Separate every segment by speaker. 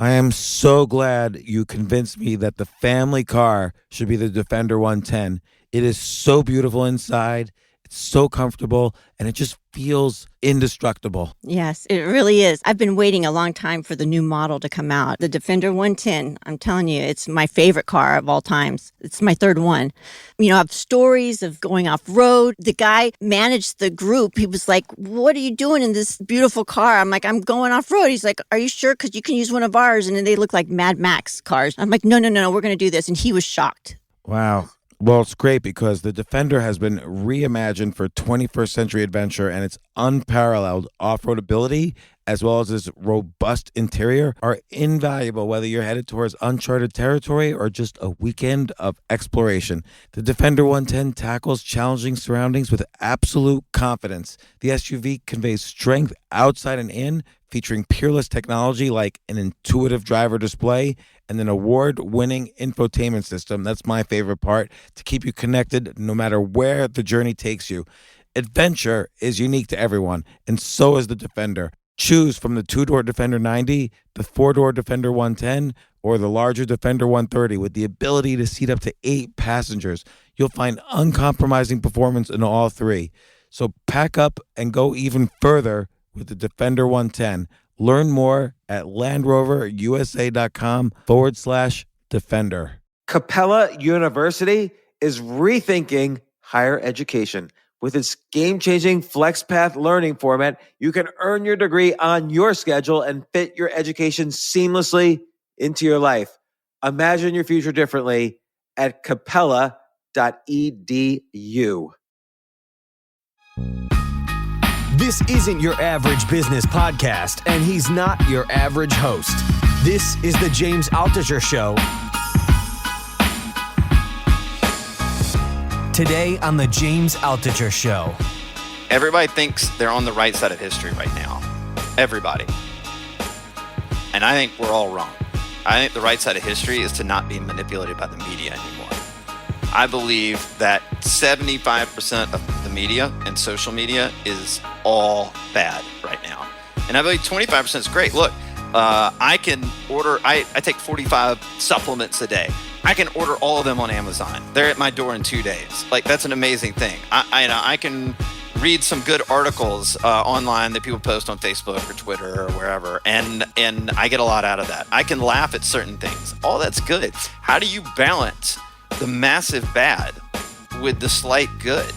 Speaker 1: I am so glad you convinced me that the family car should be the Defender 110. It is so beautiful inside. It's so comfortable and it just feels indestructible.
Speaker 2: Yes, it really is. I've been waiting a long time for the new model to come out. The Defender 110, I'm telling you, it's my favorite car of all times. It's my third one. You know, I have stories of going off road. The guy managed the group. He was like, "What are you doing in this beautiful car?" I'm like, "I'm going off road." He's like, "Are you sure? Because you can use one of ours." And then they look like Mad Max cars. I'm like, no, we're going to do this. And he was shocked.
Speaker 1: Wow. Well, it's great because the Defender has been reimagined for 21st century adventure, and its unparalleled off-road ability as well as its robust interior are invaluable whether you're headed towards uncharted territory or just a weekend of exploration. The Defender 110 tackles challenging surroundings with absolute confidence. The SUV conveys strength outside and in, featuring peerless technology like an intuitive driver display and an award-winning infotainment system. That's my favorite part, to keep you connected no matter where the journey takes you. Adventure is unique to everyone, and so is the Defender. Choose from the two-door Defender 90, the four-door Defender 110, or the larger Defender 130 with the ability to seat up to 8 passengers. You'll find uncompromising performance in all three. So pack up and go even further with the Defender 110. Learn more at LandRoverUSA.com/Defender.
Speaker 3: Capella University is rethinking higher education. With its game-changing FlexPath learning format, you can earn your degree on your schedule and fit your education seamlessly into your life. Imagine your future differently at capella.edu.
Speaker 4: This isn't your average business podcast, and he's not your average host. This is the James Altucher Show. Today on the James Altucher Show.
Speaker 5: Everybody thinks they're on the right side of history right now. Everybody. And I think we're all wrong. I think the right side of history is to not be manipulated by the media anymore. I believe that 75% of the media and social media is all bad right now. And I believe 25% is great. Look, I can order, I take 45 supplements a day. I can order all of them on Amazon. They're at my door in 2 days. Like, that's an amazing thing. I can read some good articles online that people post on Facebook or Twitter or wherever, and I get a lot out of that. I can laugh at certain things. All that's good. How do you balance the massive bad with the slight good?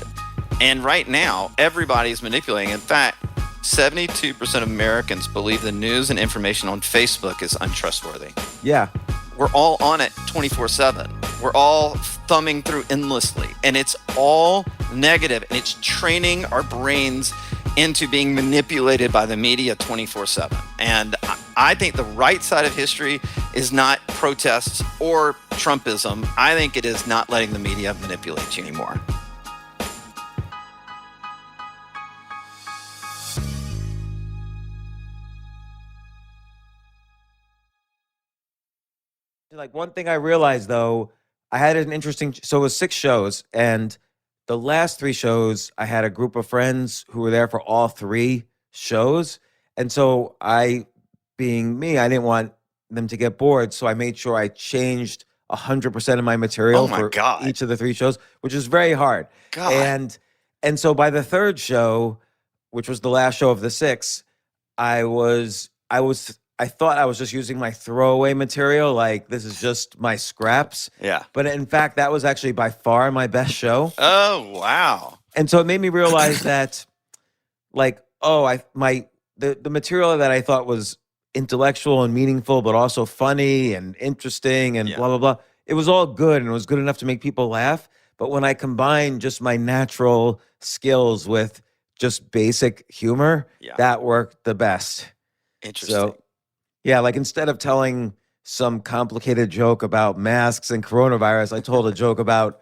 Speaker 5: And right now, everybody's manipulating. In fact, 72% of Americans believe the news and information on Facebook is untrustworthy.
Speaker 3: Yeah.
Speaker 5: We're all on it 24/7. We're all thumbing through endlessly, and it's all negative, and it's training our brains into being manipulated by the media 24/7. And I think the right side of history is not protests or Trumpism. I think it is not letting the media manipulate you anymore.
Speaker 3: Like, one thing I realized, though, I had an interesting, so it was 6 shows, and the last 3 shows, I had a group of friends who were there for all 3 shows. And so being me, I didn't want them to get bored. So I made sure I changed 100% of my material for each of the 3 shows, which is very hard.
Speaker 5: God.
Speaker 3: And so by the 3rd show, which was the last show of the 6, I thought I was just using my throwaway material, like this is just my scraps.
Speaker 5: Yeah.
Speaker 3: But in fact, that was actually by far my best show.
Speaker 5: Oh, wow.
Speaker 3: And so it made me realize that, like, the material that I thought was intellectual and meaningful, but also funny and interesting and blah, blah, blah, it was all good and it was good enough to make people laugh. But when I combined just my natural skills with just basic humor, that worked the best.
Speaker 5: Interesting.
Speaker 3: So, yeah, like instead of telling some complicated joke about masks and coronavirus, I told a joke about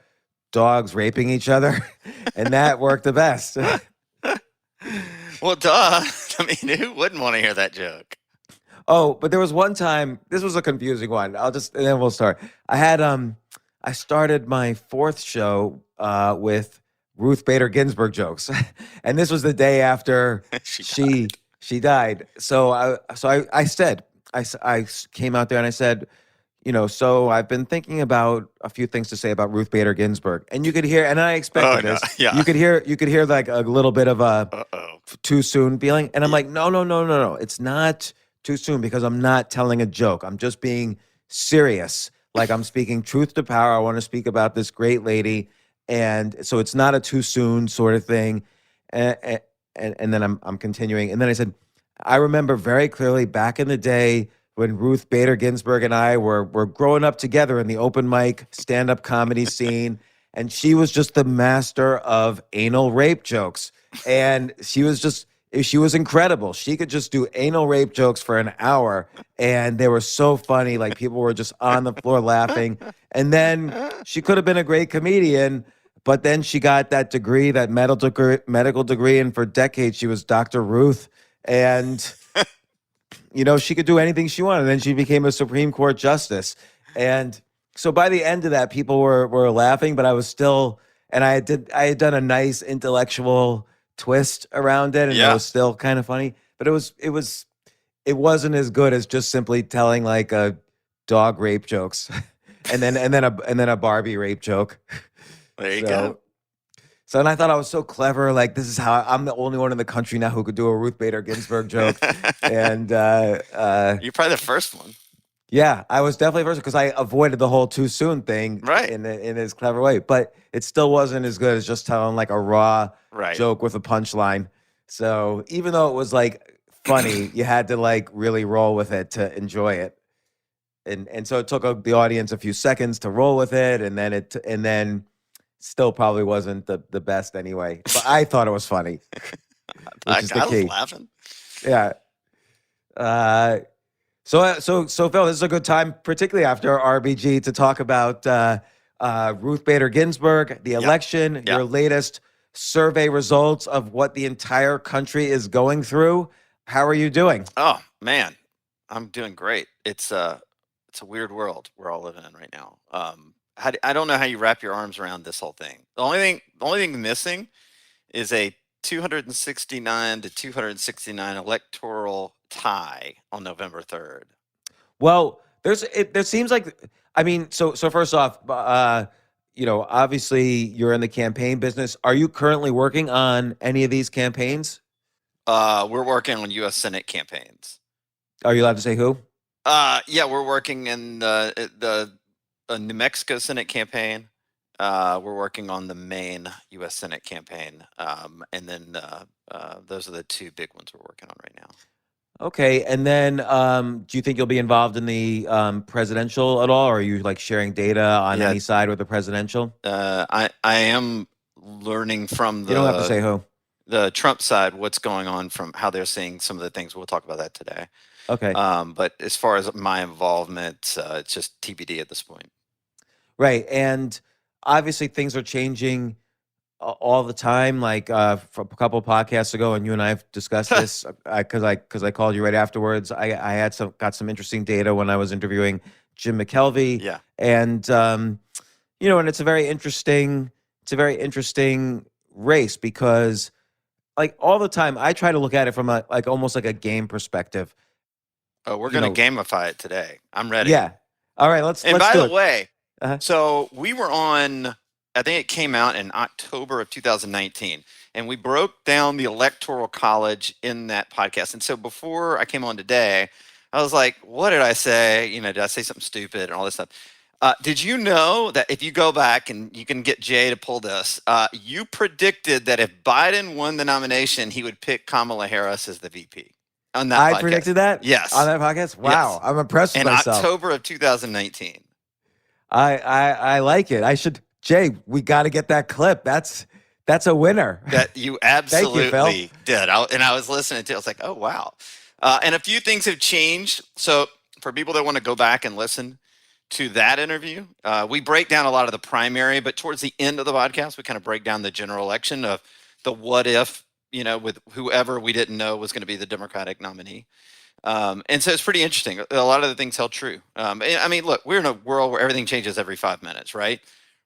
Speaker 3: dogs raping each other, and that worked the best.
Speaker 5: Well, duh. I mean, who wouldn't want to hear that joke?
Speaker 3: Oh, but there was one time, this was a confusing one. And then we'll start. I started my 4th show with Ruth Bader Ginsburg jokes. And this was the day after she died. So I said, I came out there and I said, so I've been thinking about a few things to say about Ruth Bader Ginsburg, and you could hear, and I expected
Speaker 5: no.
Speaker 3: this.
Speaker 5: Yeah.
Speaker 3: You could hear like a little bit of a
Speaker 5: Uh-oh.
Speaker 3: too soon feeling, and I'm like, no, it's not too soon because I'm not telling a joke. I'm just being serious. Like I'm speaking truth to power. I want to speak about this great lady, and so it's not a too soon sort of thing. And, and then I'm continuing, and then I said, I remember very clearly back in the day when Ruth Bader Ginsburg and I were growing up together in the open mic stand-up comedy scene, and she was just the master of anal rape jokes. And she was incredible. She could just do anal rape jokes for an hour, and they were so funny. Like people were just on the floor laughing. And then she could have been a great comedian, but then she got that degree, that medical degree, and for decades she was Dr. Ruth. And she could do anything she wanted. And then she became a Supreme Court justice. And so by the end of that, people were laughing, but I was still, and I had done a nice intellectual twist around it, and it was still kind of funny. But it wasn't as good as just simply telling like a dog rape jokes, and then a Barbie rape joke.
Speaker 5: There you go.
Speaker 3: So, and I thought I was so clever. Like, this is how I'm the only one in the country now who could do a Ruth Bader Ginsburg joke. And
Speaker 5: You're probably the first one.
Speaker 3: yeah, I was definitely first because I avoided the whole too soon thing in his clever way. But it still wasn't as good as just telling like a raw joke with a punchline. So even though it was like funny, you had to like really roll with it to enjoy it. And so it took the audience a few seconds to roll with it, and then still probably wasn't the best anyway. But I thought it was funny.
Speaker 5: I was laughing.
Speaker 3: Yeah. So Phil, this is a good time, particularly after RBG, to talk about Ruth Bader Ginsburg, the election, your latest survey results of what the entire country is going through. How are you doing?
Speaker 5: Oh man, I'm doing great. It's a weird world we're all living in right now. I don't know how you wrap your arms around this whole thing. The only thing missing is a 269 to 269 electoral tie on November 3rd.
Speaker 3: Well, there seems like, I mean, so first off, obviously you're in the campaign business. Are you currently working on any of these campaigns?
Speaker 5: We're working on U.S. Senate campaigns.
Speaker 3: Are you allowed to say who?
Speaker 5: Yeah, we're working in the New Mexico Senate campaign. We're working on the Maine U.S. Senate campaign, and then those are the two big ones we're working on right now.
Speaker 3: Okay, and then do you think you'll be involved in the presidential at all, or are you like sharing data on any side with the presidential?
Speaker 5: I am learning from
Speaker 3: you don't have to say who.
Speaker 5: The Trump side, what's going on from how they're seeing some of the things. We'll talk about that today.
Speaker 3: Okay.
Speaker 5: But as far as my involvement, it's just TBD at this point.
Speaker 3: Right, and obviously things are changing all the time. Like from a couple of podcasts ago, and you and I have discussed this because I called you right afterwards. I got some interesting data when I was interviewing Jim McKelvey.
Speaker 5: Yeah,
Speaker 3: and and it's a very interesting race because like all the time I try to look at it from almost like a game perspective.
Speaker 5: Oh, we're going to gamify it today. I'm ready.
Speaker 3: Yeah. All right. Let's
Speaker 5: by
Speaker 3: do
Speaker 5: the
Speaker 3: it.
Speaker 5: way, so we were on, I think it came out in October of 2019, and we broke down the Electoral College in that podcast. And so before I came on today, I was like, what did I say? Did I say something stupid and all this stuff? Did you know that if you go back and you can get Jay to pull this, you predicted that if Biden won the nomination, he would pick Kamala Harris as the VP? On that
Speaker 3: I
Speaker 5: podcast.
Speaker 3: predicted that?
Speaker 5: Yes.
Speaker 3: On that podcast? Wow.
Speaker 5: Yes.
Speaker 3: I'm impressed with myself.
Speaker 5: In October of 2019.
Speaker 3: I like it. Jay, we got to get that clip. That's a winner.
Speaker 5: That you absolutely
Speaker 3: Thank you, Phil.
Speaker 5: did. I was listening to it. I was like, oh, wow. And a few things have changed. So for people that want to go back and listen to that interview, we break down a lot of the primary, but towards the end of the podcast, we kind of break down the general election of the what if, with whoever we didn't know was going to be the Democratic nominee. And so it's pretty interesting. A lot of the things held true. I mean, look, we're in a world where everything changes every 5 minutes, right?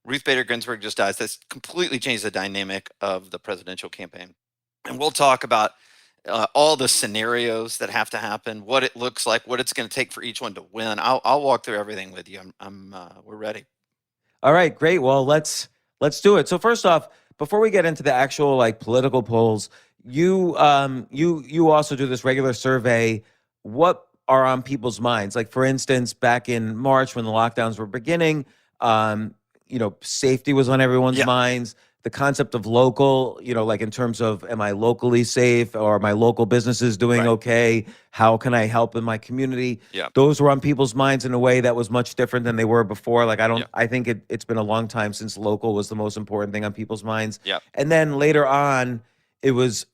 Speaker 5: Ruth Bader Ginsburg just dies. That's completely changed the dynamic of the presidential campaign. And we'll talk about all the scenarios that have to happen, what it looks like, what it's going to take for each one to win. I'll walk through everything with you. We're ready.
Speaker 3: All right, great. Well, let's do it. So first off, before we get into the actual like political polls, you also do this regular survey. What are on people's minds? Like for instance, back in March when the lockdowns were beginning, safety was on everyone's
Speaker 5: Yeah.
Speaker 3: minds. The concept of local, like in terms of am I locally safe or are my local businesses doing
Speaker 5: Right.
Speaker 3: okay? How can I help in my community?
Speaker 5: Yeah.
Speaker 3: Those were on people's minds in a way that was much different than they were before. Like
Speaker 5: Yeah.
Speaker 3: I think it's been a long time since local was the most important thing on people's minds.
Speaker 5: Yeah.
Speaker 3: And then later on, it was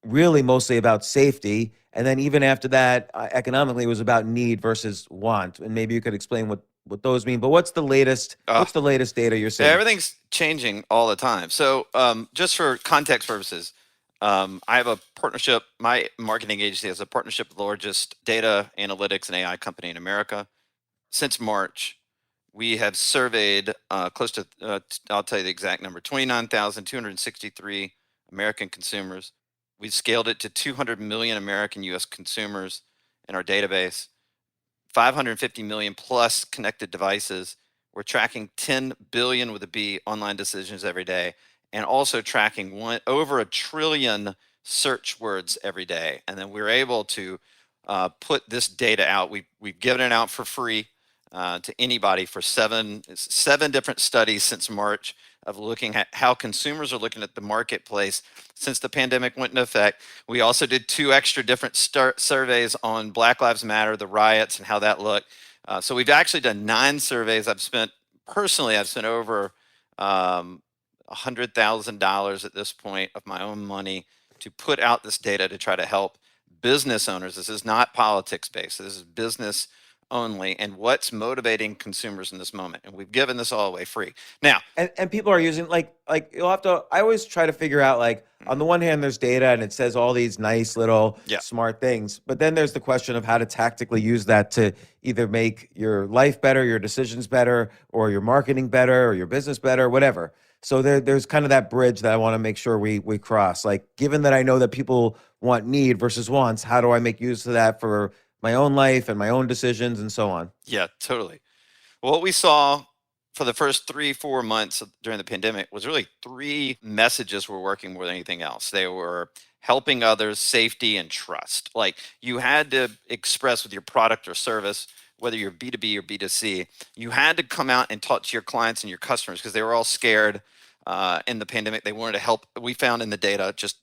Speaker 3: really mostly about safety. And then even after that, economically, it was about need versus want. And maybe you could explain what those mean. But what's the latest data you're seeing?
Speaker 5: Everything's changing all the time. So just for context purposes, I have a partnership. My marketing agency has a partnership with the largest data analytics and AI company in America. Since March, we have surveyed close to, I'll tell you the exact number, 29,263 American consumers. We've scaled it to 200 million American US consumers in our database, 550 million plus connected devices. We're tracking 10 billion with a B online decisions every day, and also tracking over 1 trillion search words every day. And then we're able to put this data out. We've given it out for free to anybody for seven different studies since March of looking at how consumers are looking at the marketplace since the pandemic went into effect. We also did 2 extra different surveys on Black Lives Matter, the riots, and how that looked. So we've actually done 9 surveys. I've spent over $100,000 at this point of my own money to put out this data to try to help business owners. This is not politics based. This is business only, and what's motivating consumers in this moment. And we've given this all away free. Now,
Speaker 3: and people are using like you'll have to. I always try to figure out like on the one hand, there's data and it says all these nice little smart things, but then there's the question of how to tactically use that to either make your life better, your decisions better, or your marketing better, or your business better, whatever. So there's kind of that bridge that I want to make sure we cross. Like, given that I know that people want need versus wants, how do I make use of that for my own life and my own decisions and so on?
Speaker 5: Yeah, totally. Well, what we saw for the first 3-4 months during the pandemic was really 3 messages were working more than anything else. They were helping others, safety, and trust. Like, you had to express with your product or service, whether you're B2B or B2C, you had to come out and talk to your clients and your customers because they were all scared in the pandemic. They wanted to help. We found in the data, just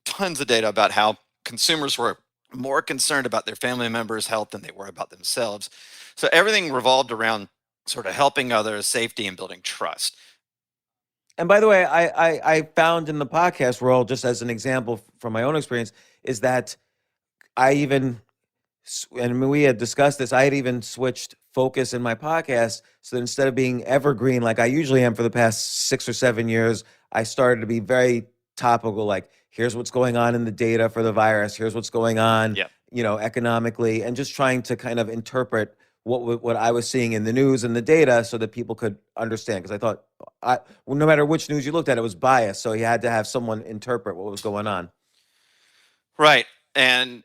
Speaker 5: tons of data about how consumers were more concerned about their family members' health than they were about themselves. So everything revolved around sort of helping others, safety, and building trust.
Speaker 3: And by the way, I found in the podcast world, just as an example from my own experience, is that we had discussed this, I had even switched focus in my podcast. So that instead of being evergreen, like I usually am for the past 6 or 7 years, I started to be very topical, like here's what's going on in the data for the virus, here's what's going on, economically, and just trying to kind of interpret what I was seeing in the news and the data so that people could understand. Because I thought, no matter which news you looked at, it was biased. So you had to have someone interpret what was going on.
Speaker 5: Right. And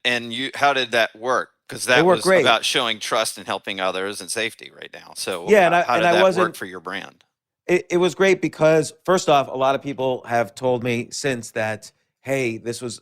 Speaker 5: how did that work? Because that was
Speaker 3: great.
Speaker 5: About showing trust and helping others and safety right now. So
Speaker 3: yeah,
Speaker 5: how did that work for your brand?
Speaker 3: It was great because, first off, a lot of people have told me since that, hey, this was,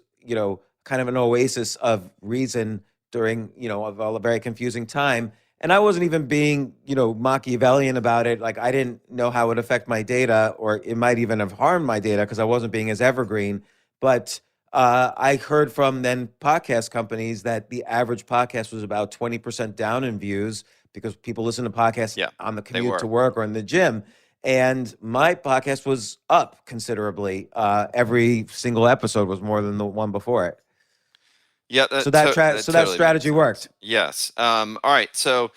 Speaker 3: kind of an oasis of reason during, a very confusing time. And I wasn't even being, Machiavellian about it. Like, I didn't know how it would affect my data, or it might even have harmed my data because I wasn't being as evergreen. But I heard from then podcast companies that the average podcast was about 20% down in views because people listen to podcasts on the commute to work or in the gym. And my podcast was up considerably. Every single episode was more than the one before it.
Speaker 5: Yeah.
Speaker 3: So that strategy worked.
Speaker 5: Yes. All right. So,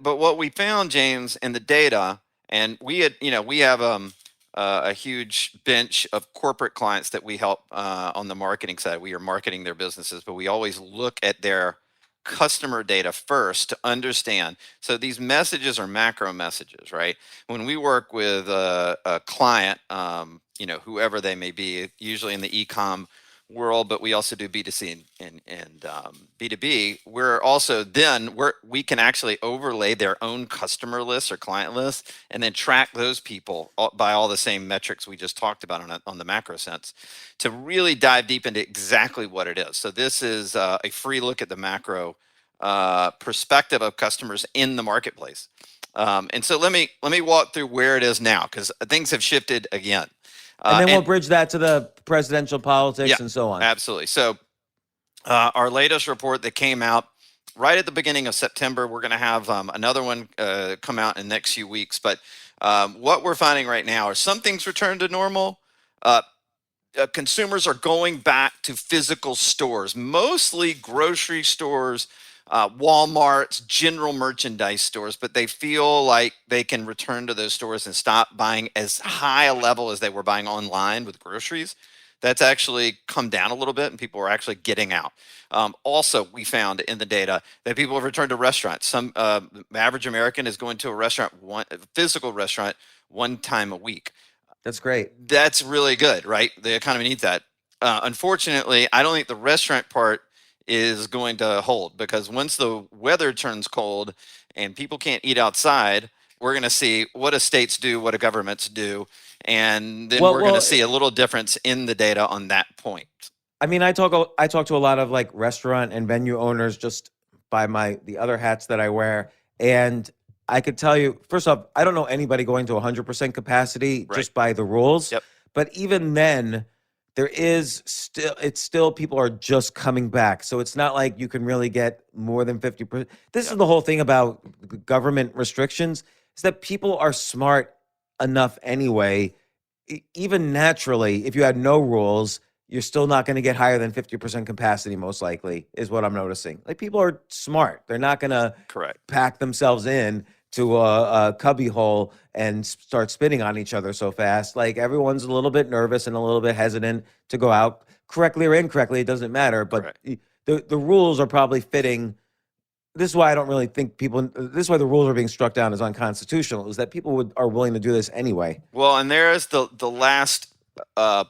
Speaker 5: but what we found, James, in the data, and we have a huge bench of corporate clients that we help on the marketing side. We are marketing their businesses, but we always look at their customer data first to understand. So these messages are macro messages, right? When we work with a client, whoever they may be, usually in the e-com world, but we also do B2C and B2B. We're also we can actually overlay their own customer lists or client lists and then track those people by all the same metrics we just talked about on the macro sense to really dive deep into exactly what it is. So this is a free look at the macro perspective of customers in the marketplace. And so let me walk through where it is now, because things have shifted again.
Speaker 3: And then we'll bridge that to the presidential politics and so on.
Speaker 5: Absolutely. So our latest report that came out right at the beginning of September, we're going to have another one come out in the next few weeks. But what we're finding right now are some things return to normal. Consumers are going back to physical stores, mostly grocery stores, Walmart's, general merchandise stores, but they feel like they can return to those stores and stop buying as high a level as they were buying online with groceries. That's actually come down a little bit, and people are actually getting out. Also, we found in the data that people have returned to restaurants. Some average American is going to a physical restaurant, one time a week.
Speaker 3: That's great.
Speaker 5: That's really good, right? The economy needs that. Unfortunately, I don't think the restaurant part is going to hold, because once the weather turns cold and people can't eat outside, we're going to see what do states do, what do governments do, and then we're going to see a little difference in the data on that point.
Speaker 3: I mean, I talk to a lot of like restaurant and venue owners just by the other hats that I wear, and I could tell you, first off, I don't know anybody going to 100% capacity just by the rules.
Speaker 5: Yep.
Speaker 3: But even then, it's still people are just coming back. So it's not like you can really get more than 50%. This is the whole thing about government restrictions, is that people are smart enough anyway. Even naturally, if you had no rules, you're still not going to get higher than 50% capacity, most likely, is what I'm noticing. Like, people are smart. They're not going to pack themselves in to a cubby hole and start spitting on each other so fast. Like, everyone's a little bit nervous and a little bit hesitant to go out, correctly or incorrectly, it doesn't matter. But the rules are probably fitting. This is why I don't really think this is why the rules are being struck down as unconstitutional, is that people are willing to do this anyway.
Speaker 5: Well, and there is the last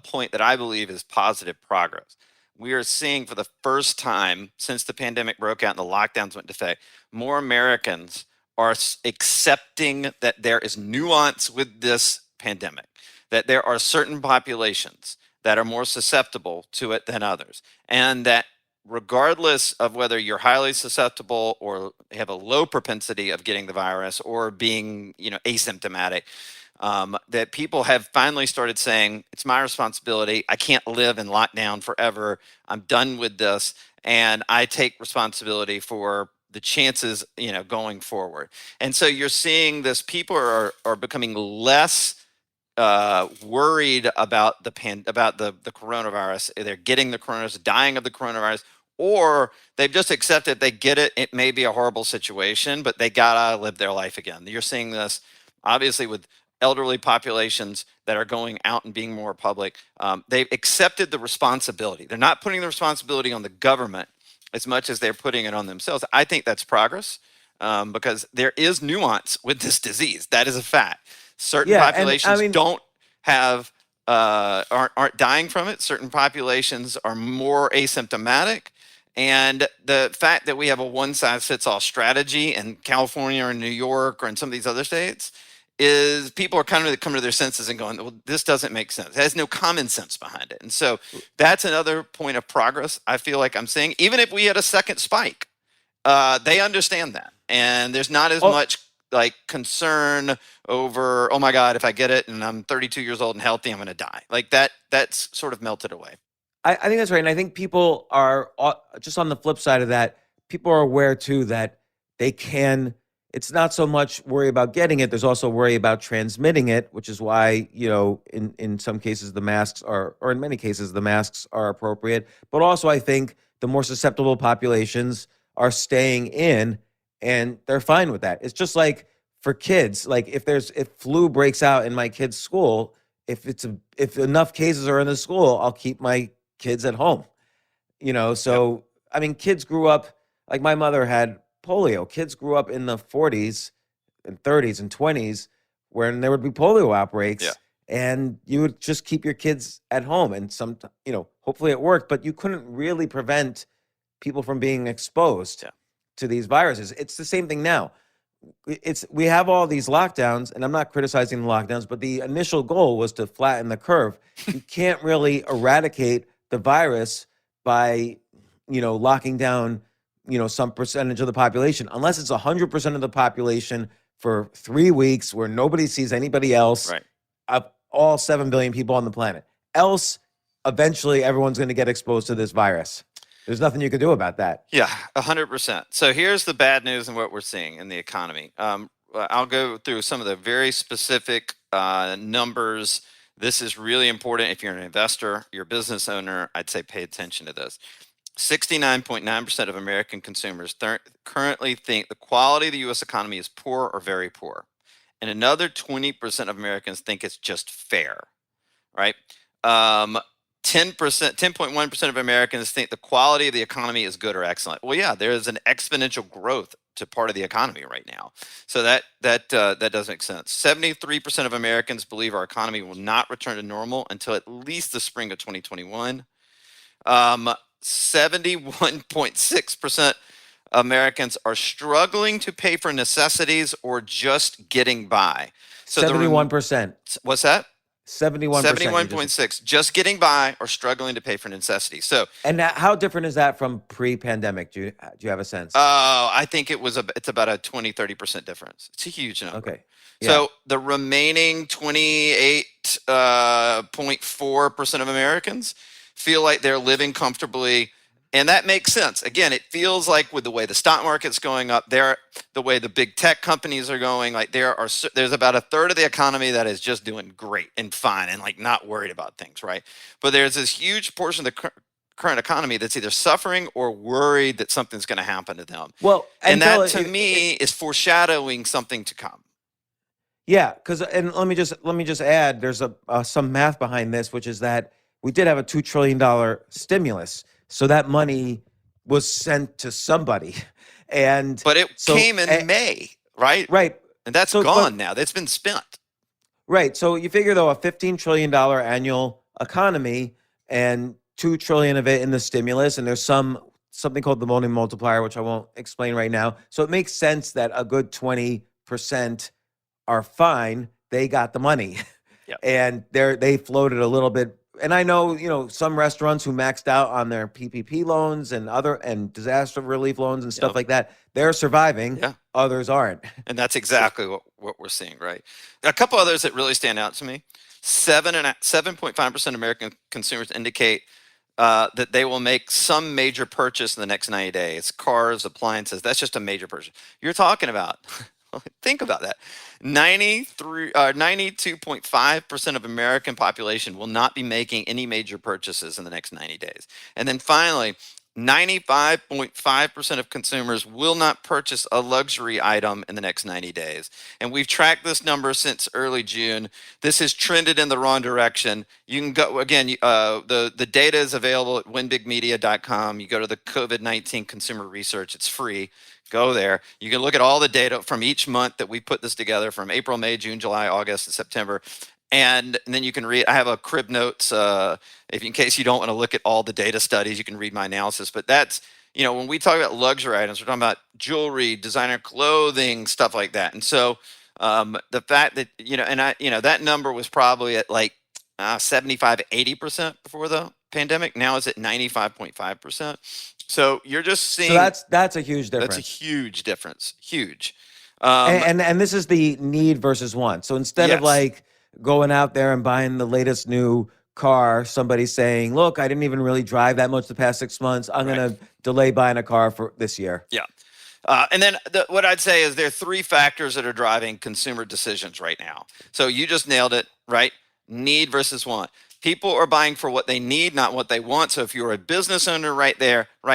Speaker 5: point that I believe is positive progress. We are seeing for the first time since the pandemic broke out and the lockdowns went into effect, more Americans are accepting that there is nuance with this pandemic, that there are certain populations that are more susceptible to it than others, and that regardless of whether you're highly susceptible or have a low propensity of getting the virus or being, asymptomatic, that people have finally started saying, it's my responsibility. I can't live in lockdown forever. I'm done with this. And I take responsibility for the chances, going forward. And so you're seeing this, people are becoming less worried about the coronavirus. They're getting the coronavirus, dying of the coronavirus, or they've just accepted they get it. It may be a horrible situation, but they gotta live their life again. You're seeing this obviously with elderly populations that are going out and being more public. They've accepted the responsibility. They're not putting the responsibility on the government as much as they're putting it on themselves. I think that's progress, because there is nuance with this disease. That is a fact. Certain populations don't have aren't dying from it. Certain populations are more asymptomatic. And the fact that we have a one-size-fits-all strategy in California or New York or in some of these other states is people are kind of coming to their senses and going, well, this doesn't make sense. It has no common sense behind it. And so that's another point of progress I feel like I'm seeing. Even if we had a second spike, they understand that. And there's not as much like concern over, oh my God, if I get it and I'm 32 years old and healthy, I'm going to die. Like that's sort of melted away.
Speaker 3: I think that's right. And I think people are, just on the flip side of that, people are aware too that it's not so much worry about getting it. There's also worry about transmitting it, which is why, in some cases the masks or in many cases the masks are appropriate. But also I think the more susceptible populations are staying in and they're fine with that. It's just like for kids, like if flu breaks out in my kid's school, if enough cases are in the school, I'll keep my kids at home, so I mean, kids grew up, like my mother had polio. Kids grew up in the 40s and 30s and 20s when there would be polio outbreaks, and you would just keep your kids at home, and hopefully it worked, but you couldn't really prevent people from being exposed to these viruses. It's the same thing now. We have all these lockdowns, and I'm not criticizing the lockdowns, but the initial goal was to flatten the curve. You can't really eradicate the virus by, locking down, some percentage of the population, unless it's 100% of the population for 3 weeks where nobody sees anybody else,
Speaker 5: Right.
Speaker 3: Of all 7 billion people on the planet. Else, eventually everyone's going to get exposed to this virus. There's nothing you can do about that.
Speaker 5: Yeah, 100%. So here's the bad news and what we're seeing in the economy. I'll go through some of the very specific numbers. This is really important. If you're an investor, you're a business owner, I'd say pay attention to this. 69.9% of American consumers currently think the quality of the U.S. economy is poor or very poor. And another 20% of Americans think it's just fair, right? 10.1% of Americans think the quality of the economy is good or excellent. Well, yeah, there is an exponential growth to part of the economy right now. So that does make sense. 73% of Americans believe our economy will not return to normal until at least the spring of 2021. 71.6% Americans are struggling to pay for necessities or just getting by. So
Speaker 3: 71%.
Speaker 5: What's that?
Speaker 3: 71%.
Speaker 5: 71.6, just getting by or struggling to pay for necessities. So,
Speaker 3: and how different is that from pre-pandemic? Do you have a sense?
Speaker 5: I think it's about a 20-30% difference. It's a huge number.
Speaker 3: Okay. Yeah.
Speaker 5: So the remaining 28.4% of Americans feel like they're living comfortably. And that makes sense. Again, it feels like with the way the stock market's going up, the way the big tech companies are going, like there's about a third of the economy that is just doing great and fine and like not worried about things, right? But there's this huge portion of the current economy that's either suffering or worried that something's going to happen to them.
Speaker 3: Well,
Speaker 5: and that to me is foreshadowing something to come.
Speaker 3: Yeah, and let me just add, there's some math behind this, which is that we did have a $2 trillion stimulus. So that money was sent to somebody.
Speaker 5: But it came in May, right?
Speaker 3: Right.
Speaker 5: And that's gone now. That's been spent.
Speaker 3: Right. So you figure, though, a $15 trillion annual economy and $2 trillion of it in the stimulus, and there's something called the voting multiplier, which I won't explain right now. So it makes sense that a good 20% are fine. They got the money.
Speaker 5: Yep.
Speaker 3: And they floated a little bit. And I know, some restaurants who maxed out on their PPP loans and disaster relief loans and stuff like that, they're surviving.
Speaker 5: Yeah.
Speaker 3: Others aren't.
Speaker 5: And that's exactly what we're seeing, right? A couple others that really stand out to me. 7.5% of American consumers indicate that they will make some major purchase in the next 90 days. Cars, appliances, that's just a major purchase. You're talking about, think about that. 92.5% of American population will not be making any major purchases in the next 90 days. And then finally, 95.5% of consumers will not purchase a luxury item in the next 90 days. And we've tracked this number since early June. This has trended in the wrong direction. You can go, again, the data is available at winbigmedia.com. You go to the COVID-19 consumer research. It's free. Go there. You can look at all the data from each month that we put this together from April, May, June, July, August, and September. And then you can read, I have a crib notes, in case you don't want to look at all the data studies, you can read my analysis. But that's, when we talk about luxury items, we're talking about jewelry, designer clothing, stuff like that. And so the fact that, that number was probably at like 75, 80% before the pandemic. Now it's at 95.5%. So you're just seeing.
Speaker 3: So that's a huge difference.
Speaker 5: That's a huge difference. Huge.
Speaker 3: And this is the need versus want. So instead of like going out there and buying the latest new car, somebody's saying, look, I didn't even really drive that much the past 6 months. I'm going to delay buying a car for this year.
Speaker 5: Yeah. And then what I'd say is there are three factors that are driving consumer decisions right now. So you just nailed it, right? Need versus want. People are buying for what they need, not what they want. So if you're a business owner right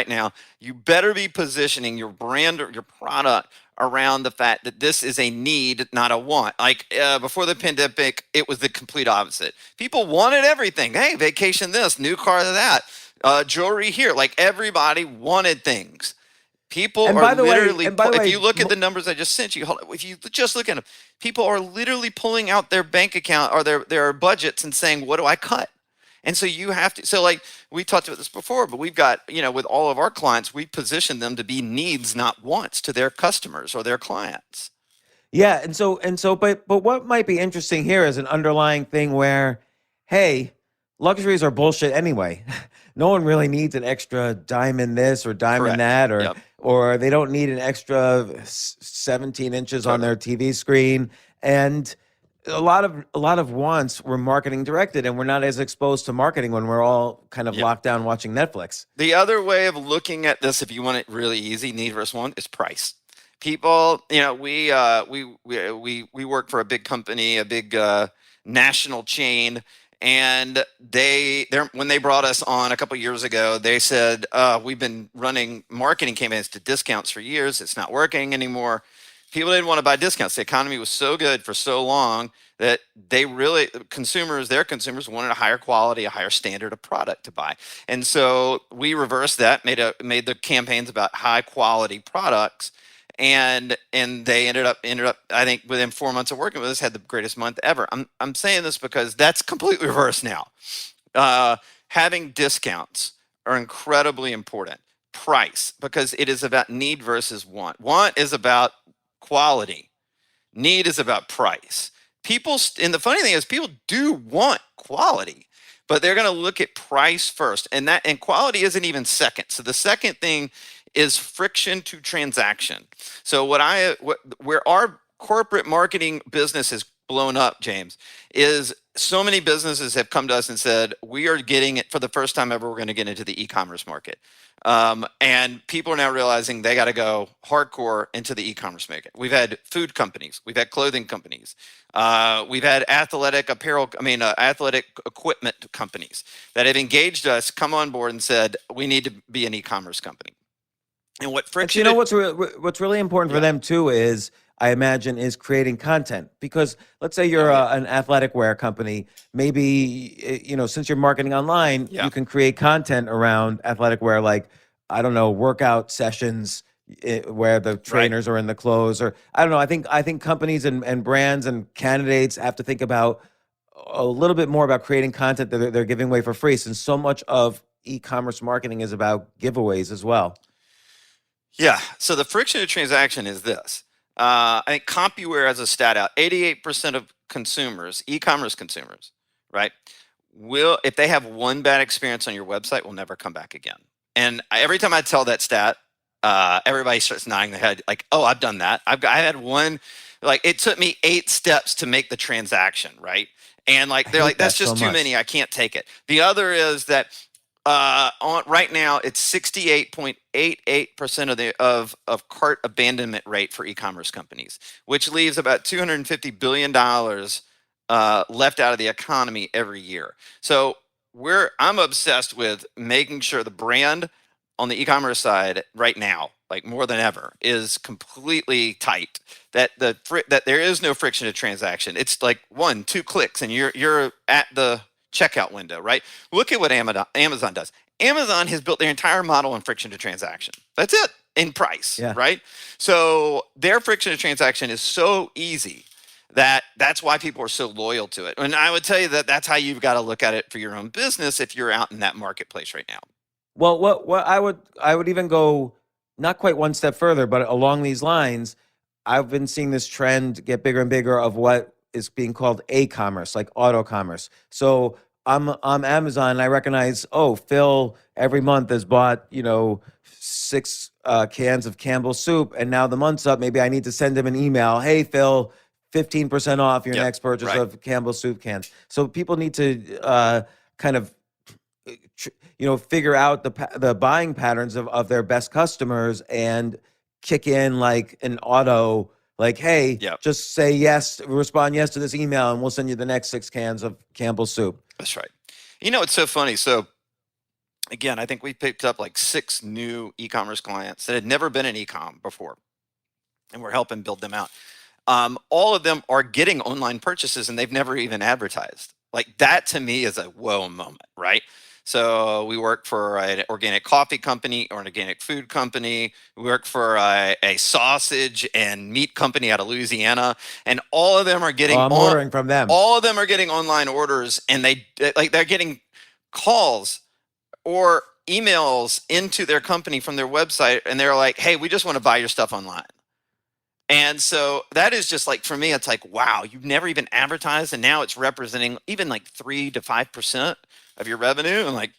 Speaker 5: now, you better be positioning your brand or your product around the fact that this is a need, not a want. Like before the pandemic, it was the complete opposite. People wanted everything. Hey, vacation this, new car that, jewelry here. Like everybody wanted things. People
Speaker 3: And
Speaker 5: are
Speaker 3: by the way,
Speaker 5: literally,
Speaker 3: and by the
Speaker 5: if
Speaker 3: way,
Speaker 5: you look at the numbers I just sent you, if you just look at them, people are literally pulling out their bank account or their budgets and saying, what do I cut? And so you have to, so like we talked about this before, but we've got, with all of our clients, we position them to be needs, not wants to their customers or their clients.
Speaker 3: yeah, but what might be interesting here is an underlying thing where, hey, luxuries are bullshit anyway. No one really needs an extra dime in this or dime in
Speaker 5: Correct.
Speaker 3: that,
Speaker 5: Yep.
Speaker 3: or they don't need an extra 17 inches on their TV screen. And a lot of wants were marketing directed, and we're not as exposed to marketing when we're all kind of
Speaker 5: Yep.
Speaker 3: locked down watching Netflix.
Speaker 5: The other way of looking at this, if you want it really easy, need versus want, is price. People, we work for a big company, a big national chain, and when they brought us on a couple of years ago, they said, we've been running marketing campaigns to discounts for years. It's not working anymore. People didn't want to buy discounts. The economy was so good for so long that their consumers wanted a higher quality, a higher standard of product to buy. And so we reversed that, made the campaigns about high quality products. And they ended up, I think within 4 months of working with us, had the greatest month ever. I'm saying this because that's completely reversed now. Having discounts are incredibly important. Price, because it is about need versus want. Want is about quality. Need is about price. And the funny thing is, people do want quality, but they're going to look at price first, and quality isn't even second. So the second thing is friction to transaction. So where our corporate marketing business has blown up, James, is so many businesses have come to us and said, we are getting it for the first time ever. We're going to get into the e-commerce market. And people are now realizing they got to go hardcore into the e-commerce market. We've had food companies, we've had clothing companies, we've had athletic equipment companies that have engaged us, come on board and said, we need to be an e-commerce company. And what friction?
Speaker 3: What's really important for them too is, I imagine, is creating content. Because let's say you're an athletic wear company, maybe since you're marketing online, you can create content around athletic wear, like, I don't know, workout sessions where the trainers are in the clothes, or I don't know. I think companies and brands and candidates have to think about a little bit more about creating content that they're giving away for free, since so much of e-commerce marketing is about giveaways as well.
Speaker 5: Yeah. So the friction of transaction is this. I think CompuWare has a stat out. 88% of consumers, e-commerce consumers, right, if they have one bad experience on your website, will never come back again. And every time I tell that stat, everybody starts nodding their head like, oh, I've done that. I had one, like, it took me 8 steps to make the transaction, right? And like, they're like, that's just too many. I can't take it. The other is that right now, it's 68.88% of cart abandonment rate for e-commerce companies, which leaves about $250 billion left out of the economy every year. So I'm obsessed with making sure the brand on the e-commerce side right now, like more than ever, is completely tight. That there is no friction to transaction. It's like 1-2 clicks, and you're at the checkout window, right? Look at what Amazon does. Amazon has built their entire model on friction to transaction. That's it, in price, right? So their friction to transaction is so easy that's why people are so loyal to it. And I would tell you that's how you've got to look at it for your own business if you're out in that marketplace right now.
Speaker 3: Well, what I would even go not quite one step further, but along these lines, I've been seeing this trend get bigger and bigger of what is being called a-commerce, like auto commerce. So I'm Amazon, and I recognize, Phil every month has bought 6 cans of Campbell's soup, and now the month's up. Maybe I need to send him an email. Hey, Phil, 15% off your next purchase of Campbell's soup cans. So people need to kind of figure out the buying patterns of their best customers and kick in like an auto. Like, hey, just say yes, respond yes to this email, and we'll send you the next 6 cans of Campbell's soup.
Speaker 5: That's right. It's so funny. So again, I think we picked up like 6 new e-commerce clients that had never been in e-com before, and we're helping build them out. All of them are getting online purchases, and they've never even advertised. Like, that to me is a whoa moment, right? So we work for an organic coffee company or an organic food company. We work for a sausage and meat company out of Louisiana, and all of them are
Speaker 3: Oh,
Speaker 5: getting
Speaker 3: I'm ordering from them.
Speaker 5: all of them are getting online orders, and they're getting calls or emails into their company from their website, and they're like, "Hey, we just want to buy your stuff online." And so that is just like, for me, it's like, wow, you've never even advertised, and now it's representing even like 3 to 5% of your revenue. And like,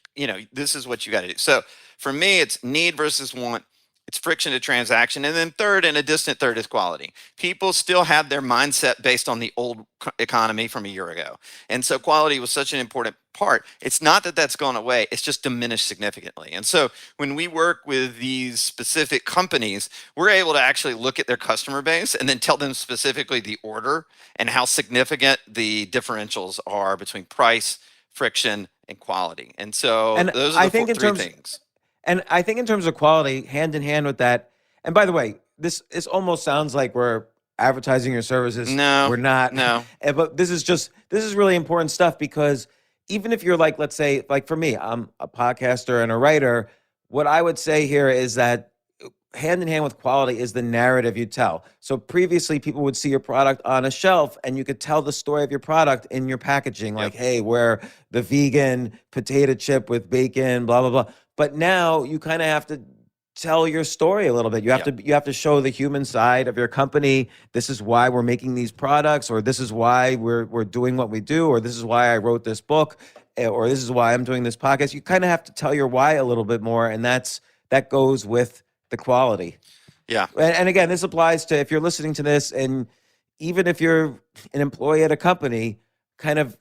Speaker 5: this is what you got to do. So for me, it's need versus want. It's friction to transaction. And then third, and a distant third, is quality. People still have their mindset based on the old economy from a year ago. And so quality was such an important part. It's not that that's gone away, it's just diminished significantly. And so when we work with these specific companies, we're able to actually look at their customer base and then tell them specifically the order and how significant the differentials are between price, friction, and quality. And so
Speaker 3: And
Speaker 5: those
Speaker 3: I
Speaker 5: are the
Speaker 3: think in
Speaker 5: three
Speaker 3: terms
Speaker 5: things.
Speaker 3: And I think in terms of quality, hand in hand with that. And by the way, this almost sounds like we're advertising your services.
Speaker 5: No,
Speaker 3: We're not.
Speaker 5: no.
Speaker 3: But this is really important stuff, because even if you're like, let's say, like for me, I'm a podcaster and a writer. What I would say here is that hand in hand with quality is the narrative you tell. So previously, people would see your product on a shelf and you could tell the story of your product in your packaging, like, hey, we're the vegan potato chip with bacon, blah, blah, blah. But now you kind of have to tell your story a little bit. You have to show the human side of your company. This is why we're making these products, or this is why we're doing what we do, or this is why I wrote this book, or this is why I'm doing this podcast. You kind of have to tell your why a little bit more, and that goes with the quality.
Speaker 5: Yeah.
Speaker 3: And again, this applies to if you're listening to this, and even if you're an employee at a company, kind of,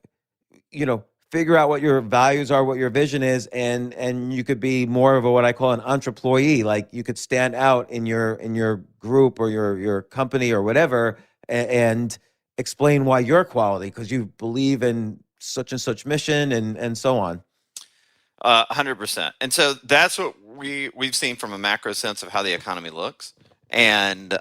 Speaker 3: figure out what your values are, what your vision is, and you could be more of what I call an entreployee. Like, you could stand out in your group or your company or whatever, and explain why you're quality, because you believe in such and such mission and so on.
Speaker 5: 100%. And so that's what we've seen from a macro sense of how the economy looks. And,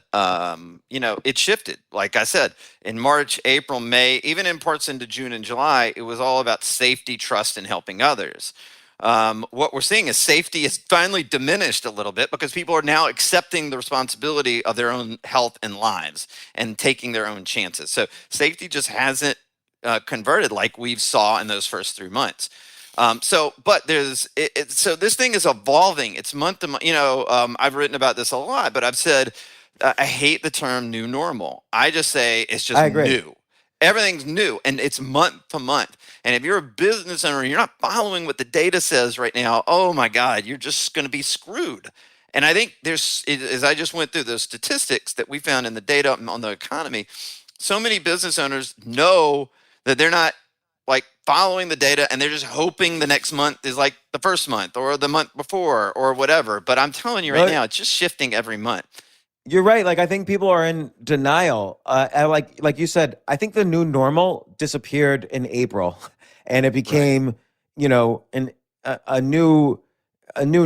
Speaker 5: it shifted. Like I said, in March, April, May, even in parts into June and July, it was all about safety, trust, and helping others. What we're seeing is safety is finally diminished a little bit, because people are now accepting the responsibility of their own health and lives and taking their own chances. So safety just hasn't converted like we've saw in those first 3 months. But so this thing is evolving. It's month to month. I've written about this a lot, but I've said I hate the term new normal. I just say it's just
Speaker 3: I agree.
Speaker 5: new. Everything's new, and it's month to month. And if you're a business owner, you're not following what the data says right now. Oh my God, you're just going to be screwed. And I think as I just went through those statistics that we found in the data on the economy, so many business owners know that they're not like following the data, and they're just hoping the next month is like the first month or the month before or whatever. But I'm telling you right now, it's just shifting every month.
Speaker 3: You're right. Like, I think people are in denial. And like you said, I think the new normal disappeared in April, and it became, a new,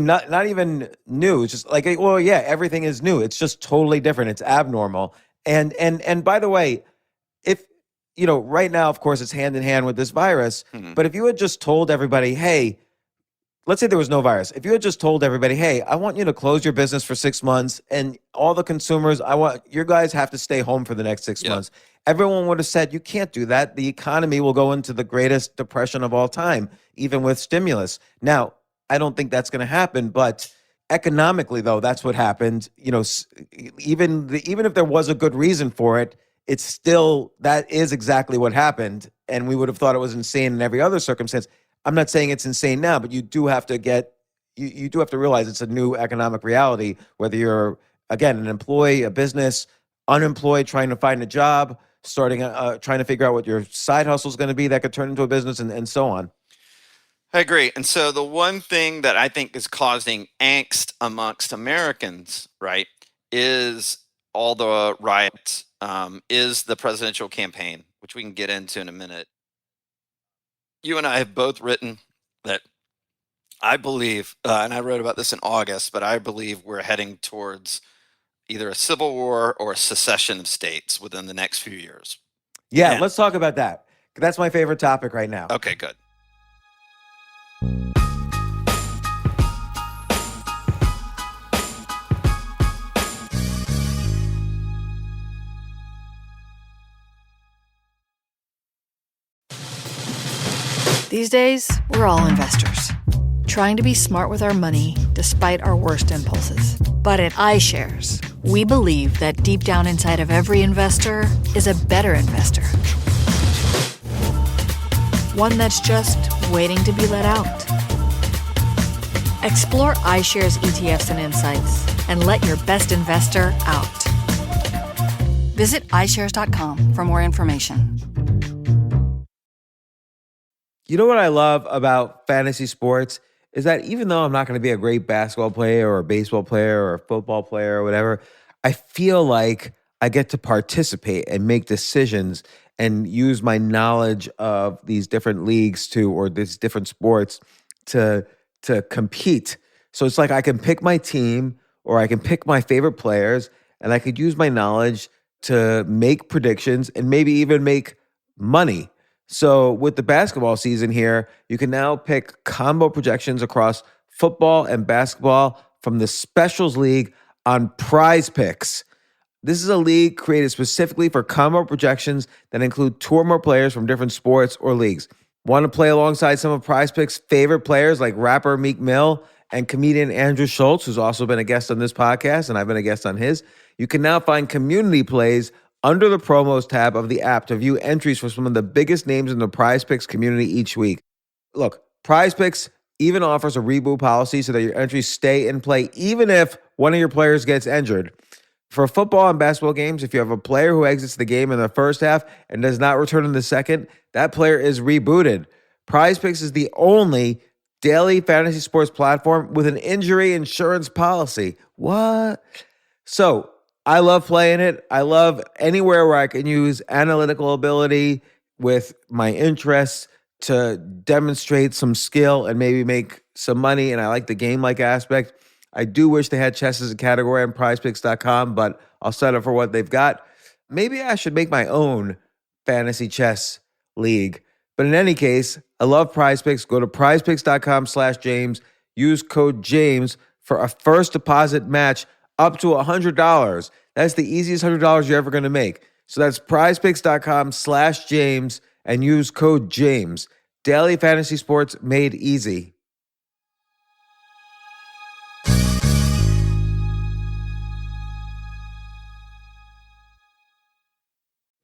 Speaker 3: not even new. It's just like, well, yeah, everything is new. It's just totally different. It's abnormal. And by the way, if right now, of course, it's hand in hand with this virus.
Speaker 5: Mhm.
Speaker 3: But if you had just told everybody, hey, let's say there was no virus. If you had just told everybody, hey, I want you to close your business for 6 months, and all the consumers, you guys have to stay home for the next 6 months. Everyone would have said, you can't do that. The economy will go into the greatest depression of all time, even with stimulus. Now, I don't think that's going to happen, but economically, though, that's what happened. Even if there was a good reason for it, it's still, that is exactly what happened. And we would have thought it was insane in every other circumstance. I'm not saying it's insane now, but you do have to you do have to realize it's a new economic reality, whether you're, again, an employee, a business, unemployed, trying to find a job, trying to figure out what your side hustle is going to be that could turn into a business, and so on.
Speaker 5: I agree. And so the one thing that I think is causing angst amongst Americans, right, is all the riots, is the presidential campaign, which we can get into in a minute. You and I have both written that I believe, and I wrote about this in August, but I believe we're heading towards either a civil war or a secession of states within the next few years.
Speaker 3: Yeah,
Speaker 5: And-
Speaker 3: let's talk about that. That's my favorite topic right now.
Speaker 5: Okay, good.
Speaker 6: These days, we're all investors, trying to be smart with our money despite our worst impulses. But at iShares, we believe that deep down inside of every investor is a better investor. One that's just waiting to be let out. Explore iShares ETFs and insights and let your best investor out. Visit iShares.com for more information.
Speaker 3: You know what I love about fantasy sports is that even though I'm not going to be a great basketball player or a baseball player or a football player or whatever, I feel like I get to participate and make decisions and use my knowledge of these different leagues or these different sports to compete. So it's like I can pick my team or I can pick my favorite players and I could use my knowledge to make predictions and maybe even make money. So with the basketball season here, you can now pick combo projections across football and basketball from the Specials League on Prize Picks. This is a league created specifically for combo projections that include two or more players from different sports or leagues. Want to play alongside some of Prize Picks' favorite players like rapper Meek Mill and comedian Andrew Schultz, who's also been a guest on this podcast, and I've been a guest on his? You can now find community plays under the promos tab of the app to view entries for some of the biggest names in the Prize Picks community each week. Look, Prize Picks even offers a reboot policy so that your entries stay in play even if one of your players gets injured. For football and basketball games, if you have a player who exits the game in the first half and does not return in the second, that player is rebooted. Prize Picks is the only daily fantasy sports platform with an injury insurance policy. What? So, I love playing it. I love anywhere where I can use analytical ability with my interests to demonstrate some skill and maybe make some money. And I like the game-like aspect. I do wish they had chess as a category on prizepicks.com, but I'll settle for what they've got. Maybe I should make my own fantasy chess league. But in any case, I love Prize Picks. Go to prizepicks.com/James. Use code James for a first deposit match up to $100. That's the easiest $100 you're ever going to make. So that's prizepicks.com/James and use code James. Daily fantasy sports made easy.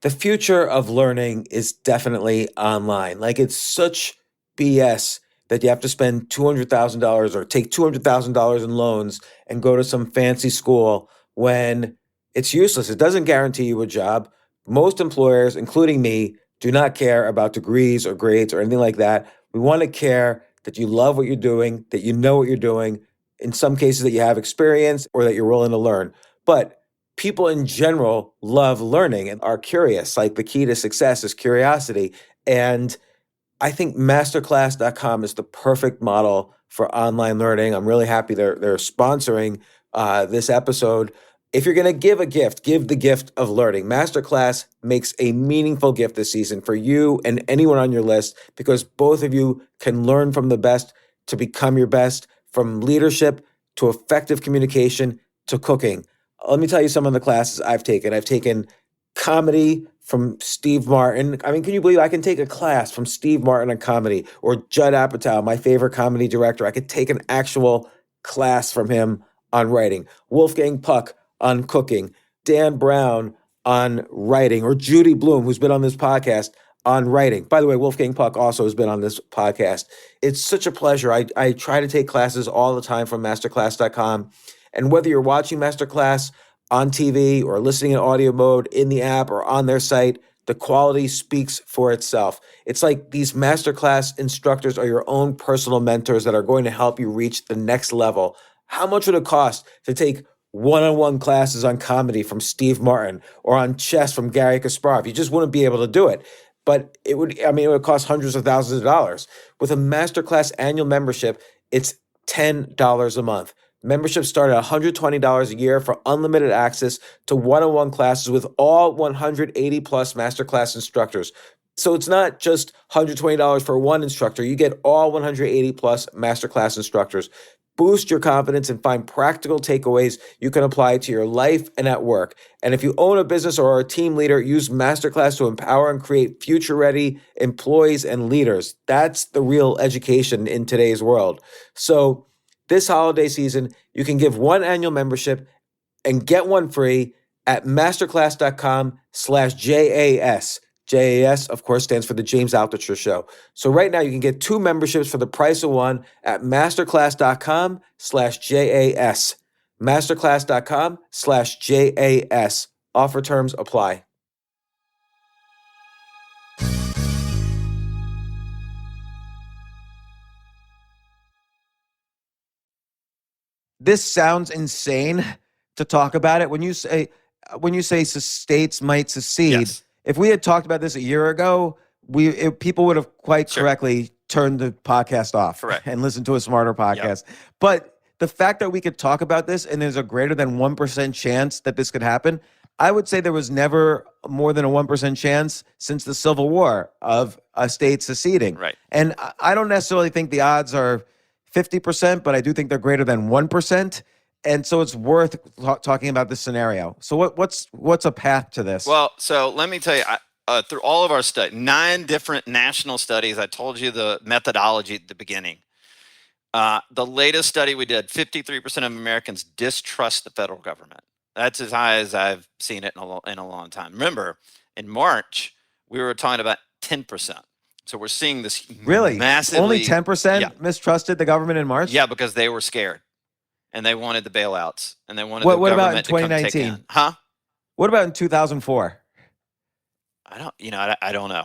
Speaker 3: The future of learning is definitely online. Like, it's such BS that you have to spend $200,000 or take $200,000 in loans and go to some fancy school when it's useless. It doesn't guarantee you a job. Most employers, including me, do not care about degrees or grades or anything like that. We want to care that you love what you're doing, that you know what you're doing, in some cases that you have experience or that you're willing to learn. But people in general love learning and are curious. Like, the key to success is curiosity. And I think masterclass.com is the perfect model for online learning. I'm really happy they're sponsoring this episode. If you're going to give a gift, give the gift of learning. Masterclass makes a meaningful gift this season for you and anyone on your list, because both of you can learn from the best to become your best, from leadership to effective communication to cooking. Let me tell you some of the classes I've taken. I've taken comedy from Steve Martin. I mean, can you believe I can take a class from Steve Martin on comedy, or Judd Apatow, my favorite comedy director? I could take an actual class from him on writing. Wolfgang Puck on cooking. Dan Brown on writing, or Judy Bloom, who's been on this podcast, on writing. By the way, Wolfgang Puck also has been on this podcast. It's such a pleasure. I try to take classes all the time from masterclass.com. And whether you're watching Masterclass on TV or listening in audio mode in the app or on their site, the quality speaks for itself. It's like these Masterclass instructors are your own personal mentors that are going to help you reach the next level. How much would it cost to take one-on-one classes on comedy from Steve Martin or on chess from Gary Kasparov? You just wouldn't be able to do it. But it would cost hundreds of thousands of dollars. With a Masterclass annual membership, it's $10 a month. Memberships start at $120 a year for unlimited access to one-on-one classes with all 180 plus Masterclass instructors. So it's not just $120 for one instructor. You get all 180 plus Masterclass instructors. boost your confidence, and find practical takeaways you can apply to your life and at work. And if you own a business or are a team leader, use Masterclass to empower and create future-ready employees and leaders. That's the real education in today's world. So this holiday season, you can give one annual membership and get one free at masterclass.com/JAS. JAS, of course, stands for the James Altucher Show. So right now you can get 2 memberships for the price of one at masterclass.com/JAS. Masterclass.com/JAS. Offer terms apply. This sounds insane to talk about it. When you say states might secede,
Speaker 5: Yes.
Speaker 3: if we had talked about this a year ago, people would have quite correctly turned the podcast off
Speaker 5: Correct.
Speaker 3: and listened to a smarter podcast. But the fact that we could talk about this and there's a greater than 1% chance that this could happen, I would say there was never more than a 1% chance since the Civil War of a state seceding.
Speaker 5: Right.
Speaker 3: And I don't necessarily think the odds are 50%, but I do think they're greater than 1%. And so it's worth talking about this scenario. So what's a path to this?
Speaker 5: Well, so let me tell you, through all of our studies, 9 different national studies, I told you the methodology at the beginning. The latest study we did, 53% of Americans distrust the federal government. That's as high as I've seen it in a long time. Remember, in March, we were talking about 10%. So we're seeing this
Speaker 3: really
Speaker 5: massively.
Speaker 3: Only 10%
Speaker 5: Yeah.
Speaker 3: mistrusted the government in March?
Speaker 5: Yeah, because they were scared. And they wanted the bailouts. And they wanted
Speaker 3: What
Speaker 5: the
Speaker 3: about in
Speaker 5: government to come take
Speaker 3: 2019?
Speaker 5: in. Huh?
Speaker 3: What about in 2004?
Speaker 5: I don't know.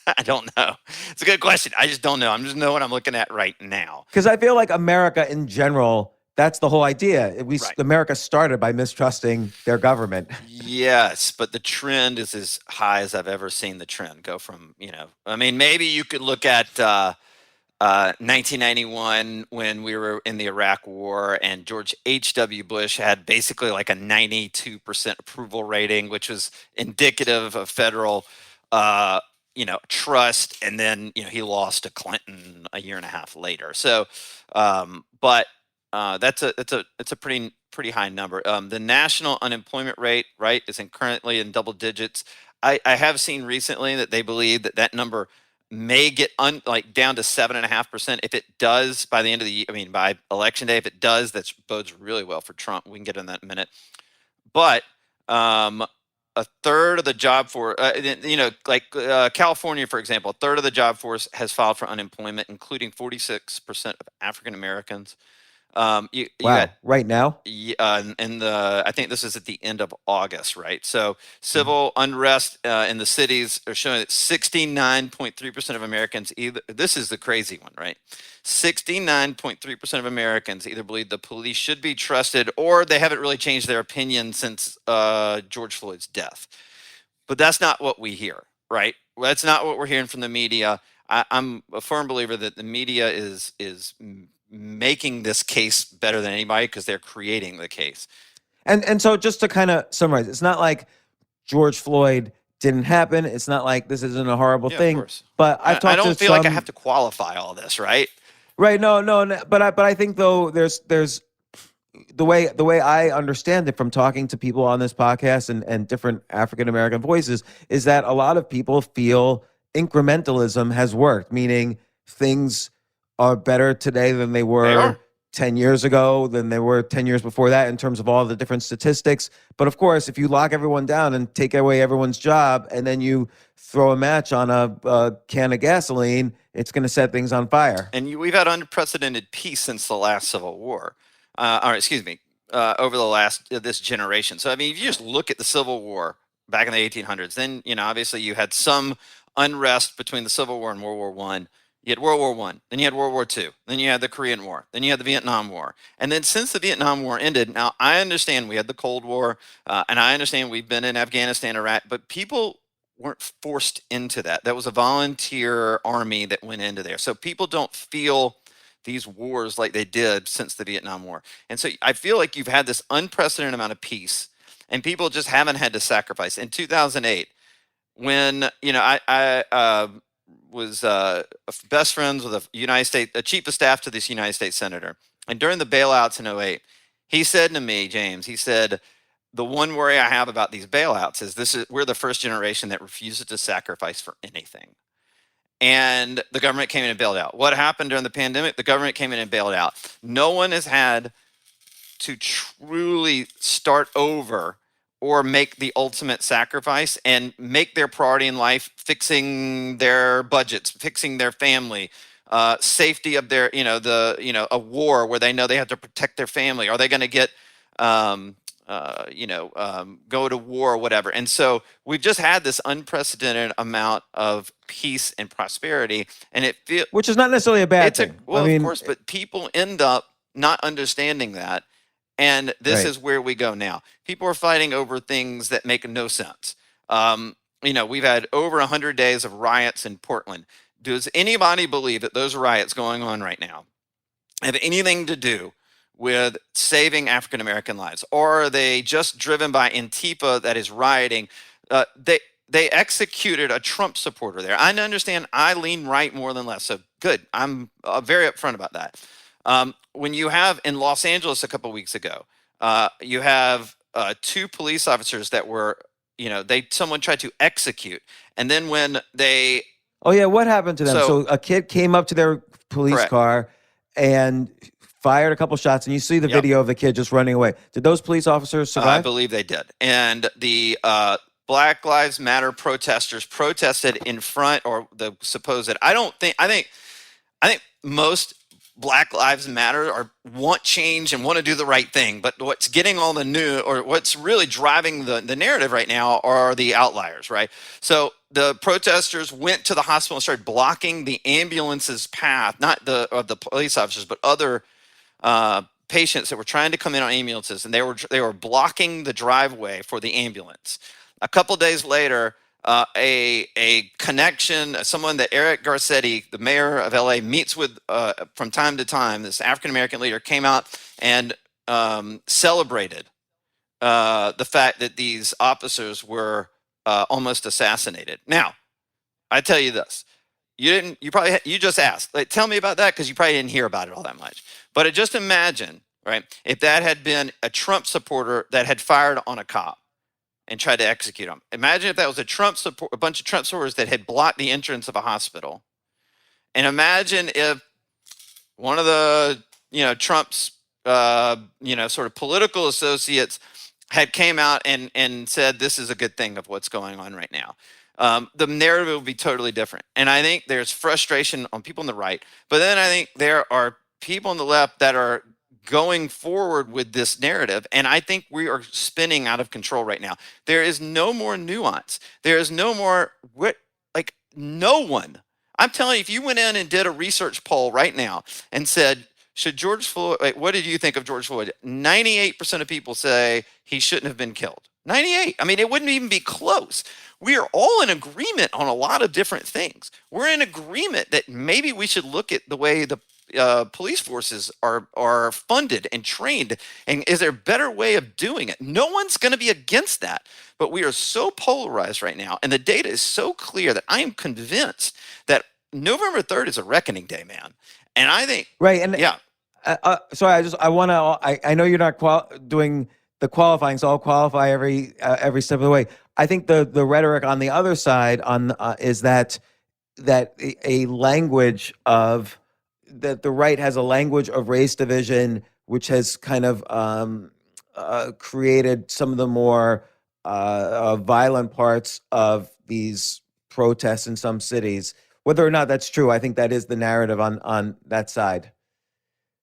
Speaker 5: I don't know. It's a good question. I just don't know. I'm just know what I'm looking at right now.
Speaker 3: Because I feel like America in general, that's the whole idea.
Speaker 5: Right.
Speaker 3: America started by mistrusting their government.
Speaker 5: Yes, but the trend is as high as I've ever seen the trend go from, I mean, maybe you could look at 1991 when we were in the Iraq War and George H.W. Bush had basically like a 92% approval rating, which was indicative of federal trust. And then, he lost to Clinton a year and a half later. So, but that's a pretty high number. The national unemployment rate, right, is currently in double digits. I have seen recently that they believe that number may get down to 7.5%. If it does by the end of the year, by election day, if it does, that bodes really well for Trump. We can get in that in a minute. But a third of the job force, California, for example, a third of the job force has filed for unemployment, including 46% of African Americans.
Speaker 3: Right now?
Speaker 5: I think this is at the end of August, right? So civil unrest in the cities are showing that 69.3% of Americans this is the crazy one, right? 69.3% of Americans either believe the police should be trusted or they haven't really changed their opinion since George Floyd's death. But that's not what we hear, right? That's not what we're hearing from the media. I'm a firm believer that the media is making this case better than anybody because they're creating the case.
Speaker 3: And so just to kind of summarize, it's not like George Floyd didn't happen. It's not like this isn't a horrible thing.
Speaker 5: Of course.
Speaker 3: But I've talked
Speaker 5: I don't
Speaker 3: to
Speaker 5: feel like I have to qualify all this, right?
Speaker 3: Right. No. But I think though there's the way I understand it from talking to people on this podcast and different African American voices is that a lot of people feel incrementalism has worked, meaning things are better today than they were 10 years ago, than they were 10 years before that in terms of all the different statistics. But of course, if you lock everyone down and take away everyone's job and then you throw a match on a can of gasoline, it's going to set things on fire.
Speaker 5: And we've had unprecedented peace since the last Civil War. Over the last this generation. So, if you just look at the Civil War back in the 1800s, then, obviously you had some unrest between the Civil War and World War I. You had World War I, then you had World War II, then you had the Korean War, then you had the Vietnam War. And then since the Vietnam War ended, now I understand we had the Cold War, and I understand we've been in Afghanistan, Iraq, but people weren't forced into that. That was a volunteer army that went into there. So people don't feel these wars like they did since the Vietnam War. And so I feel like you've had this unprecedented amount of peace, and people just haven't had to sacrifice. In 2008, when, I was best friends with a Chief of Staff to this United States Senator. And during the bailouts in '08, he said to me, James, he said, the one worry I have about these bailouts is we're the first generation that refuses to sacrifice for anything. And the government came in and bailed out. What happened during the pandemic? The government came in and bailed out. No one has had to truly start over or make the ultimate sacrifice and make their priority in life fixing their budgets, fixing their family, safety of their, a war where they know they have to protect their family. Are they going to get, go to war or whatever? And so we've just had this unprecedented amount of peace and prosperity, and
Speaker 3: which is not necessarily a bad thing.
Speaker 5: Of course, but people end up not understanding that. And this is where we go now. People are fighting over things that make no sense. We've had over 100 days of riots in Portland. Does anybody believe that those riots going on right now have anything to do with saving African American lives? Or are they just driven by Antifa that is rioting? They executed a Trump supporter there. I understand I lean right more than left. So good. I'm very upfront about that. When you have in Los Angeles a couple of weeks ago, you have 2 police officers that were, someone tried to execute. And then when they...
Speaker 3: Oh, yeah. What happened to them? So a kid came up to their police car and fired a couple shots, and you see the video of the kid just running away. Did those police officers survive?
Speaker 5: I believe they did. And the Black Lives Matter protesters protested in front, or the supposed... I think most Black Lives Matter want change and want to do the right thing, but what's getting all the new, or what's really driving the narrative right now are the outliers, right? So the protesters went to the hospital and started blocking the ambulance's path, not the police officers, but other patients that were trying to come in on ambulances, and they were blocking the driveway for the ambulance. A couple days later, a connection, someone that Eric Garcetti, the mayor of LA, meets with from time to time, this African-American leader, came out and celebrated the fact that these officers were almost assassinated. Now, I tell you this, you just asked, like, tell me about that, because you probably didn't hear about it all that much. But just imagine, right, if that had been a Trump supporter that had fired on a cop and tried to execute him. Imagine if that was a bunch of Trump supporters that had blocked the entrance of a hospital. And imagine if one of the, Trump's, sort of political associates had came out and said, this is a good thing of what's going on right now. The narrative would be totally different. And I think there's frustration on people on the right, but then I think there are people on the left that are going forward with this narrative, and I think we are spinning out of control right now. There is no more nuance. There is no more no one. I'm telling you, if you went in and did a research poll right now and said, should George Floyd, what did you think of George Floyd? 98% of people say he shouldn't have been killed. 98. I mean, it wouldn't even be close. We are all in agreement on a lot of different things. We're in agreement that maybe we should look at the way the police forces are funded and trained, and is there a better way of doing it? No one's going to be against that, but we are so polarized right now, and the data is so clear that I am convinced that November 3rd is a reckoning day, man. And I think
Speaker 3: sorry, I know you're not doing the qualifying, so I'll qualify every step of the way. I think the rhetoric on the other side is that a language of that the right has a language of race division, which has kind of created some of the more violent parts of these protests in some cities. Whether or not that's true, I think that is the narrative on that side.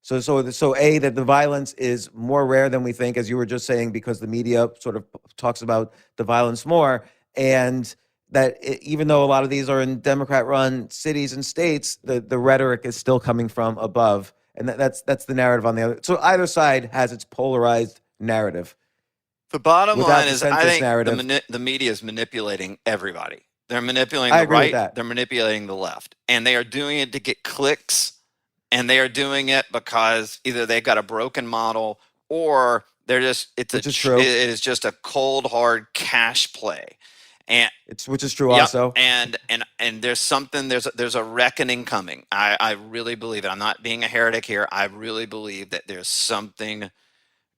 Speaker 3: So that the violence is more rare than we think, as you were just saying, because the media sort of talks about the violence more, and that even though a lot of these are in Democrat-run cities and states, the rhetoric is still coming from above, and that's the narrative on the other. So either side has its polarized narrative.
Speaker 5: The bottom line is, I think the media is manipulating everybody. They're manipulating the right. They're manipulating the left, and they are doing it to get clicks, and they are doing it because either they've got a broken model or it is just a cold hard cash play. And
Speaker 3: Which is true
Speaker 5: yep,
Speaker 3: also.
Speaker 5: and there's something, there's a reckoning coming. I really believe it. I'm not being a heretic here. I really believe that there's something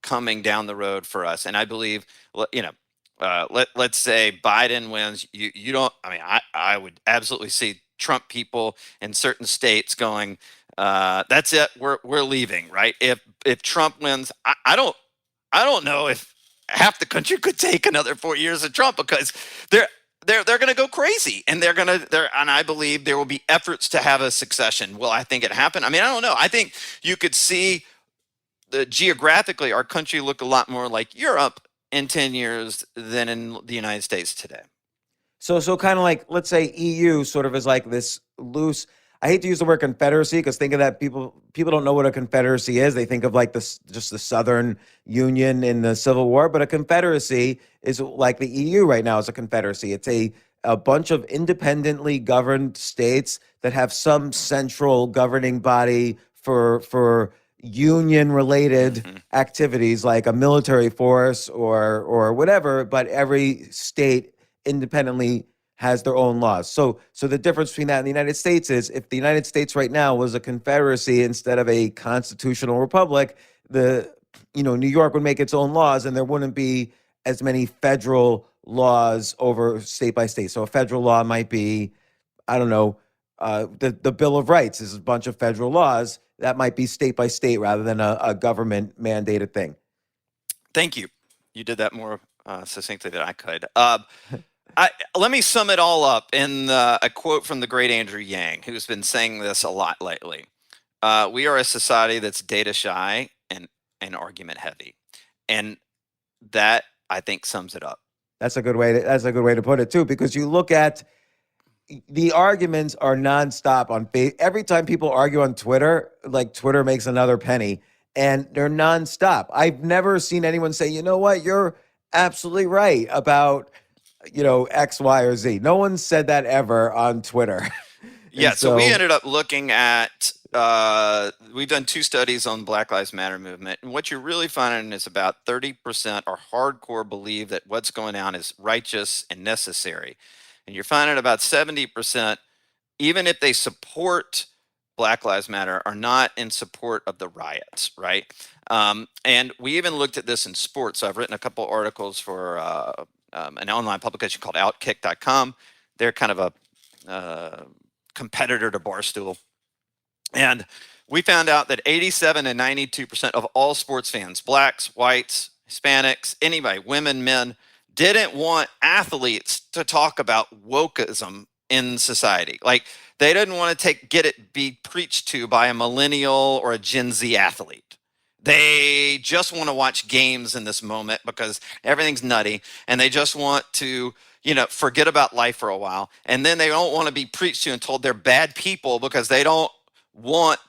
Speaker 5: coming down the road for us. And I believe, let's say Biden wins. You don't. I mean, I would absolutely see Trump people in certain states going, "That's it. We're leaving." Right? If Trump wins, I don't know if half the country could take another 4 years of Trump, because they're going to go crazy, and and I believe there will be efforts to have a succession. Will I think it happen? I mean, I don't know. I think you could see geographically our country look a lot more like Europe in 10 years than in the United States today.
Speaker 3: So kind of like, let's say EU sort of is like this loose. I hate to use the word confederacy, because think of that, people don't know what a confederacy is. They think of like this, just the Southern Union in the Civil War, but a confederacy is like the EU right now is a confederacy. It's a bunch of independently governed states that have some central governing body for union related activities, like a military force or whatever, but every state independently has their own laws. So the difference between that and the United States is, if the United States right now was a confederacy instead of a constitutional republic, New York would make its own laws, and there wouldn't be as many federal laws over state by state. So a federal law might be, I don't know, the Bill of Rights is a bunch of federal laws that might be state by state rather than a government mandated thing.
Speaker 5: Thank you. You did that more succinctly than I could. Let me sum it all up in a quote from the great Andrew Yang, who's been saying this a lot lately. We are a society that's data shy and argument heavy, and that, I think, sums it up.
Speaker 3: That's a good way to put it too, because you look at the arguments are nonstop on every time people argue on Twitter, like Twitter makes another penny, and they're nonstop. I've never seen anyone say, you know what, you're absolutely right about, X, Y, or Z. No one said that ever on Twitter.
Speaker 5: Yeah, so we ended up looking at, we've done 2 studies on Black Lives Matter movement, and what you're really finding is about 30% are hardcore believe that what's going on is righteous and necessary. And you're finding about 70%, even if they support Black Lives Matter, are not in support of the riots, right? And we even looked at this in sports. So I've written a couple articles for an online publication called Outkick.com. They're kind of a competitor to Barstool. And we found out that 87 and 92% of all sports fans, blacks, whites, Hispanics, anybody, women, men, didn't want athletes to talk about wokeism in society. Like, they didn't want to be preached to by a millennial or a Gen Z athlete. They just want to watch games in this moment because everything's nutty, and they just want to, forget about life for a while. And then they don't want to be preached to and told they're bad people because they don't want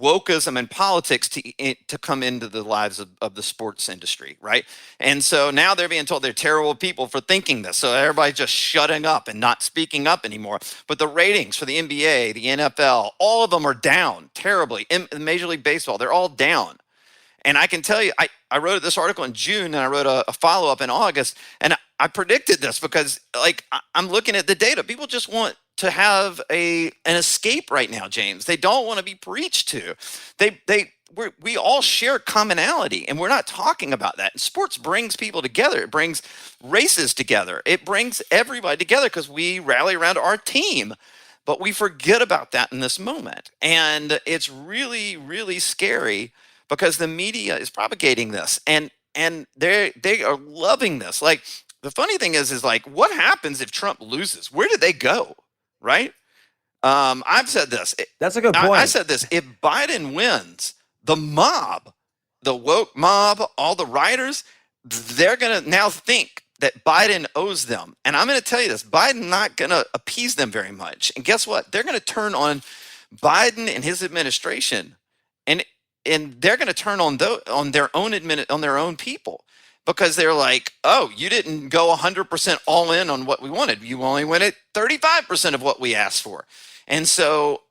Speaker 5: wokeism and politics to come into the lives of the sports industry, right? And so now they're being told they're terrible people for thinking this. So everybody's just shutting up and not speaking up anymore. But the ratings for the NBA, the NFL, all of them are down terribly. In Major League Baseball, they're all down. And I can tell you, I wrote this article in June, and I wrote a follow-up in August, and I predicted this because, I'm looking at the data. People just want to have an escape right now, James. They don't want to be preached to. We all share commonality, and we're not talking about that. And sports brings people together. It brings races together. It brings everybody together because we rally around our team. But we forget about that in this moment. And it's really, really scary because the media is propagating this, and they are loving this. Like, the funny thing is like, what happens if Trump loses? Where do they go? Right? I've said this.
Speaker 3: That's a good point.
Speaker 5: I said this. If Biden wins, the mob, the woke mob, all the rioters, they're going to now think that Biden owes them. And I'm going to tell you this, Biden not going to appease them very much. And guess what? They're going to turn on Biden and his administration, and they're going to turn on their own people, because they're like, oh, you didn't go 100% all in on what we wanted. You only went at 35% of what we asked for. And so,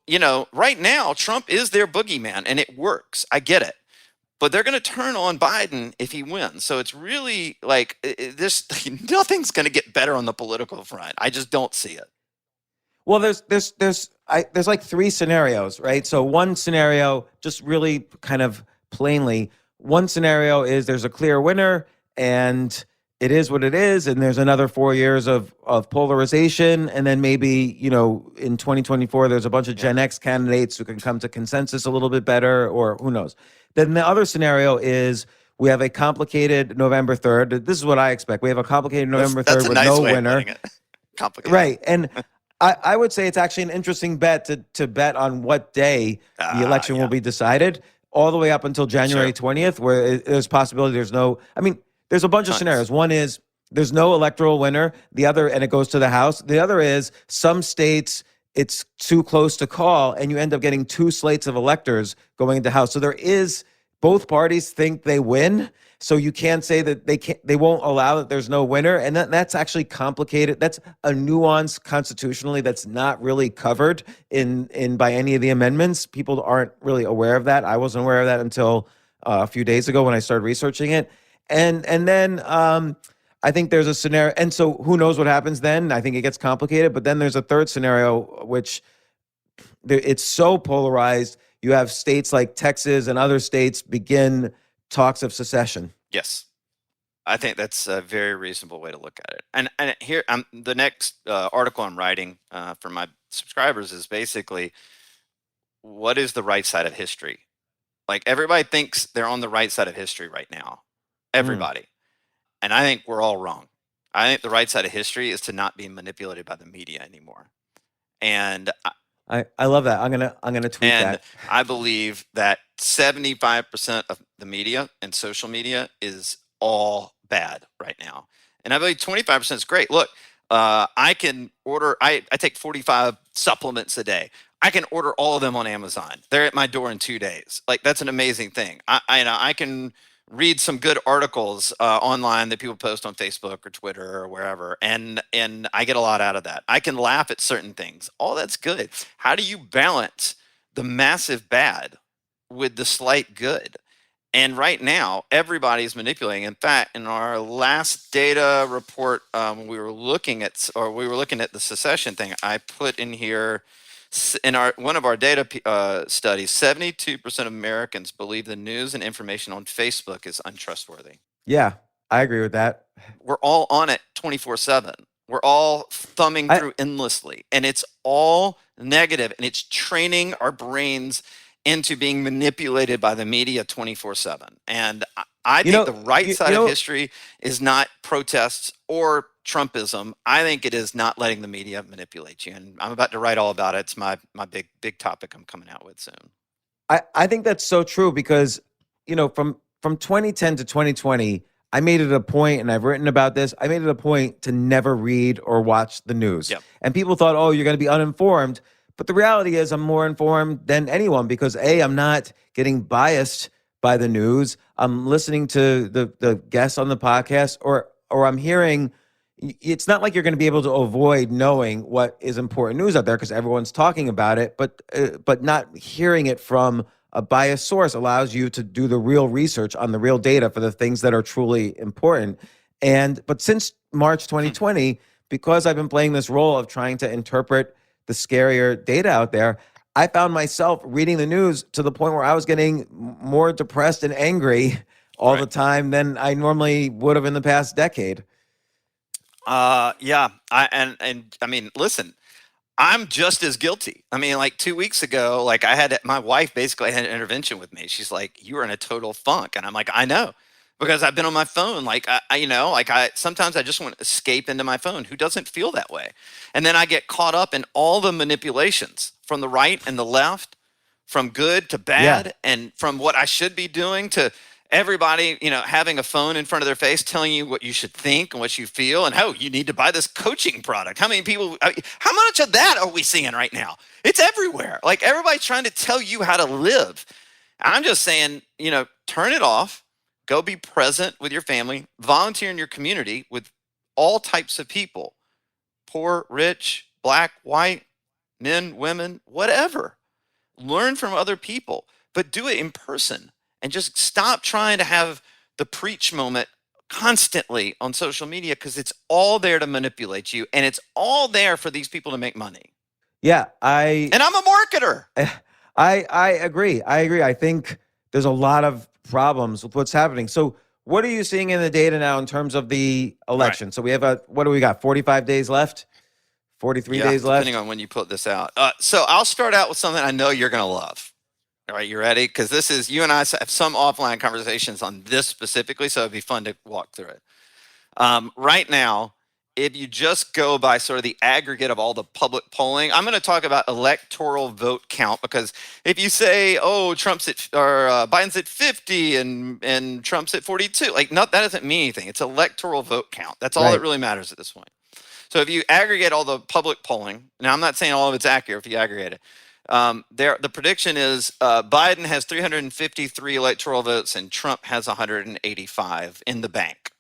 Speaker 5: right now, Trump is their boogeyman, and it works. I get it. but they're going to turn on Biden if he wins. So it's really like this. Nothing's going to get better on the political front. I just don't see it.
Speaker 3: Well, there's like three scenarios, right? So one scenario, just really kind of plainly, one scenario is there's a clear winner and it is what it is, and there's another 4 years of polarization, and then maybe, in 2024 there's a bunch of Gen X candidates who can come to consensus a little bit better, or who knows. Then the other scenario is we have a complicated November 3rd. This is what I expect. We have a complicated November 3rd
Speaker 5: That's a
Speaker 3: with
Speaker 5: nice
Speaker 3: no
Speaker 5: way of
Speaker 3: winner.
Speaker 5: putting it. Complicated.
Speaker 3: Right. And I would say it's actually an interesting bet to bet on what day the election will be decided, all the way up until January 20th, where there's possibility there's a bunch of scenarios. One is there's no electoral winner. The other, and it goes to the House. The other is some states it's too close to call, and you end up getting two slates of electors going into House. So both parties think they win. So you can't say that they won't allow that there's no winner. And that's actually complicated. That's a nuance constitutionally that's not really covered in by any of the amendments. People aren't really aware of that. I wasn't aware of that until a few days ago when I started researching it. And then I think there's a scenario. And so who knows what happens then? I think it gets complicated. But then there's a third scenario, which it's so polarized. You have states like Texas and other states begin talks of secession.
Speaker 5: Yes. I think that's a very reasonable way to look at it. And here, the next article I'm writing for my subscribers is basically, what is the right side of history? Like, everybody thinks they're on the right side of history right now. Everybody. And I think we're all wrong. I think the right side of history is to not be manipulated by the media anymore. And
Speaker 3: I love that. I'm gonna tweet that.
Speaker 5: I believe that 75% of the media and social media is all bad right now. And I believe 25% is great. Look, I can order, I take 45 supplements a day. I can order all of them on Amazon. They're at my door in 2 days. Like, that's an amazing thing. I can read some good articles online that people post on Facebook or Twitter or wherever, and I get a lot out of that. I can laugh at certain things. All that's good. How do you balance the massive bad with the slight good? And right now, everybody's manipulating. In fact, in our last data report, when we were looking at the secession thing, I put in here, in one of our data studies, 72% of Americans believe the news and information on Facebook is untrustworthy.
Speaker 3: Yeah, I agree with that.
Speaker 5: We're all on it 24/7. We're all thumbing through endlessly, and it's all negative, and it's training our brains into being manipulated by the media 24/7. And I think the right side of history is not protests or Trumpism. I think it is not letting the media manipulate you. And I'm about to write all about it. It's my big topic I'm coming out with soon.
Speaker 3: I think that's so true because, from 2010 to 2020, I made it a point, and I've written about this, I made it a point to never read or watch the news.
Speaker 5: Yep.
Speaker 3: And people thought, oh, you're going to be uninformed. But the reality is I'm more informed than anyone because I'm not getting biased by the news. I'm listening to the guests on the podcast, or I'm hearing. It's not like you're going to be able to avoid knowing what is important news out there because everyone's talking about it, but not hearing it from a biased source allows you to do the real research on the real data for the things that are truly important. But since March 2020, because I've been playing this role of trying to interpret the scarier data out there, I found myself reading the news to the point where I was getting more depressed and angry all the time than I normally would have in the past decade.
Speaker 5: Yeah. I mean, listen, I'm just as guilty. I mean, like 2 weeks ago, like my wife basically had an intervention with me. She's like, "You were in a total funk." And I'm like, "I know, because I've been on my phone. Like, sometimes I just want to escape into my phone. Who doesn't feel that way?" And then I get caught up in all the manipulations from the right and the left, from good to bad, and from what I should be doing to everybody, having a phone in front of their face telling you what you should think and what you feel, and you need to buy this coaching product. How many people, how much of that are we seeing right now? It's everywhere. Like, everybody's trying to tell you how to live. I'm just saying, turn it off, go be present with your family, volunteer in your community with all types of people, poor, rich, black, white, men, women, whatever. Learn from other people, but do it in person. and just stop trying to have the preach moment constantly on social media, because it's all there to manipulate you, and it's all there for these people to make money.
Speaker 3: Yeah,
Speaker 5: And I'm a marketer.
Speaker 3: I agree. I think there's a lot of problems with what's happening. So what are you seeing in the data now in terms of the election?
Speaker 5: Right.
Speaker 3: So we have what do we got? 45 days left? 43 days left?
Speaker 5: Depending on when you put this out. So I'll start out with something I know you're going to love. All right, you ready? Because this is, you and I have some offline conversations on this specifically, so it'd be fun to walk through it. Right now, if you just go by sort of the aggregate of all the public polling, I'm going to talk about electoral vote count, because if you say, oh, Biden's at 50 and Trump's at 42, like, no, that doesn't mean anything. It's electoral vote count. That's all that really matters at this point. So if you aggregate all the public polling, now I'm not saying all of it's accurate if you aggregate it. The prediction is Biden has 353 electoral votes and Trump has 185 in the bank.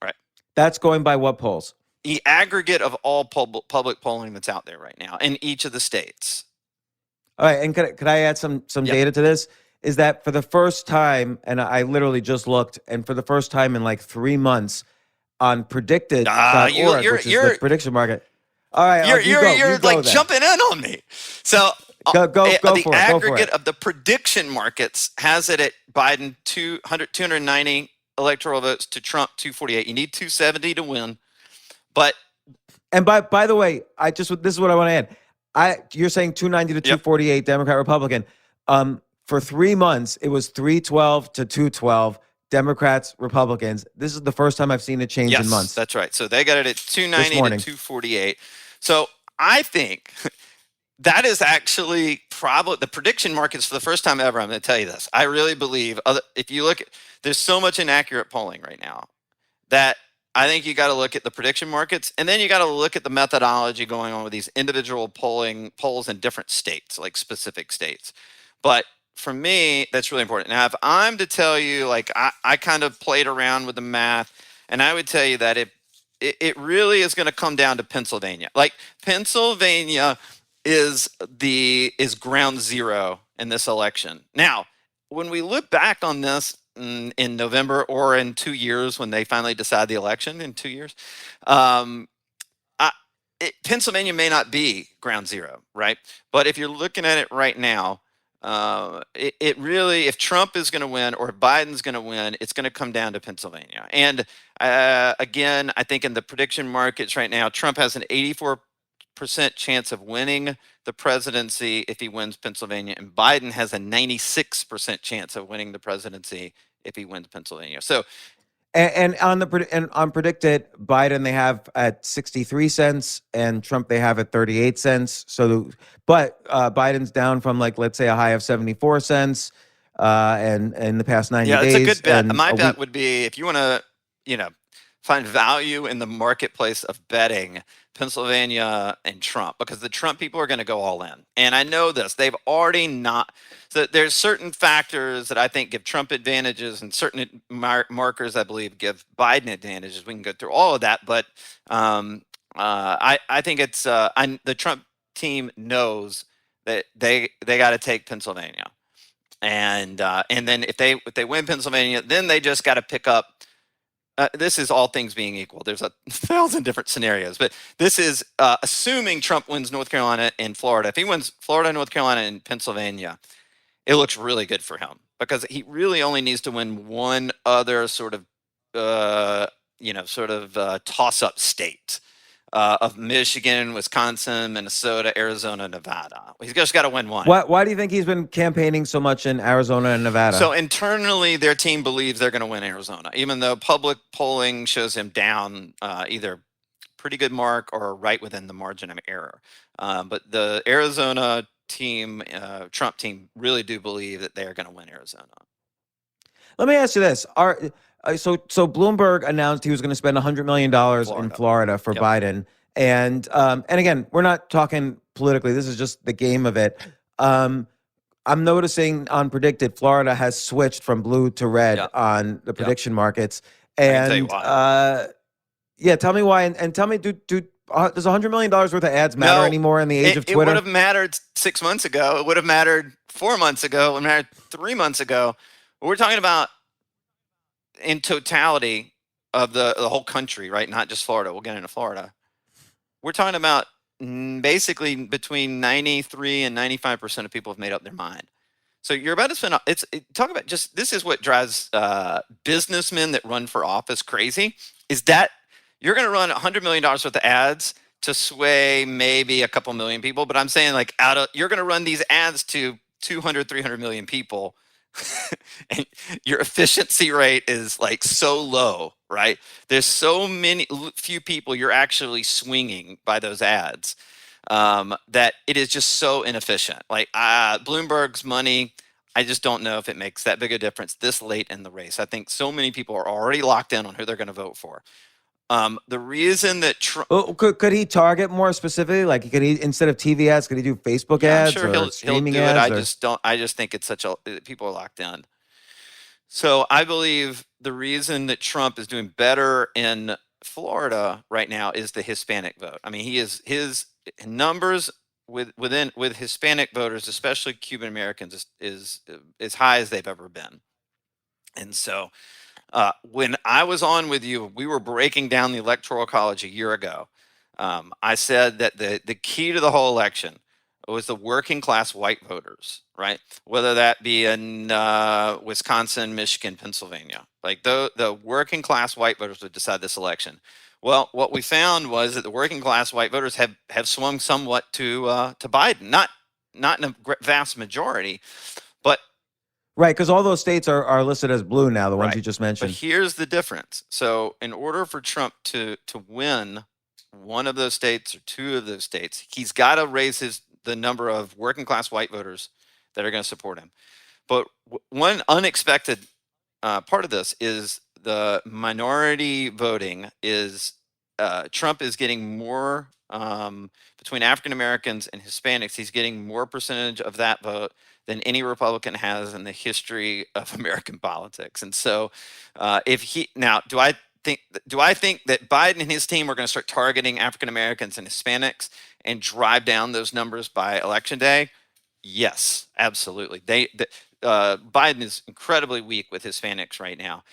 Speaker 5: Right.
Speaker 3: That's going by what polls?
Speaker 5: The aggregate of all public polling that's out there right now in each of the states.
Speaker 3: All right, and could I add some data to this? Is that for the first time, and I literally just looked, and for the first time in like 3 months on predicted.org, which is the prediction market. All right,
Speaker 5: you're like jumping in on me. So
Speaker 3: go
Speaker 5: the
Speaker 3: for
Speaker 5: aggregate of the prediction markets has it at Biden 290 electoral votes to Trump 248. You need 270 to win. But
Speaker 3: by the way, this is what I want to add. You're saying 290 to 248 Democrat Republican. For 3 months it was 312 to 212 Democrats Republicans. This is the first time I've seen it change in months.
Speaker 5: That's right. So they got it at 290 to 248. So I think that is actually probably the prediction markets for the first time ever. I'm going to tell you this. I really believe if you look at, there's so much inaccurate polling right now that I think you got to look at the prediction markets, and then you got to look at the methodology going on with these individual polls in different states, like specific states. But for me, that's really important. Now, if I'm to tell you, like I kind of played around with the math, and I would tell you that it really is going to come down to Pennsylvania. Like Pennsylvania is ground zero in this election. Now, when we look back on this in November or in 2 years, when they finally decide the election in 2 years, Pennsylvania may not be ground zero, right? But if you're looking at it right now, it really, if Trump is going to win or if Biden's going to win, it's going to come down to Pennsylvania. And again, I think in the prediction markets right now, Trump has an 84% chance of winning the presidency if he wins Pennsylvania, and Biden has a 96% chance of winning the presidency if he wins Pennsylvania. So,
Speaker 3: and on predicted, Biden they have at 63 cents, and Trump they have at 38 cents. So, but Biden's down from, like, let's say a high of 74 cents, and in the past 90 days.
Speaker 5: Yeah, it's a good bet. My bet would be, if you want to, find value in the marketplace of betting Pennsylvania and Trump, because the Trump people are going to go all in. And I know this. They've already not. So there's certain factors that I think give Trump advantages, and certain markers I believe give Biden advantages. We can go through all of that. But I think it's the Trump team knows that they got to take Pennsylvania. And then if they win Pennsylvania, then they just got to pick up. This is all things being equal. There's 1,000 different scenarios, but this is assuming Trump wins North Carolina and Florida. If he wins Florida, North Carolina, and Pennsylvania, it looks really good for him, because he really only needs to win one other sort of toss-up state of Michigan, Wisconsin, Minnesota, Arizona, Nevada. He's just got to win one.
Speaker 3: Why do you think he's been campaigning so much in Arizona and Nevada?
Speaker 5: So internally, their team believes they're going to win Arizona, even though public polling shows him down either pretty good mark or right within the margin of error. But the Arizona team, Trump team, really do believe that they're going to win Arizona.
Speaker 3: Let me ask you this. So Bloomberg announced he was going to spend $100 million in Florida for Biden. And again, we're not talking politically. This is just the game of it. I'm noticing on predicted, Florida has switched from blue to red on the prediction markets. And
Speaker 5: I can tell you why.
Speaker 3: Tell me why. And tell me, does $100 million worth of ads matter anymore in the age of Twitter?
Speaker 5: It would have mattered 6 months ago. It would have mattered 4 months ago. It would have mattered 3 months ago. We're talking about in totality of the whole country, right? Not just Florida. We'll get into Florida. We're talking about basically between 93 and 95% of people have made up their mind. So you're about to spend. Talk about just this is what drives businessmen that run for office crazy. Is that you're going to run $100 million worth of ads to sway maybe a couple million people, but I'm saying like you're going to run these ads to 200, 300 million people, and your efficiency rate is like so low, right? There's so few people you're actually swinging by those ads that it is just so inefficient. Like Bloomberg's money, I just don't know if it makes that big a difference this late in the race. I think so many people are already locked in on who they're going to vote for. The reason that Trump,
Speaker 3: could he target more specifically? Like, could he, instead of TV ads, could he do Facebook
Speaker 5: yeah, I'm
Speaker 3: ads
Speaker 5: sure
Speaker 3: or
Speaker 5: he'll
Speaker 3: streaming
Speaker 5: do
Speaker 3: ads?
Speaker 5: it. I just think it's people are locked in. So I believe the reason that Trump is doing better in Florida right now is the Hispanic vote. I mean, his numbers with Hispanic voters, especially Cuban Americans, is as high as they've ever been. And so when I was on with you, we were breaking down the Electoral College a year ago. I said that the key to the whole election was the working class white voters, right? Whether that be in Wisconsin, Michigan, Pennsylvania, like the working class white voters would decide this election. Well, what we found was that the working class white voters have swung somewhat to Biden, not in a vast majority, but
Speaker 3: Right, because all those states are listed as blue now, the ones
Speaker 5: right.
Speaker 3: you just
Speaker 5: But
Speaker 3: mentioned.
Speaker 5: here's the difference. So in order for Trump to win one of those states or two of those states, he's got to raise the number of working class white voters that are going to support him. But one unexpected part of this is the minority voting is Trump is getting more between African Americans and Hispanics. He's getting more percentage of that vote than any Republican has in the history of American politics. And so, do I think that Biden and his team are going to start targeting African Americans and Hispanics and drive down those numbers by election day? Yes, absolutely. Biden is incredibly weak with Hispanics right now.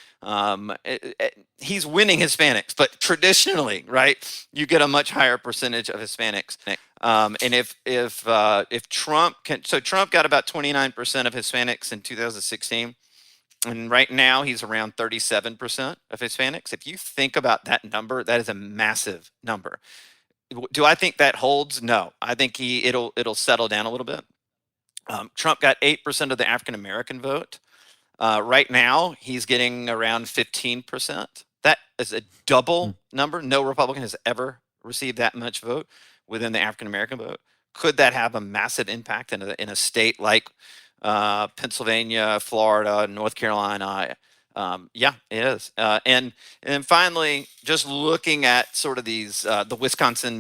Speaker 5: He's winning Hispanics, but traditionally, right, you get a much higher percentage of Hispanics. And if Trump can, so Trump got about 29% of Hispanics in 2016. And right now he's around 37% of Hispanics. If you think about that number, that is a massive number. Do I think that holds? No, I think it'll settle down a little bit. Trump got 8% of the African American vote. Right now, he's getting around 15%. That is a double number. No Republican has ever received that much vote within the African American vote. Could that have a massive impact in a state like Pennsylvania, Florida, North Carolina? Yeah, it is. And then finally, just looking at sort of these the Wisconsin,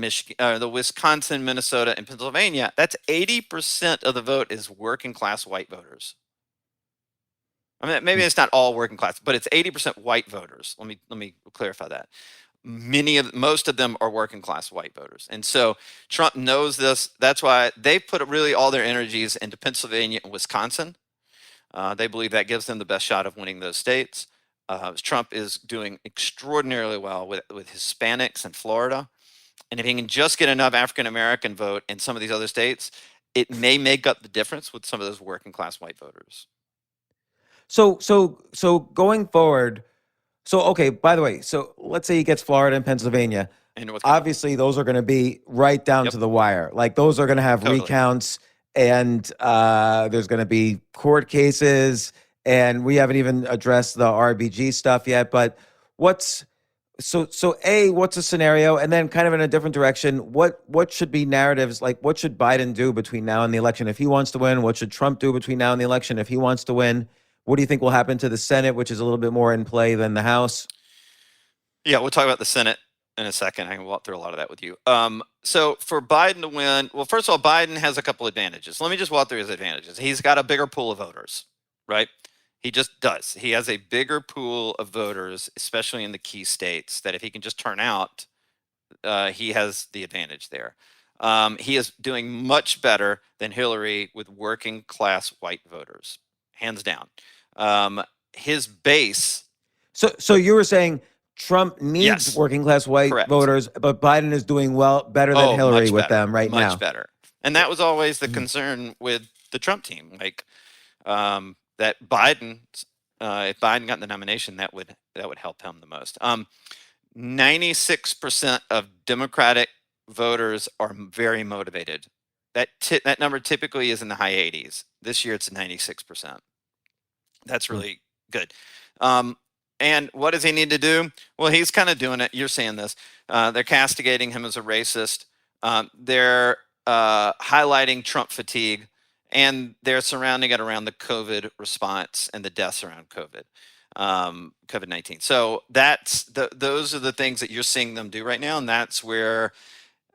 Speaker 5: Minnesota, and Pennsylvania, that's 80% of the vote is working class white voters. I mean, maybe it's not all working class, but it's 80% white voters. Let me clarify that. Most of them are working class white voters, and so Trump knows this. That's why they put really all their energies into Pennsylvania and Wisconsin. They believe that gives them the best shot of winning those states. Trump is doing extraordinarily well with Hispanics in Florida. And if he can just get enough African American vote in some of these other states, it may make up the difference with some of those working class white voters.
Speaker 3: So going forward, okay, by the way, so let's say he gets Florida and Pennsylvania.
Speaker 5: And North Carolina.
Speaker 3: Obviously, those are going to be right down to the wire. Like, those are going to have recounts, and there's going to be court cases, and we haven't even addressed the RBG stuff yet. But what's a scenario, and then kind of in a different direction, what should be narratives? Like, what should Biden do between now and the election if he wants to win? What should Trump do between now and the election if he wants to win? What do you think will happen to the Senate, which is a little bit more in play than the House?
Speaker 5: Yeah, we'll talk about the Senate in a second. I can walk through a lot of that with you. So for Biden to win, well, first of all, Biden has a couple advantages. Let me just walk through his advantages. He's got a bigger pool of voters, right? He just does. He has a bigger pool of voters, especially in the key states, that if he can just turn out, he has the advantage there. He is doing much better than Hillary with working class white voters, hands down. His base.
Speaker 3: So you were saying Trump needs
Speaker 5: Yes,
Speaker 3: working class white
Speaker 5: correct.
Speaker 3: voters, but Biden is doing better than Hillary
Speaker 5: much
Speaker 3: with
Speaker 5: better,
Speaker 3: them right now.
Speaker 5: much better. And that was always the concern with the Trump team, like that Biden. If Biden got the nomination, that would help him the most. 96% of Democratic voters are very motivated. That number typically is in the high 80s. This year, it's 96%. That's really good. And what does he need to do? Well, he's kind of doing it. You're saying this. They're castigating him as a racist. They're highlighting Trump fatigue, and they're surrounding it around the COVID response and the deaths around COVID-19. So those are the things that you're seeing them do right now, and that's where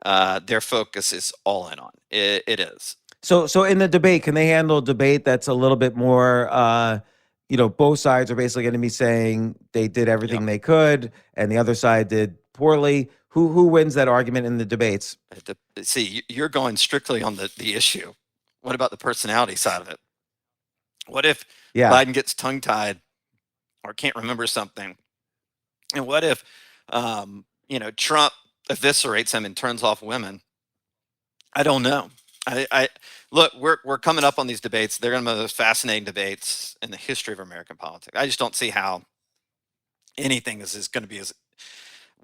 Speaker 5: their focus is all in on. It is.
Speaker 3: So in the debate, can they handle a debate that's a little bit more? Both sides are basically going to be saying they did everything they could, and the other side did poorly. Who wins that argument in the debates?
Speaker 5: See, you're going strictly on the issue. What about the personality side of it? What if Biden gets tongue-tied or can't remember something? And what if, Trump eviscerates him and turns off women? I don't know. I look, we're coming up on these debates. They're going to be the most fascinating debates in the history of American politics. I just don't see how anything is going to be as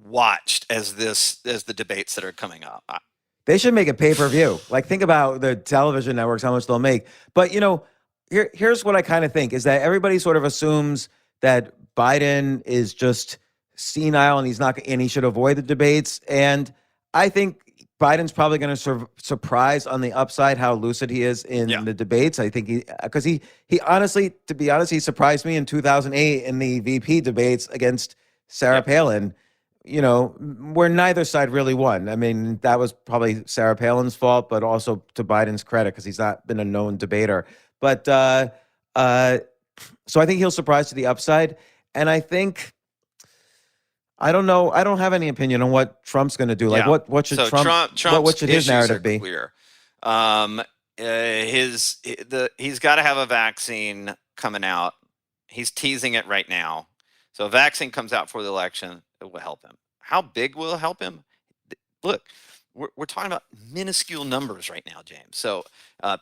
Speaker 5: watched as the debates that are coming up.
Speaker 3: They should make a pay-per-view. Like, think about the television networks, how much they'll make. But here's what I kind of think is that everybody sort of assumes that Biden is just senile and he should avoid the debates. And I think Biden's probably going to surprise on the upside how lucid he is in the debates. I think because he honestly, to be honest, he surprised me in 2008 in the VP debates against Sarah Palin, where neither side really won. I mean, that was probably Sarah Palin's fault, but also to Biden's credit because he's not been a known debater. But so I think he'll surprise to the upside. And I think, I don't know. I don't have any opinion on what Trump's going to do. Like, what should what should his narrative be?
Speaker 5: Clear. He's got to have a vaccine coming out. He's teasing it right now. So a vaccine comes out for the election, it will help him. How big will it help him? Look, we're talking about minuscule numbers right now, James. So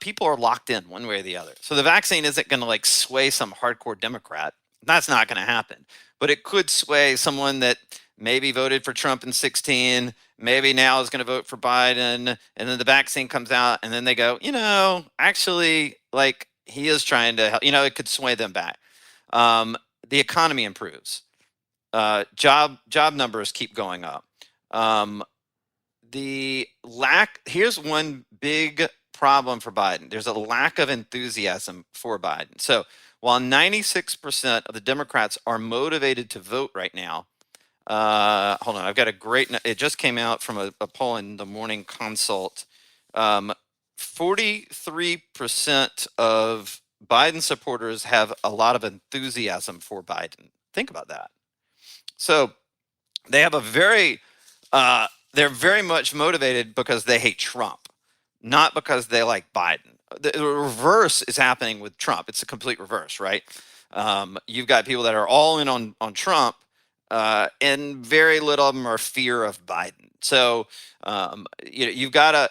Speaker 5: people are locked in one way or the other. So the vaccine isn't going to sway some hardcore Democrat. That's not going to happen. But it could sway someone that maybe voted for Trump in 2016, maybe now is going to vote for Biden, and then the vaccine comes out, and then they go, actually, he is trying to help. It could sway them back. The economy improves. Job numbers keep going up. Here's one big problem for Biden. There's a lack of enthusiasm for Biden. So while 96% of the Democrats are motivated to vote right now, hold on, I've got it just came out from a poll in the Morning Consult. 43% of Biden supporters have a lot of enthusiasm for Biden. Think about that. So they have they're very much motivated because they hate Trump, not because they like Biden. The reverse is happening with Trump. It's a complete reverse, right? You've got people that are all in on Trump, and very little of them are fear of Biden. So you've got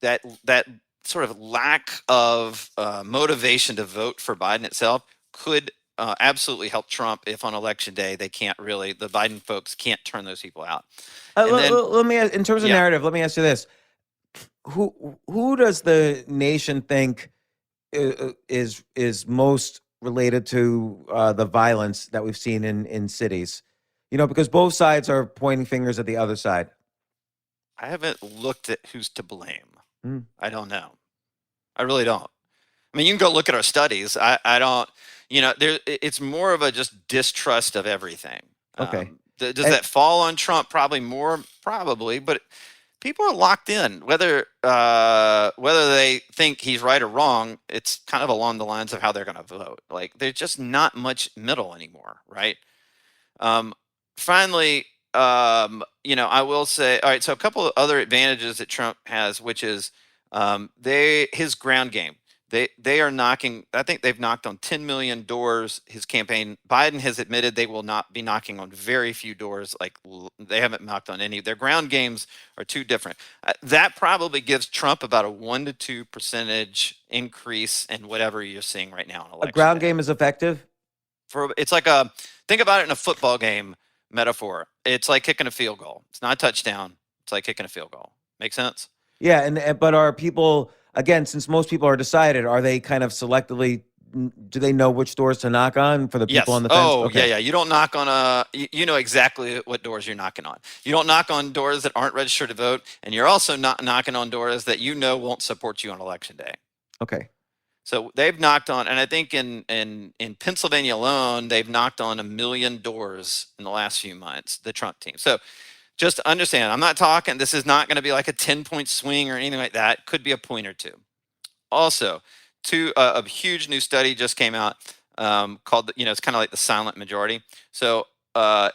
Speaker 5: that sort of lack of motivation to vote for Biden itself could absolutely help Trump if on election day the Biden folks can't turn those people out.
Speaker 3: Let me, in terms of narrative, let me ask you this: who does the nation think is most related to the violence that we've seen in cities? Because both sides are pointing fingers at the other side.
Speaker 5: I haven't looked at who's to blame. I don't know. I really don't. I mean, you can go look at our studies. I don't. It's more of a just distrust of everything.
Speaker 3: Okay.
Speaker 5: Does that fall on Trump? Probably, but people are locked in. Whether they think he's right or wrong, it's kind of along the lines of how they're going to vote. There's just not much middle anymore, right? Finally, I will say, all right. So a couple of other advantages that Trump has, which is his ground game. They are knocking. I think they've knocked on 10 million doors. His campaign, Biden has admitted they will not be knocking on very few doors. Like they haven't knocked on any. Their ground games are too different. That probably gives Trump about a 1 to 2% increase in whatever you're seeing right now in election
Speaker 3: A ground
Speaker 5: day.
Speaker 3: game is effective.
Speaker 5: It's like think about it in a football game metaphor. It's like kicking a field goal. It's not a touchdown. It's like kicking a field goal. Make sense?
Speaker 3: Yeah, but are people, again, since most people are decided, are they kind of selectively? Do they know which doors to knock on for the people
Speaker 5: Yes.
Speaker 3: on the fence?
Speaker 5: Oh,
Speaker 3: Okay.
Speaker 5: yeah. You don't knock on you know exactly what doors you're knocking on. You don't knock on doors that aren't registered to vote, and you're also not knocking on doors that you know won't support you on election day.
Speaker 3: Okay.
Speaker 5: So they've knocked on, and I think in Pennsylvania alone, they've knocked on 1 million doors in the last few months, the Trump team. So just understand, I'm not talking, this is not going to be like a 10-point swing or anything like that. Could be a point or two. Also, a huge new study just came out called, it's kind of like the silent majority. So the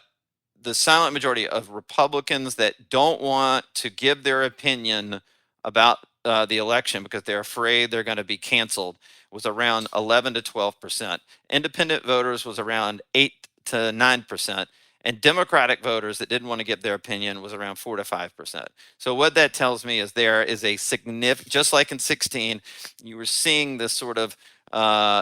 Speaker 5: silent majority of Republicans that don't want to give their opinion about the election because they're afraid they're going to be canceled was around 11 to 12%. Independent voters was around 8 to 9%. And Democratic voters that didn't want to give their opinion was around 4 to 5%. So what that tells me is there is a significant, just like in 16, you were seeing this sort of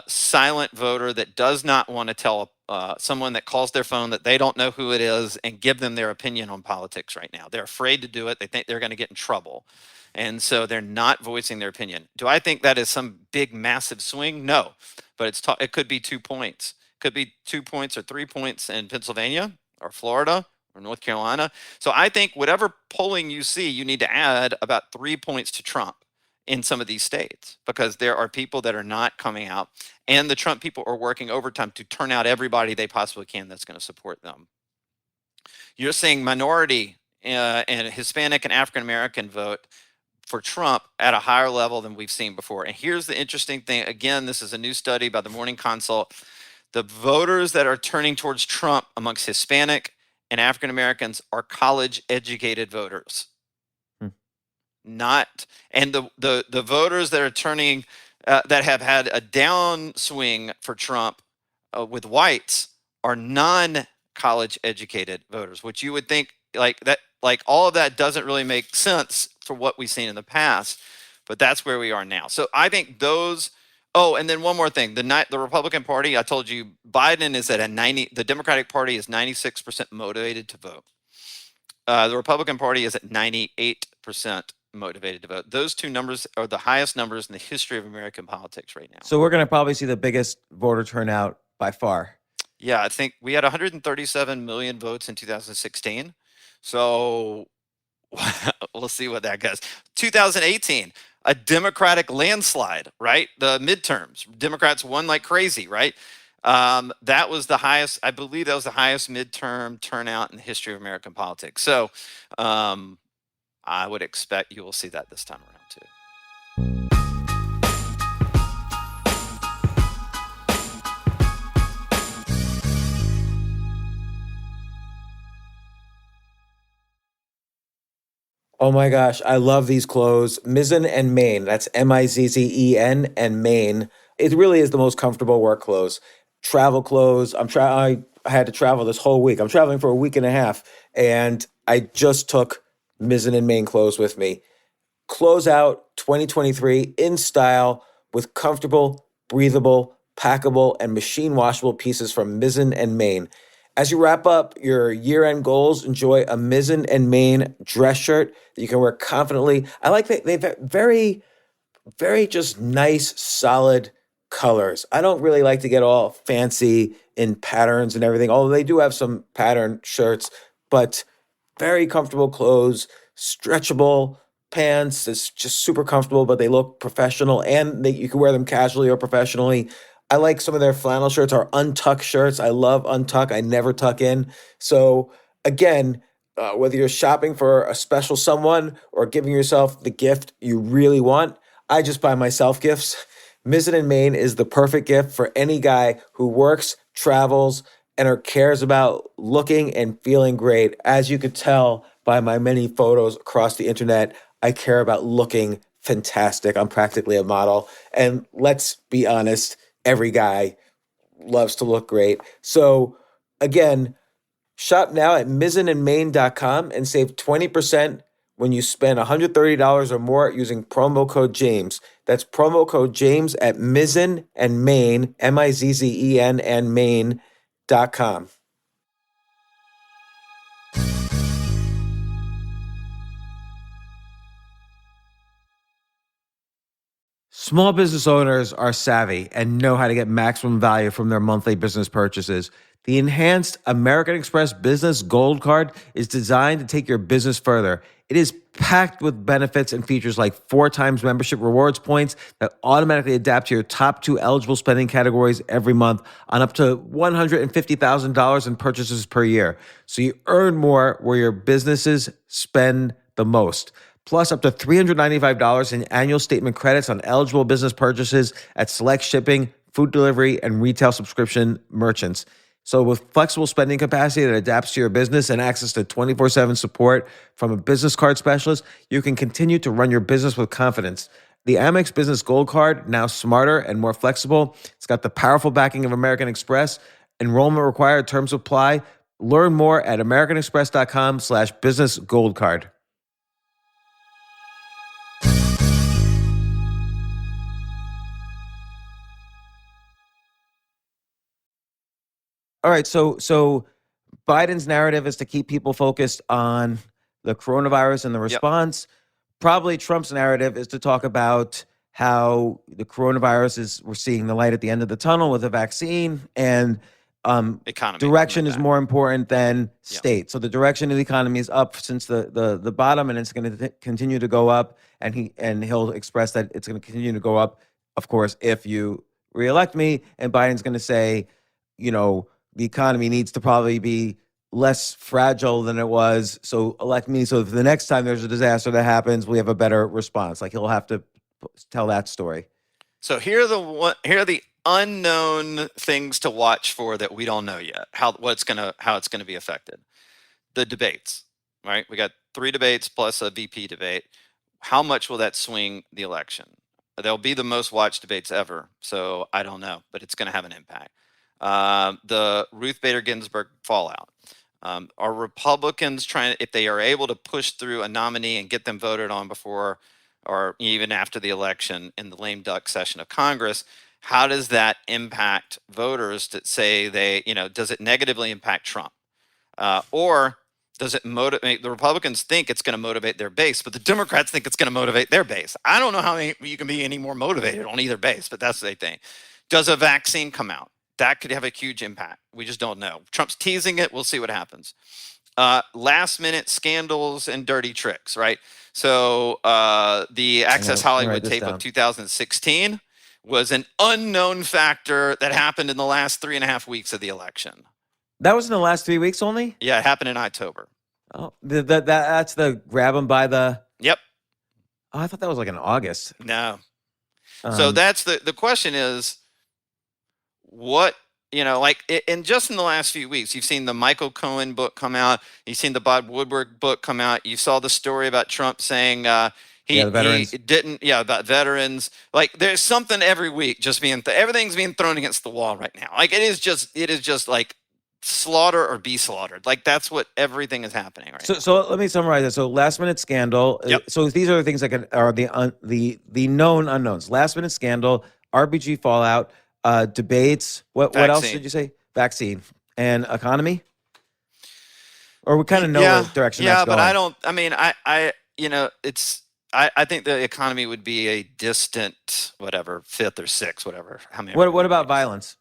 Speaker 5: silent voter that does not want to tell someone that calls their phone that they don't know who it is and give them their opinion on politics right now. They're afraid to do it. They think they're going to get in trouble. And so they're not voicing their opinion. Do I think that is some big, massive swing? No, but it could be 2 points. Could be 2 points or 3 points in Pennsylvania or Florida or North Carolina. So I think whatever polling you see, you need to add about 3 points to Trump in some of these states because there are people that are not coming out, and the Trump people are working overtime to turn out everybody they possibly can that's going to support them. You're seeing minority and Hispanic and African American vote for Trump at a higher level than we've seen before. And here's the interesting thing. Again, this is a new study by the Morning Consult. The voters that are turning towards Trump amongst Hispanic and African Americans are college educated voters. Not, and the voters that are turning that have had a downswing for Trump with whites are non-college educated voters, which you would think like all of that doesn't really make sense for what we've seen in the past, but that's where we are now. So I think those. Oh, and then one more thing: the Republican Party. I told you, Biden is at a 90. The Democratic Party is 96% motivated to vote. The Republican Party is at 98% motivated to vote. Those two numbers are the highest numbers in the history of American politics right now.
Speaker 3: So we're going to probably see the biggest voter turnout by far.
Speaker 5: Yeah, I think we had 137 million votes in 2016. So we'll see what that goes. 2018, a Democratic landslide, right? The midterms, Democrats won like crazy, right? That was the highest, I believe that was the highest midterm turnout in the history of American politics. So I would expect you will see that this time around too.
Speaker 3: Oh my gosh, I love these clothes. Mizzen and Main. That's Mizzen and Main. It really is the most comfortable work clothes. Travel clothes. I had to travel this whole week. I'm traveling for a week and a half, and I just took Mizzen and Main clothes with me. Close out 2023 in style with comfortable, breathable, packable, and machine washable pieces from Mizzen and Main. As you wrap up your year-end goals, enjoy a Mizzen and Main dress shirt that you can wear confidently. I like that they've very, very just nice, solid colors. I don't really like to get all fancy in patterns and everything, although they do have some pattern shirts, but very comfortable clothes, stretchable pants. It's just super comfortable, but they look professional, and you can wear them casually or professionally. I like some of their flannel shirts or untuck shirts. I love untuck. I never tuck in. So again, whether you're shopping for a special someone or giving yourself the gift you really want, I just buy myself gifts. Mizzen and Main is the perfect gift for any guy who works, travels, and cares about looking and feeling great. As you could tell by my many photos across the internet, I care about looking fantastic. I'm practically a model. And let's be honest, every guy loves to look great. So again, shop now at mizzenandmain.com and save 20% when you spend $130 or more using promo code James. That's promo code James at Mizzen and Main, MIZZEN and Main.com. Small business owners are savvy and know how to get maximum value from their monthly business purchases. The enhanced American Express Business Gold Card is designed to take your business further. It is packed with benefits and features like 4 times membership rewards points that automatically adapt to your top 2 eligible spending categories every month on up to $150,000 in purchases per year. So you earn more where your businesses spend the most. Plus up to $395 in annual statement credits on eligible business purchases at select shipping, food delivery, and retail subscription merchants. So with flexible spending capacity that adapts to your business and access to 24/7 support from a business card specialist, you can continue to run your business with confidence. The Amex Business Gold Card, now smarter and more flexible. It's got the powerful backing of American Express. Enrollment required, terms apply. Learn more at americanexpress.com/business gold card. All right, so Biden's narrative is to keep people focused on the coronavirus and the response. Probably Trump's narrative is to talk about how the coronavirus is, we're seeing the light at the end of the tunnel with a vaccine, and
Speaker 5: Economy
Speaker 3: direction
Speaker 5: coming
Speaker 3: is
Speaker 5: back.
Speaker 3: more important than state. So the direction of the economy is up since the bottom, and it's going to continue to go up. And he'll express that it's going to continue to go up, of course, if you reelect me. And Biden's going to say, the economy needs to probably be less fragile than it was. So elect me. So if the next time there's a disaster that happens, we have a better response. Like he'll have to tell that story.
Speaker 5: So here are the unknown things to watch for that we don't know yet. How it's gonna be affected. The debates, right? We got 3 debates plus a VP debate. How much will that swing the election? They'll be the most watched debates ever. So I don't know, but it's going to have an impact. The Ruth Bader Ginsburg fallout. Are Republicans trying, if they are able to push through a nominee and get them voted on before or even after the election in the lame duck session of Congress, how does that impact voters that say does it negatively impact Trump? Or does it motivate? The Republicans think it's going to motivate their base, but the Democrats think it's going to motivate their base. I don't know how you can be any more motivated on either base, but that's what they think. Does a vaccine come out? That could have a huge impact. We just don't know. Trump's teasing it. We'll see what happens. Last minute scandals and dirty tricks, right? So the Access Hollywood tape of 2016 was an unknown factor that happened in the last 3.5 weeks of the election.
Speaker 3: That was in the last 3 weeks only?
Speaker 5: Yeah, it happened in October.
Speaker 3: Oh, that's the grab them by the...
Speaker 5: Yep.
Speaker 3: Oh, I thought that was like in August.
Speaker 5: No. So that's the question is, what, and just in the last few weeks, you've seen the Michael Cohen book come out. You've seen the Bob Woodward book come out. You saw the story about Trump saying he didn't, about veterans. Like there's something every week just being, everything's being thrown against the wall right now. Like it is just like slaughter or be slaughtered. Like that's what everything is happening right now.
Speaker 3: So let me summarize it. So last minute scandal.
Speaker 5: Yep.
Speaker 3: So these are the things that are the known unknowns. Last minute scandal, RBG fallout, debates. What else did you say? Vaccine and economy. Or we kind of know what direction that's going.
Speaker 5: Yeah, but I don't. I mean, I think the economy would be a distant whatever 5th or 6th, whatever. How many?
Speaker 3: What about violence?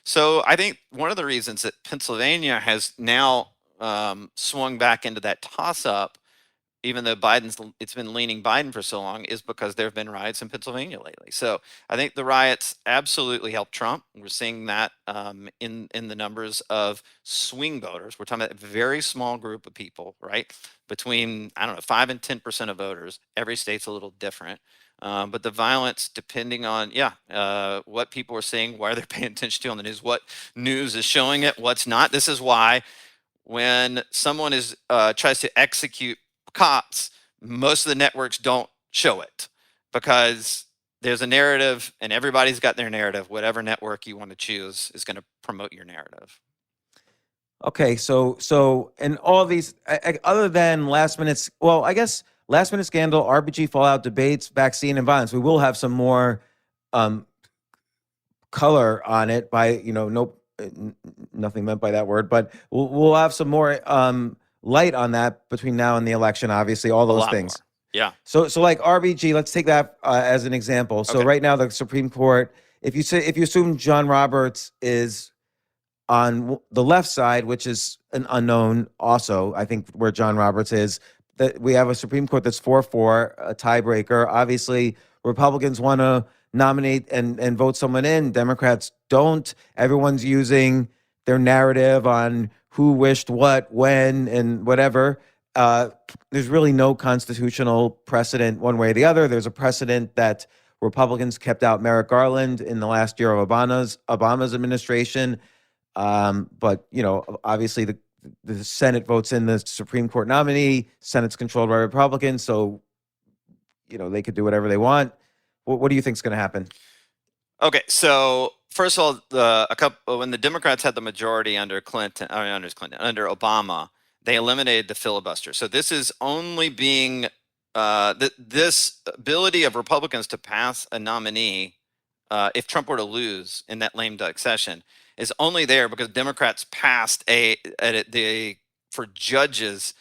Speaker 5: So I think one of the reasons that Pennsylvania has now swung back into that toss-up, even though it's been leaning Biden for so long, is because there have been riots in Pennsylvania lately. So I think the riots absolutely helped Trump. We're seeing that in the numbers of swing voters. We're talking about a very small group of people, right? Between, 5 and 10% of voters. Every state's a little different. But the violence, depending on, what people are seeing, why they're paying attention to on the news, what news is showing it, what's not. This is why when someone tries to execute cops, most of the networks don't show it, because there's a narrative and everybody's got their narrative. Whatever network you want to choose is going to promote your narrative.
Speaker 3: Okay, so and all these other than last minute, well, I guess last minute scandal, RBG fallout, debates, vaccine, and violence. We will have some more color on it by nothing meant by that word, but we'll have some more light on that between now and the election. Obviously, all
Speaker 5: A
Speaker 3: those
Speaker 5: lot
Speaker 3: things.
Speaker 5: more. Yeah.
Speaker 3: So like RBG, let's take that as an example. So
Speaker 5: Okay.
Speaker 3: right now, the Supreme Court, if you assume John Roberts is on the left side, which is an unknown also, I think where John Roberts is, that we have a Supreme Court that's 4-4, a tiebreaker. Obviously, Republicans want to nominate and vote someone in. Democrats don't. Everyone's using their narrative on who wished what, when, and whatever. There's really no constitutional precedent one way or the other. There's a precedent that Republicans kept out Merrick Garland in the last year of Obama's administration. But obviously the Senate votes in the Supreme Court nominee. Senate's controlled by Republicans, so they could do whatever they want. What do you think is going to happen?
Speaker 5: Okay, so first of all, when the Democrats had the majority under under Obama, they eliminated the filibuster. So this is only being this ability of Republicans to pass a nominee if Trump were to lose in that lame duck session is only there because Democrats passed for judges.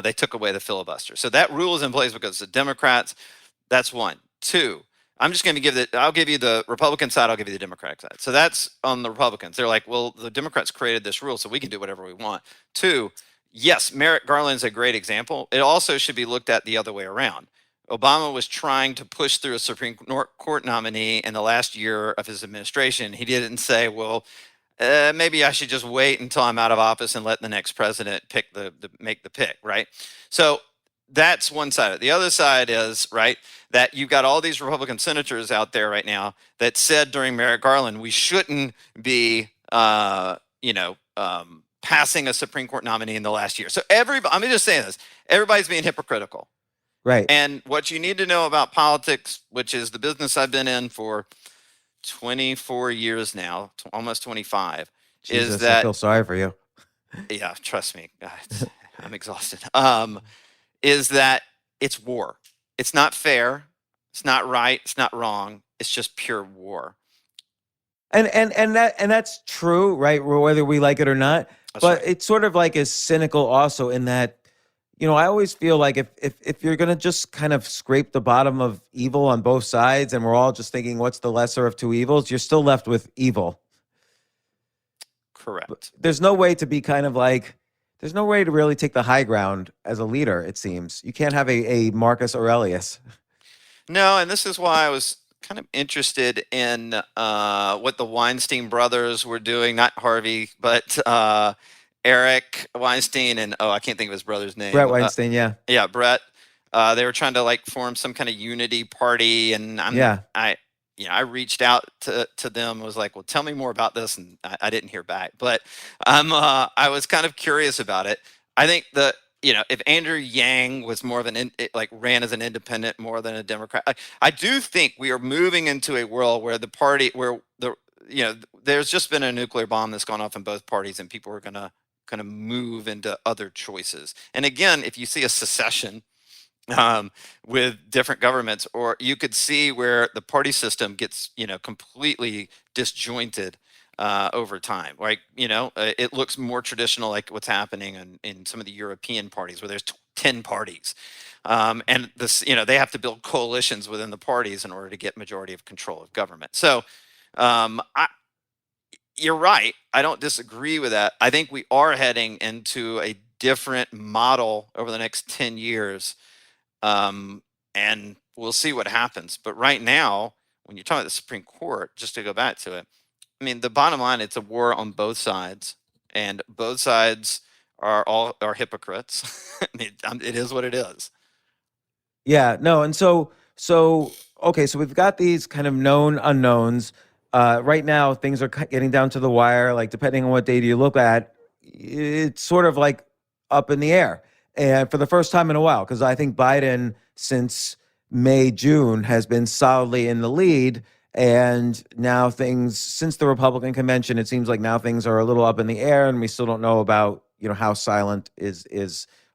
Speaker 5: They took away the filibuster. So that rule is in place because the Democrats. That's one. Two, I'm just going to I'll give you the Republican side, I'll give you the Democratic side. So that's on the Republicans. They're like, well, the Democrats created this rule, so we can do whatever we want. Two, yes, Merrick Garland's a great example. It also should be looked at the other way around. Obama was trying to push through a Supreme Court nominee in the last year of his administration. He didn't say, well, maybe I should just wait until I'm out of office and let the next president make the pick, right? So that's one side of it. The other side is, right, that you've got all these Republican senators out there right now that said during Merrick Garland, we shouldn't be, passing a Supreme Court nominee in the last year. So I'm just saying this, everybody's being hypocritical.
Speaker 3: Right.
Speaker 5: And what you need to know about politics, which is the business I've been in for 24 years now, almost 25,
Speaker 3: Jesus,
Speaker 5: is that
Speaker 3: I feel sorry for you.
Speaker 5: Yeah, trust me, guys, I'm exhausted. Is that it's war. It's not fair. It's not right. It's not wrong. It's just pure war.
Speaker 3: And that's true, right? Whether we like it or not.
Speaker 5: That's
Speaker 3: but
Speaker 5: right.
Speaker 3: It's sort of like is cynical also in that, I always feel like if you're going to just kind of scrape the bottom of evil on both sides and we're all just thinking what's the lesser of two evils, you're still left with evil.
Speaker 5: Correct.
Speaker 3: There's no way to be kind of like, there's no way to really take the high ground as a leader, it seems. You can't have a Marcus Aurelius.
Speaker 5: No, and this is why I was kind of interested in what the Weinstein brothers were doing, not Harvey, but Eric Weinstein and, I can't think of his brother's name.
Speaker 3: Brett Weinstein, yeah.
Speaker 5: Yeah, Brett. They were trying to form some kind of unity party, and I reached out to them. Was like, well, tell me more about this, and I didn't hear back. But I was kind of curious about it. I think if Andrew Yang was more of ran as an independent more than a Democrat, I do think we are moving into a world where there's just been a nuclear bomb that's gone off in both parties, and people are gonna kind of move into other choices. And again, if you see a secession with different governments, or you could see where the party system gets, completely disjointed over time. It looks more traditional, like what's happening in some of the European parties where there's 10 parties. And this, they have to build coalitions within the parties in order to get majority of control of government. So you're right. I don't disagree with that. I think we are heading into a different model over the next 10 years. And we'll see what happens. But right now, when you're talking about the Supreme Court, just to go back to it, I mean, the bottom line, it's a war on both sides, and both sides are hypocrites. I mean, it is what it is.
Speaker 3: Yeah, no. And so, okay, so we've got these kind of known unknowns. Right now, things are getting down to the wire. Like, depending on what data you look at, it's sort of like up in the air. And for the first time in a while, because I think Biden, since May, June has been solidly in the lead. And now things, since the Republican convention, it seems like now things are a little up in the air, and we still don't know about, how silent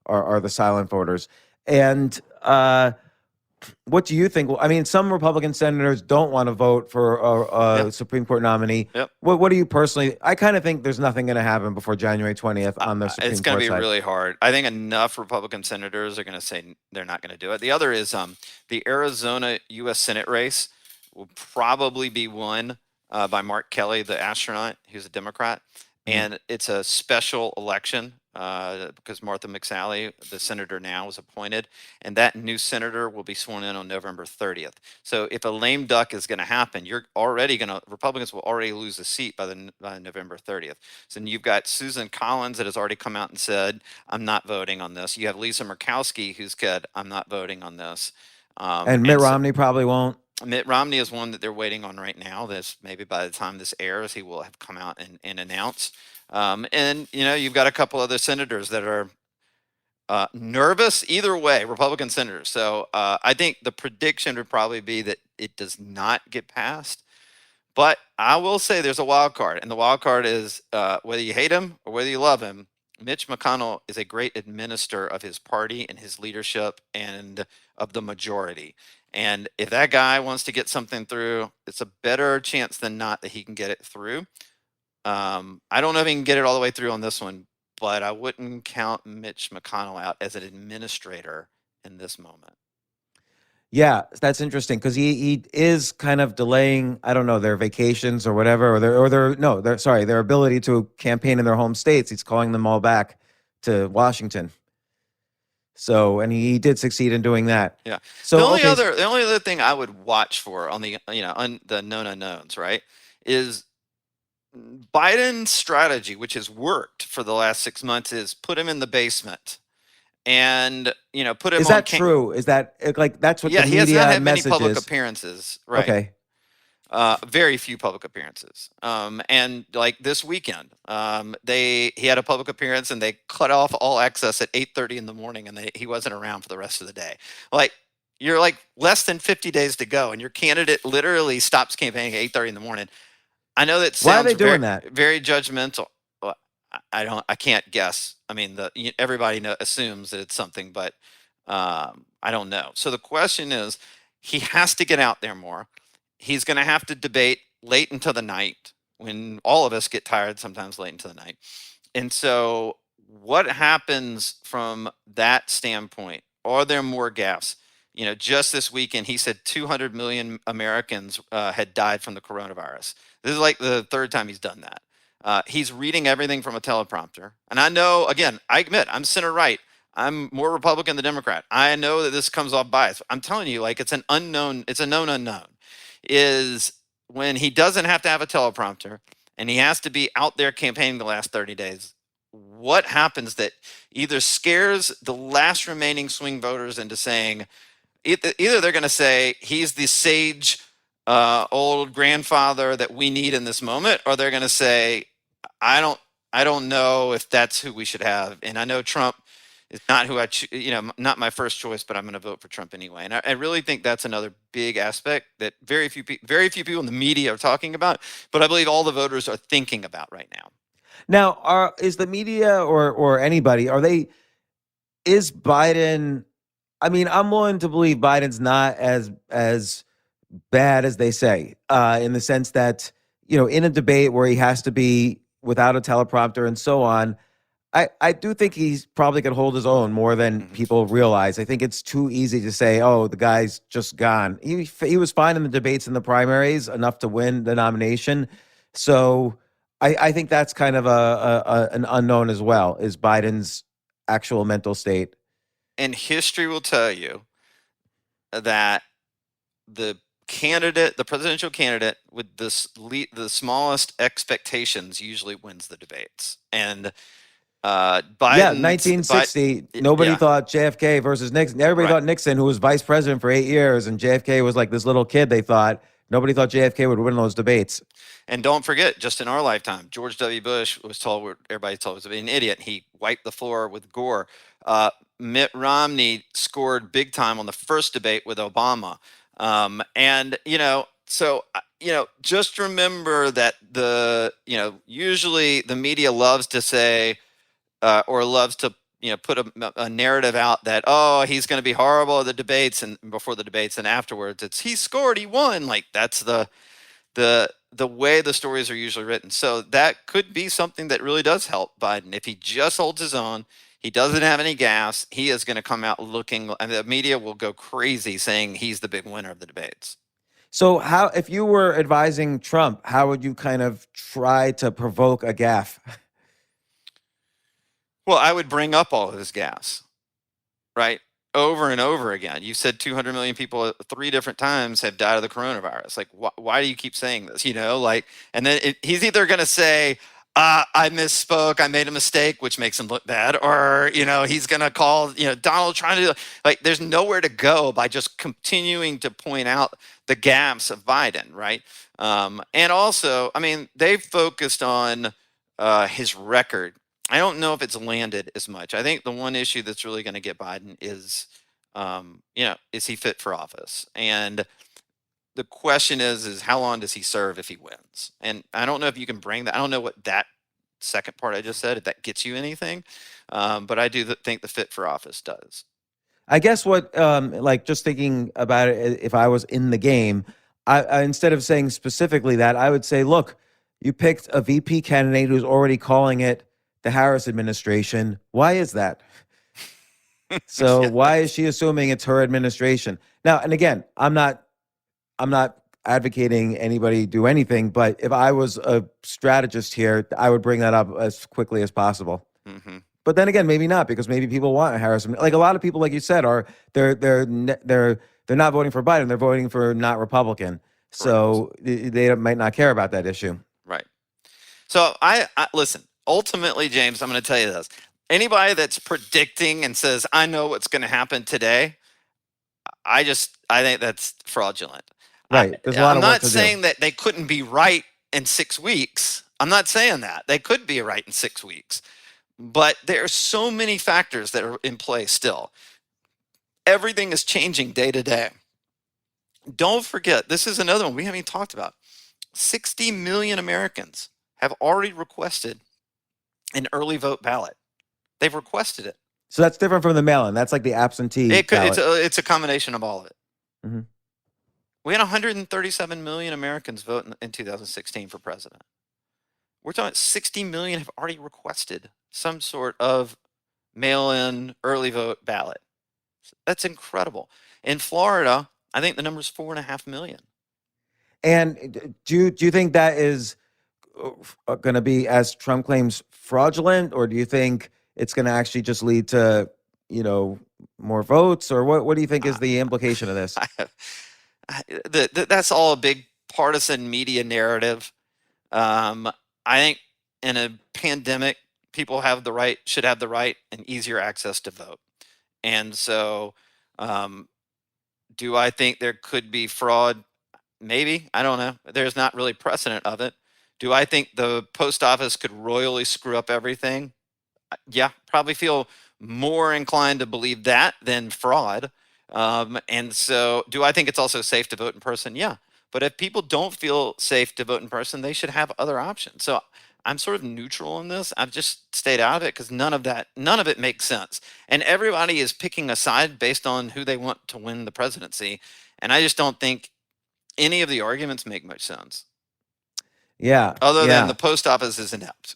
Speaker 3: are the silent voters. And what do you think? I mean, some Republican senators don't want to vote for a Supreme Court nominee.
Speaker 5: Yep.
Speaker 3: What do you personally? I kind of think there's nothing going to happen before January 20th on the Supreme Court
Speaker 5: It's going to be
Speaker 3: side.
Speaker 5: really hard. I think enough Republican senators are going to say they're not going to do it. The other is the Arizona U.S. Senate race will probably be won by Mark Kelly, the astronaut, who's a Democrat. And it's a special election because Martha McSally, the senator now, was appointed. And that new senator will be sworn in on November 30th. So if a lame duck is going to happen, Republicans will already lose a seat by November 30th. So then you've got Susan Collins that has already come out and said, I'm not voting on this. You have Lisa Murkowski who's said, I'm not voting on this.
Speaker 3: And Mitt Romney probably won't.
Speaker 5: Mitt Romney is one that they're waiting on right now. This maybe by the time this airs, he will have come out and announced. And you've got a couple other senators that are nervous either way, Republican senators. So I think the prediction would probably be that it does not get passed. But I will say there's a wild card, and the wild card is whether you hate him or whether you love him. Mitch McConnell is a great administrator of his party and his leadership and of the majority. And if that guy wants to get something through, it's a better chance than not that he can get it through. I don't know if he can get it all the way through on this one, but I wouldn't count Mitch McConnell out as an administrator in this moment.
Speaker 3: Yeah, that's interesting because he is kind of delaying, I don't know, their vacations or whatever, their ability to campaign in their home states. He's calling them all back to Washington. So, and he did succeed in doing that.
Speaker 5: Yeah.
Speaker 3: So
Speaker 5: the only other thing I would watch for on the the known unknowns, right, is Biden's strategy, which has worked for the last 6 months, is put him in the basement. And put him.
Speaker 3: Is that true? Is that like that's what the media
Speaker 5: he has not had many
Speaker 3: message
Speaker 5: public
Speaker 3: is?
Speaker 5: appearances, right?
Speaker 3: Okay.
Speaker 5: Very few public appearances. And like this weekend, he had a public appearance and they cut off all access at 8:30 in the morning, and he wasn't around for the rest of the day. Like you're like less than 50 days to go, and your candidate literally stops campaigning at 8:30 in the morning. I know that sounds
Speaker 3: Why are they doing that?
Speaker 5: Very judgmental. Well, I can't guess. I mean, everybody assumes that it's something, but I don't know. So the question is, he has to get out there more. He's going to have to debate late into the night when all of us get tired sometimes late into the night. And so what happens from that standpoint? Are there more gaffes? Just this weekend, he said 200 million Americans had died from the coronavirus. This is like the third time he's done that. He's reading everything from a teleprompter. And I know, again, I admit I'm center right. I'm more Republican than Democrat. I know that this comes off bias. I'm telling you, like, it's a known unknown, is when he doesn't have to have a teleprompter and he has to be out there campaigning the last 30 days. What happens that either scares the last remaining swing voters into saying, either they're going to say he's the sage old grandfather that we need in this moment, or they're going to say, I don't know if that's who we should have. And I know Trump is not who not my first choice, but I'm going to vote for Trump anyway. And I really think that's another big aspect that very few people in the media are talking about, but I believe all the voters are thinking about right now.
Speaker 3: Now, is the media or anybody, is Biden, I mean, I'm willing to believe Biden's not as bad as they say, in the sense that, in a debate where he has to be without a teleprompter and so on, I do think he's probably could hold his own more than people realize. I think it's too easy to say, oh, the guy's just gone. He was fine in the debates in the primaries, enough to win the nomination. So I think that's kind of an unknown as well, is Biden's actual mental state.
Speaker 5: And history will tell you that the presidential candidate with the smallest expectations usually wins the debates. And Biden,
Speaker 3: 1960, nobody thought JFK versus Nixon. Everybody thought Nixon, who was vice president for 8 years, and JFK was like this little kid, they thought. Nobody thought JFK would win those debates.
Speaker 5: And don't forget, just in our lifetime, George W. Bush was told, everybody told, was an idiot. He wiped the floor with Gore. Mitt Romney scored big time on the first debate with Obama. And, so, just remember that usually the media loves to say, or loves to, put a narrative out that, oh, he's going to be horrible at the debates and before the debates and afterwards. It's he scored, he won. Like that's the way the stories are usually written. So that could be something that really does help Biden. If he just holds his own, he doesn't have any gas, he is going to come out looking, and the media will go crazy saying he's the big winner of the debates.
Speaker 3: So if you were advising Trump, how would you kind of try to provoke a gaffe?
Speaker 5: Well, I would bring up all of his gas, right? Over and over again. You said 200 million people 3 different times have died of the coronavirus. Like, why do you keep saying this? And then he's either going to say, I misspoke, I made a mistake, which makes him look bad. Or, he's going to call, Donald trying to, there's nowhere to go by just continuing to point out the gaps of Biden, right? And also, they've focused on his record. I don't know if it's landed as much. I think the one issue that's really going to get Biden is, is he fit for office? And the question is how long does he serve if he wins? And I don't know if you can bring that. I don't know what that second part I just said, if that gets you anything. But I do think the fit for office does.
Speaker 3: I guess what, just thinking about it, if I was in the game, I instead of saying specifically that, I would say, look, you picked a VP candidate who's already calling it the Harris administration. Why is that? So why is she assuming it's her administration? Now, and again, I'm not advocating anybody do anything, but if I was a strategist here, I would bring that up as quickly as possible.
Speaker 5: Mm-hmm.
Speaker 3: But then again, maybe not, because maybe people want a Harris. Like a lot of people, like you said, they're not voting for Biden; they're voting for not Republican. So they might not care about that issue.
Speaker 5: Right. So I listen. Ultimately, James, I'm going to tell you this. Anybody that's predicting and says, I know what's going to happen today, I think that's fraudulent.
Speaker 3: Right. There's a lot
Speaker 5: I'm
Speaker 3: of work
Speaker 5: not
Speaker 3: to
Speaker 5: saying
Speaker 3: do.
Speaker 5: that they couldn't be right in 6 weeks. I'm not saying that. They could be right in 6 weeks. But there are so many factors that are in play still. Everything is changing day to day. Don't forget, this is another one we haven't even talked about. 60 million Americans have already requested an early vote ballot. They've requested it.
Speaker 3: So that's different from the mail-in. That's like the absentee ballot.
Speaker 5: It's a combination of all of it.
Speaker 3: Mm-hmm.
Speaker 5: We had 137 million Americans vote in 2016 for president. We're talking 60 million have already requested some sort of mail-in early vote ballot. That's incredible. In Florida, I think the number is 4.5 million.
Speaker 3: And do you think that is going to be, as Trump claims, fraudulent, or do you think it's going to actually just lead to, more votes, or what do you think is the implication of this?
Speaker 5: That's all a big partisan media narrative. I think in a pandemic, people should have the right and easier access to vote. And so, do I think there could be fraud? Maybe. I don't know. There's not really precedent of it. Do I think the post office could royally screw up everything? Yeah, probably feel more inclined to believe that than fraud. And so do I think it's also safe to vote in person? Yeah. But if people don't feel safe to vote in person, they should have other options. So I'm sort of neutral on this. I've just stayed out of it because none of it makes sense. And everybody is picking a side based on who they want to win the presidency. And I just don't think any of the arguments make much sense.
Speaker 3: Yeah.
Speaker 5: Other than the post office is inept.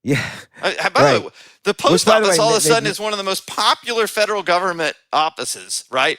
Speaker 3: Yeah.
Speaker 5: By the way, the post office all of a sudden
Speaker 3: they,
Speaker 5: is one of the most popular federal government offices, right?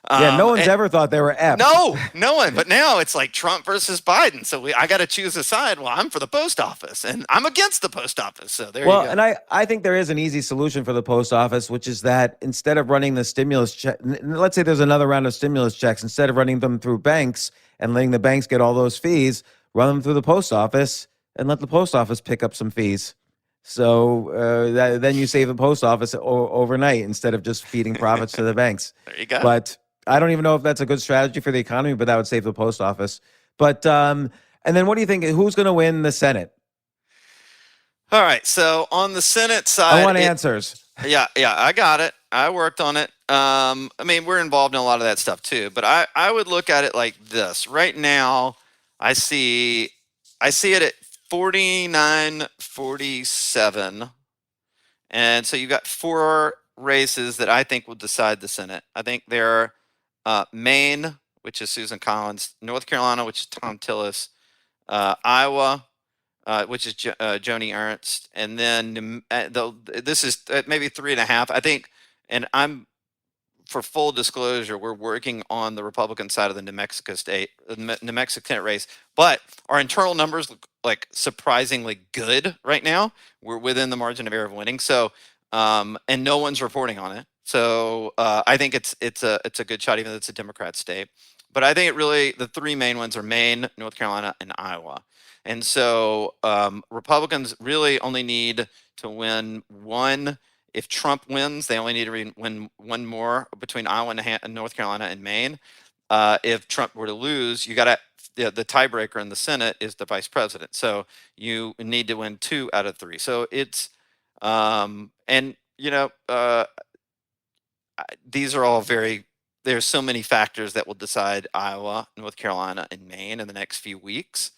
Speaker 3: Yeah, no one's ever thought they were apt.
Speaker 5: No one. But now it's like Trump versus Biden. So I got to choose a side. Well, I'm for the post office, and I'm against the post office. So there you go.
Speaker 3: And I think there is an easy solution for the post office, which is that instead of running the stimulus check, let's say there's another round of stimulus checks, instead of running them through banks and letting the banks get all those fees, run them through the post office and let the post office pick up some fees. So then you save the post office overnight instead of just feeding profits to the banks.
Speaker 5: There you go.
Speaker 3: But I don't even know if that's a good strategy for the economy, but that would save the post office. But and then what do you think? Who's going to win the Senate?
Speaker 5: All right. So on the Senate side,
Speaker 3: I want answers.
Speaker 5: Yeah, I got it. I worked on it. I mean, we're involved in a lot of that stuff too. But I would look at it like this. Right now, I see it at 49-47. And so you've got 4 races that I think will decide the Senate. I think they're Maine, which is Susan Collins, North Carolina, which is Tom Tillis, Iowa, which is Joni Ernst, and then this is maybe 3.5. I think, and I'm, for full disclosure, we're working on the Republican side of the New Mexico Senate race, but our internal numbers look like surprisingly good right now. We're within the margin of error of winning. So, and no one's reporting on it. So I think it's a good shot, even though it's a Democrat state. But I think it really, the 3 main ones are Maine, North Carolina, and Iowa. And so Republicans really only need to win one. If Trump wins, they only need to win one more between Iowa and North Carolina and Maine. If Trump were to lose, you got to, the tiebreaker in the Senate is the vice president. So you need to win 2 out of 3. So it's, and these are all there's so many factors that will decide Iowa, North Carolina, and Maine in the next few weeks.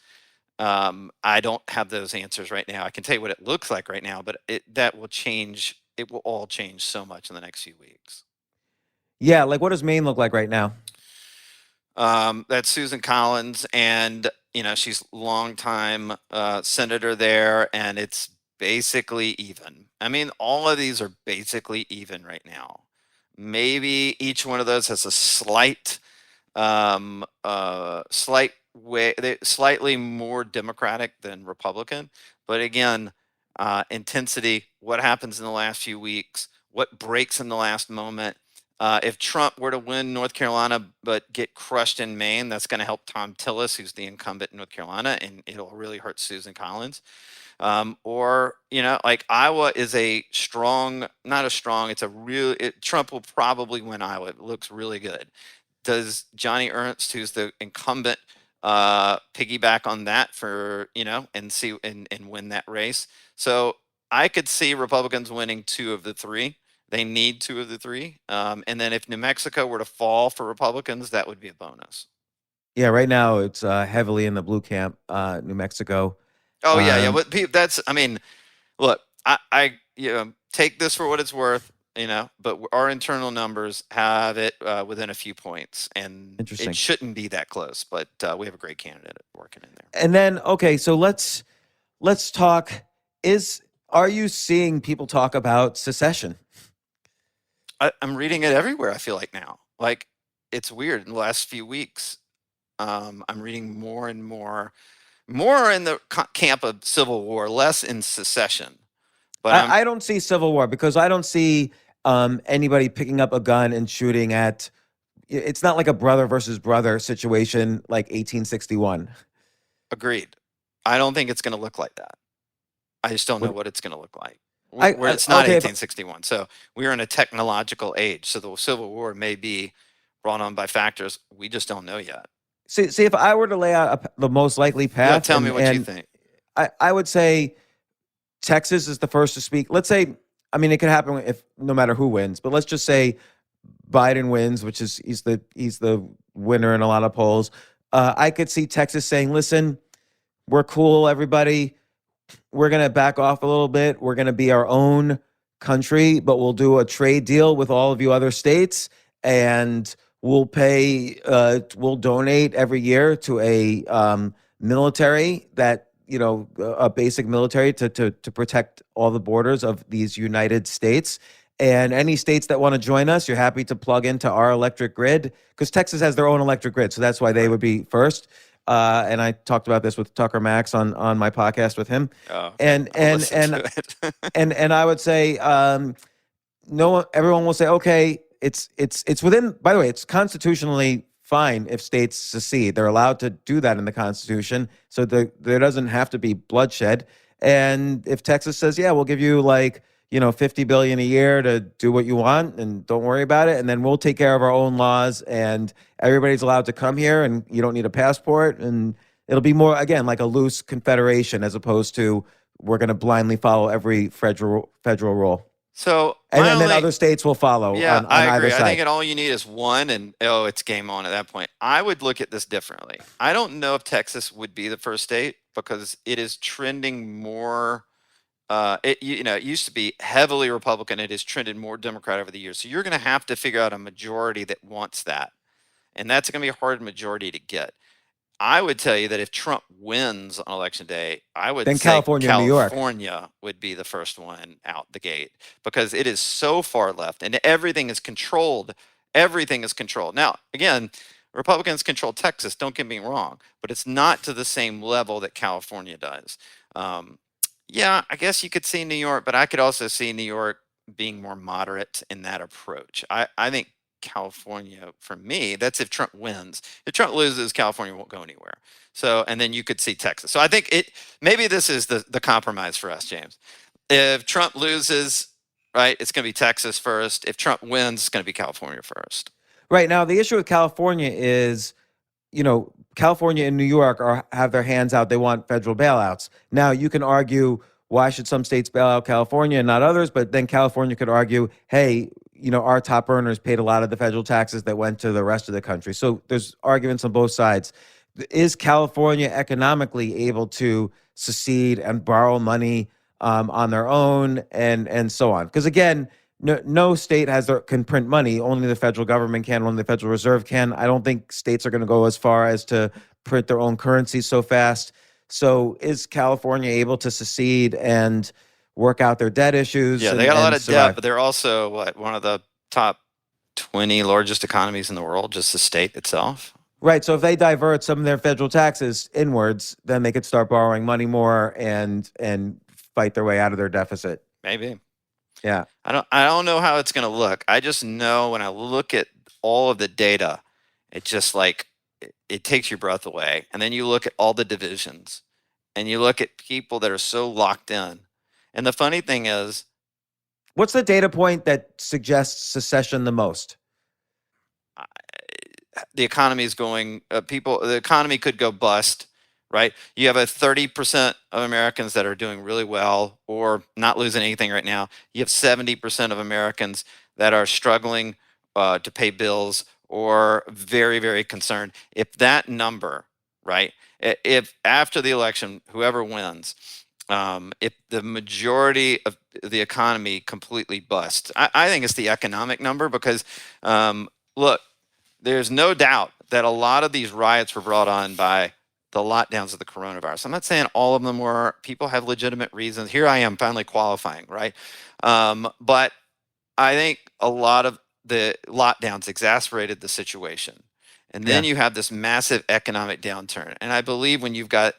Speaker 5: I don't have those answers right now. I can tell you what it looks like right now, but that will change. It will all change so much in the next few weeks.
Speaker 3: Yeah, like what does Maine look like right now?
Speaker 5: That's Susan Collins, and she's longtime senator there, and it's basically even. I mean, all of these are basically even right now. Maybe each one of those has a slight way, slightly more Democratic than Republican. But again, intensity, what happens in the last few weeks, what breaks in the last moment. If Trump were to win North Carolina but get crushed in Maine, that's going to help Tom Tillis, who's the incumbent in North Carolina, and it'll really hurt Susan Collins. Or, like Iowa is Trump will probably win Iowa. It looks really good. Does Johnny Ernst, who's the incumbent, piggyback on that for, and win that race? So I could see Republicans winning 2 of the 3. They need 2 of the 3. And then if New Mexico were to fall for Republicans, that would be a bonus.
Speaker 3: Yeah, right now it's heavily in the blue camp, New Mexico.
Speaker 5: Oh yeah. But that's, I mean, look, I take this for what it's worth, but our internal numbers have it within a few points, and it shouldn't be that close. But we have a great candidate working in there.
Speaker 3: And then, okay, so let's talk. Are you seeing people talk about secession?
Speaker 5: I'm reading it everywhere. I feel like now, like it's weird. In the last few weeks, I'm reading more and more in the camp of civil war, less in secession. But
Speaker 3: I don't see civil war because I don't see anybody picking up a gun and shooting at. It's not like a brother versus brother situation like 1861.
Speaker 5: Agreed. I don't think it's going to look like that. I just don't know what it's going to look like. It's not 1861. So we're in a technological age. So the Civil War may be brought on by factors we just don't know yet.
Speaker 3: See, if I were to lay out the most likely path,
Speaker 5: tell me what you think.
Speaker 3: I would say Texas is the first to speak. Let's say, I mean, it could happen if no matter who wins, but let's just say Biden wins, which is he's the winner in a lot of polls. I could see Texas saying, "Listen, we're cool, everybody. We're going to back off a little bit. We're going to be our own country, but we'll do a trade deal with all of you other states, and we'll donate every year to a military that, a basic military to protect all the borders of these United States. And any states that want to join us, you're happy to plug into our electric grid, because Texas has their own electric grid. So that's why they would be first. And I talked about this with Tucker Max on my podcast with him. And I would say, everyone will say, okay, it's within, by the way, it's constitutionally fine if states secede. They're allowed to do that in the Constitution. So there doesn't have to be bloodshed. And if Texas says, yeah, we'll give you $50 billion a year to do what you want and don't worry about it, and then we'll take care of our own laws, and everybody's allowed to come here and you don't need a passport, and it'll be more, again, like a loose confederation as opposed to we're going to blindly follow every federal rule.
Speaker 5: So
Speaker 3: And then other states will follow
Speaker 5: yeah,
Speaker 3: on
Speaker 5: I
Speaker 3: either
Speaker 5: agree. I
Speaker 3: side.
Speaker 5: think all you need is one, and it's game on at that point. I would look at this differently. I don't know if Texas would be the first state because it is trending more. It used to be heavily Republican. It has trended more Democrat over the years. So you're going to have to figure out a majority that wants that, and that's going to be a hard majority to get. I would tell you that if Trump wins on election day, I would
Speaker 3: Then
Speaker 5: say
Speaker 3: California and New York.
Speaker 5: California would be the first one out the gate because it is so far left and everything is controlled. Everything is controlled. Now, again, Republicans control Texas, don't get me wrong, but it's not to the same level that California does. Yeah, I guess you could see New York, but I could also see New York being more moderate in that approach. I think California, for me, that's if Trump wins. If Trump loses, California won't go anywhere. So, and then you could see Texas. So I think maybe this is the compromise for us, James. If Trump loses, right, it's going to be Texas first. If Trump wins, it's going to be California first.
Speaker 3: Right. Now, the issue with California is, California and New York have their hands out. They want federal bailouts. Now, you can argue, why should some states bail out California and not others? But then California could argue, hey, our top earners paid a lot of the federal taxes that went to the rest of the country. So there's arguments on both sides. Is California economically able to secede and borrow money on their own and so on? Because again, no state can print money. Only the federal government can. Only the Federal Reserve can. I don't think states are going to go as far as to print their own currency so fast. So is California able to secede and work out their debt issues?
Speaker 5: Yeah, they got a lot of debt, but they're also one of the top 20 largest economies in the world, just the state itself.
Speaker 3: Right. So if they divert some of their federal taxes inwards, then they could start borrowing money more and fight their way out of their deficit.
Speaker 5: Maybe.
Speaker 3: Yeah.
Speaker 5: I don't know how it's going to look. I just know when I look at all of the data, it just it takes your breath away. And then you look at all the divisions and you look at people that are so locked in. And the funny thing is,
Speaker 3: what's the data point that suggests secession the most?
Speaker 5: The economy is going, the economy could go bust, right? You have 30% of Americans that are doing really well or not losing anything right now. You have 70% of Americans that are struggling to pay bills or very, very concerned. If that number, right, if after the election, whoever wins, if the majority of the economy completely busts, I think it's the economic number because, look, there's no doubt that a lot of these riots were brought on by the lockdowns of the coronavirus. I'm not saying all of them were. People have legitimate reasons. Here I am finally qualifying, right? But I think a lot of the lockdowns exacerbated the situation. And then you have this massive economic downturn. And I believe when you've got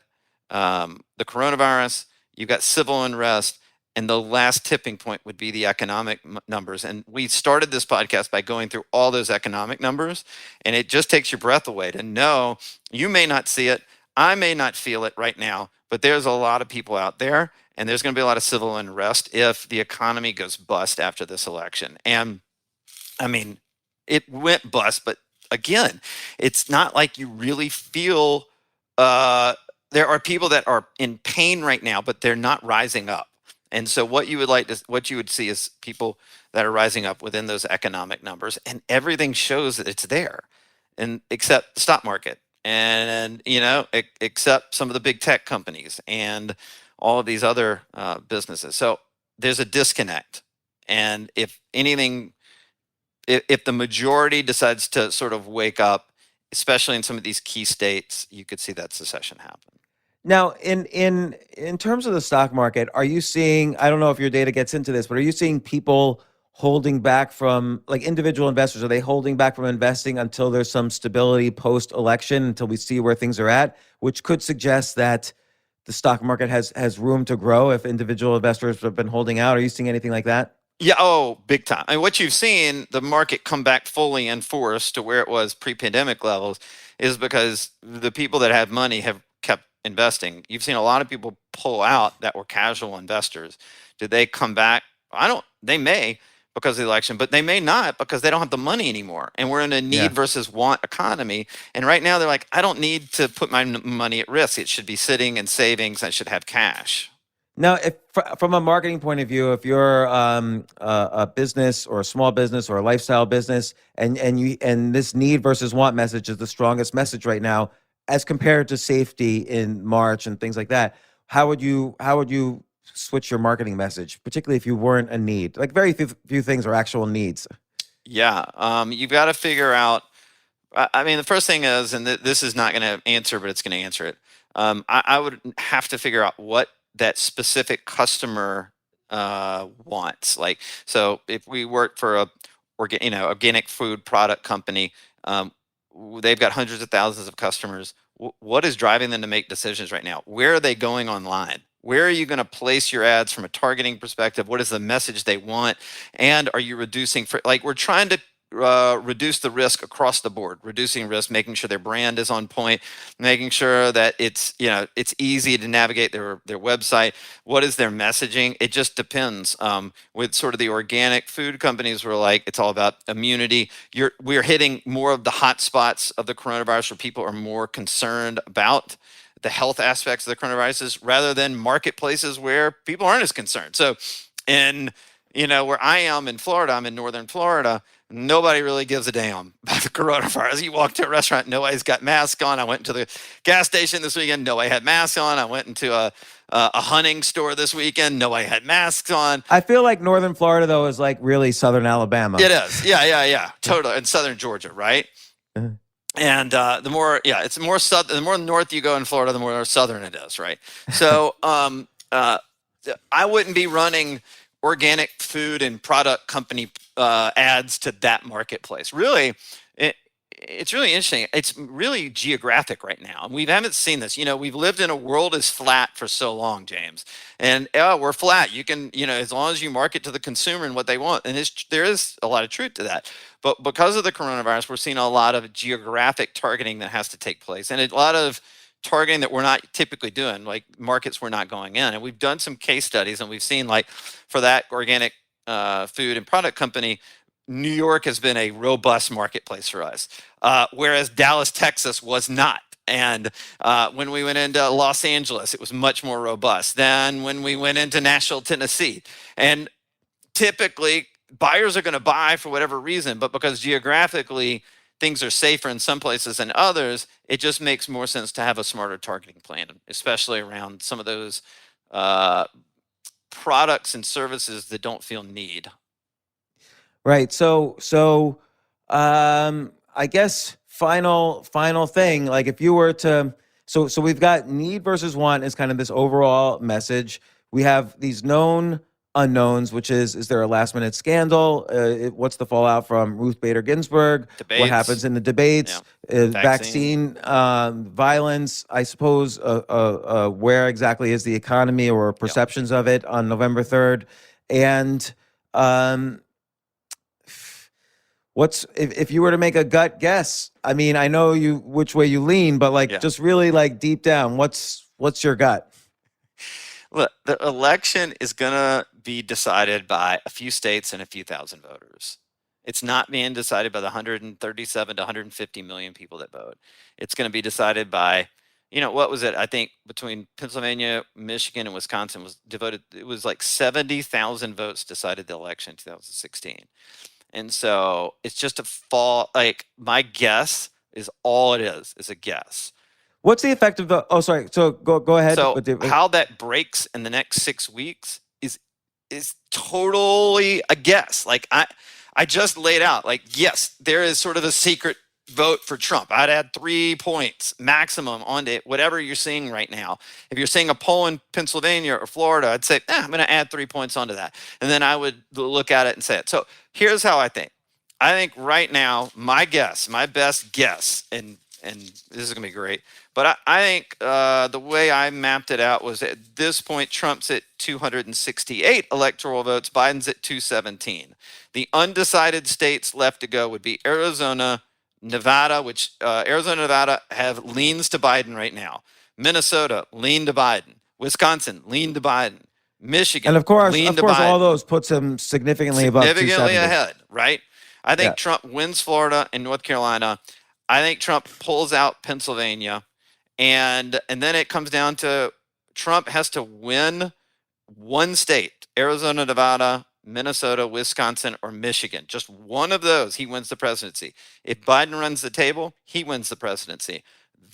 Speaker 5: the coronavirus, you've got civil unrest, and the last tipping point would be the economic numbers. And we started this podcast by going through all those economic numbers. And it just takes your breath away to know you may not see it. I may not feel it right now, but there's a lot of people out there. And there's going to be a lot of civil unrest if the economy goes bust after this election. And I mean, it went bust, but again, it's not like you really feel there are people that are in pain right now, but they're not rising up. And so what you would see is people that are rising up within those economic numbers, and everything shows that it's there, and except the stock market, and except some of the big tech companies and all of these other businesses. So there's a disconnect, and if anything, if the majority decides to sort of wake up, especially in some of these key states, you could see that secession happen.
Speaker 3: Now, in terms of the stock market, are you seeing, I don't know if your data gets into this, but are you seeing people holding back from, like individual investors, are they holding back from investing until there's some stability post-election, until we see where things are at, which could suggest that the stock market has room to grow if individual investors have been holding out? Are you seeing anything like that?
Speaker 5: Yeah, big time. And what you've seen, the market come back fully in force to where it was pre-pandemic levels, is because the people that have money have kept investing. You've seen a lot of people pull out that were casual investors. Did they come back? They may because of the election, but they may not because they don't have the money anymore. And we're in a need versus want economy. And right now they're like, I don't need to put my money at risk. It should be sitting in savings. I should have cash.
Speaker 3: Now, if from a marketing point of view, if you're a business or a small business or a lifestyle business, and this need versus want message is the strongest message right now, as compared to safety in March and things like that, how would you switch your marketing message, particularly if you weren't a need? Like very few things are actual needs.
Speaker 5: Yeah, you've got to figure out. I mean, the first thing is, and this is not going to answer, but it's going to answer it. I would have to figure out what that specific customer wants. Like, so if we work for a organic food product company, they've got hundreds of thousands of customers. What is driving them to make decisions right now? Where are they going online? Where are you going to place your ads from a targeting perspective? What is the message they want? And are you reducing like we're trying to reduce the risk across the board, reducing risk, making sure their brand is on point, making sure that it's easy to navigate their website. What is their messaging? It just depends. With sort of the organic food companies, we're like, it's all about immunity. We're hitting more of the hot spots of the coronavirus where people are more concerned about the health aspects of the coronavirus rather than marketplaces where people aren't as concerned. So where I am in Florida, I'm in northern Florida, nobody really gives a damn about the coronavirus. You walk to a restaurant, nobody's got masks on. I went to the gas station this weekend, nobody had masks on. I went into a hunting store this weekend, nobody had masks on.
Speaker 3: I feel like northern Florida, though, is like really southern Alabama.
Speaker 5: It is. Yeah. Totally. And southern Georgia, right? And the more north you go in Florida, the more southern it is, right? So I wouldn't be running organic food and product company ads to that marketplace. Really, it's really interesting. It's really geographic right now. We haven't seen this. We've lived in a world is flat for so long, James. And we're flat. You can, as long as you market to the consumer and what they want. And there is a lot of truth to that. But because of the coronavirus, we're seeing a lot of geographic targeting that has to take place. And a lot of targeting that we're not typically doing, like markets we're not going in. And we've done some case studies and we've seen, like, for that organic food and product company, New York has been a robust marketplace for us, whereas Dallas, Texas was not. And when we went into Los Angeles, it was much more robust than when we went into Nashville, Tennessee. And typically, buyers are going to buy for whatever reason, but because geographically things are safer in some places than others, it just makes more sense to have a smarter targeting plan, especially around some of those products and services that don't feel need.
Speaker 3: Right. So I guess final thing, like if you were to, so we've got need versus want is kind of this overall message. We have these known unknowns, which is there a last minute scandal? What's the fallout from Ruth Bader Ginsburg?
Speaker 5: Debates.
Speaker 3: What happens in the debates?
Speaker 5: Yeah.
Speaker 3: Vaccine violence, I suppose. Where exactly is the economy or perceptions of it on November 3rd? And what's if you were to make a gut guess? I mean, I know which way you lean, but just really like deep down, what's your gut?
Speaker 5: Look, the election is going to be decided by a few states and a few thousand voters. It's not being decided by the 137 to 150 million people that vote. It's going to be decided by, what was it? I think between Pennsylvania, Michigan, and Wisconsin was devoted. It was like 70,000 votes decided the election in 2016. And so it's just like my guess is all it is a guess.
Speaker 3: What's the effect of the? Oh, sorry. So go ahead.
Speaker 5: So how that breaks in the next 6 weeks is totally a guess. Like I just laid out. Like, yes, there is sort of a secret vote for Trump. I'd add 3 points maximum on it. Whatever you're seeing right now. If you're seeing a poll in Pennsylvania or Florida, I'd say, I'm going to add 3 points onto that, and then I would look at it and say it. So here's how I think. I think right now, my best guess, and this is going to be great. But I think the way I mapped it out was at this point, Trump's at 268 electoral votes, Biden's at 217. The undecided states left to go would be Arizona, Nevada, which Arizona, Nevada have leans to Biden right now. Minnesota, lean to Biden. Wisconsin, lean to Biden. Michigan,
Speaker 3: and of course,
Speaker 5: lean to Biden.
Speaker 3: All those puts him significantly above 270.
Speaker 5: Ahead, right? I think Trump wins Florida and North Carolina. I think Trump pulls out Pennsylvania. And then it comes down to Trump has to win one state, Arizona, Nevada, Minnesota, Wisconsin, or Michigan, just one of those, he wins the presidency. If Biden runs the table, he wins the presidency.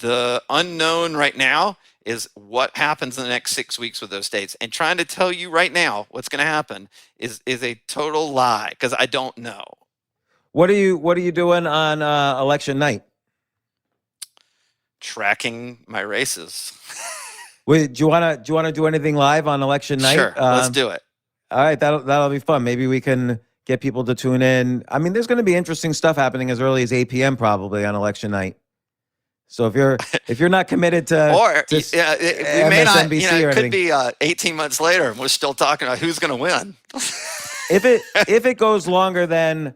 Speaker 5: The unknown right now is what happens in the next 6 weeks with those states. And trying to tell you right now what's going to happen is a total lie because I don't know.
Speaker 3: What are you doing on election night?
Speaker 5: Tracking my races.
Speaker 3: Wait, do you want to do anything live on election night?
Speaker 5: Sure, let's do it.
Speaker 3: All right, that'll be fun. Maybe we can get people to tune in. I mean, there's going to be interesting stuff happening as early as 8 p.m. probably on election night. So if you're not committed to
Speaker 5: we may not,
Speaker 3: MSNBC or
Speaker 5: it could
Speaker 3: anything,
Speaker 5: be 18 months later and we're still talking about who's going to win.
Speaker 3: if it goes longer than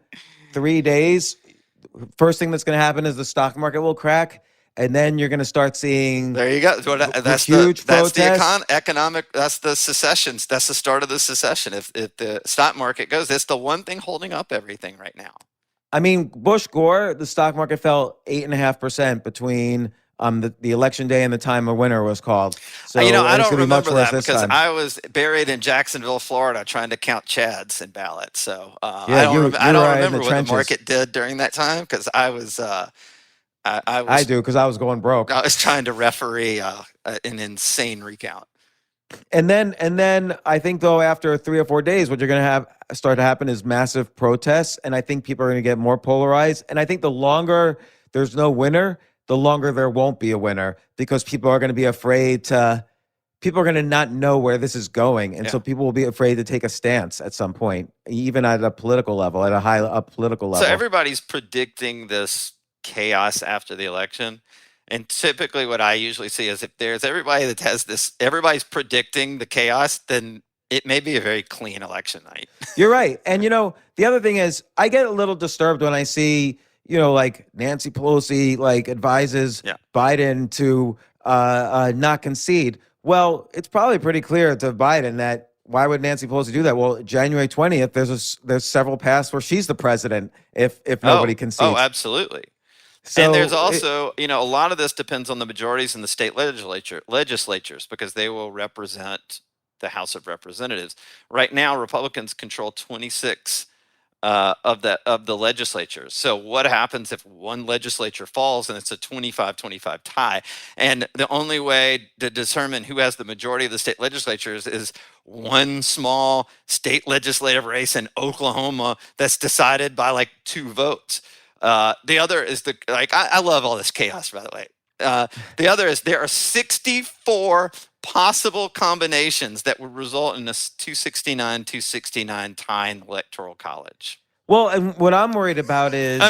Speaker 3: 3 days, first thing that's going to happen is the stock market will crack, and then you're going to start seeing
Speaker 5: there you go. That's
Speaker 3: huge
Speaker 5: the economic. That's the secession. That's the start of the secession. If the stock market goes, that's the one thing holding up everything right now.
Speaker 3: I mean, Bush Gore, the stock market fell 8.5% between the election day and the time a winner was called. So
Speaker 5: I don't remember that because
Speaker 3: time.
Speaker 5: I was buried in Jacksonville, Florida, trying to count chads and ballots. So
Speaker 3: yeah,
Speaker 5: I don't remember what
Speaker 3: trenches.
Speaker 5: the market did during that time because I was.
Speaker 3: I do because I was going broke.
Speaker 5: I was trying to referee an insane recount.
Speaker 3: And then I think though after 3 or 4 days, what you're going to start to happen is massive protests, and I think people are going to get more polarized. And I think the longer there's no winner, the longer there won't be a winner because people are going to be afraid to. People are going to not know where this is going, and so people will be afraid to take a stance at some point, even at a political level, at a political level.
Speaker 5: So everybody's predicting this chaos after the election. And typically what I usually see is if there's everybody that has this, everybody's predicting the chaos, then it may be a very clean election night.
Speaker 3: You're right. And, the other thing is I get a little disturbed when I see, like Nancy Pelosi, advises Biden to not concede. Well, it's probably pretty clear to Biden that why would Nancy Pelosi do that? Well, January 20th, there's several paths where she's the president if nobody concedes.
Speaker 5: Oh, absolutely.
Speaker 3: So
Speaker 5: and there's also, a lot of this depends on the majorities in the state legislatures because they will represent the House of Representatives. Right now, Republicans control 26 of the legislatures. So what happens if one legislature falls and it's a 25-25 tie? And the only way to determine who has the majority of the state legislatures is one small state legislative race in Oklahoma that's decided by 2 votes. The other is I love all this chaos, by the way. The other is there are 64 possible combinations that would result in a 269 tie in the Electoral College.
Speaker 3: Well, and what I'm worried about is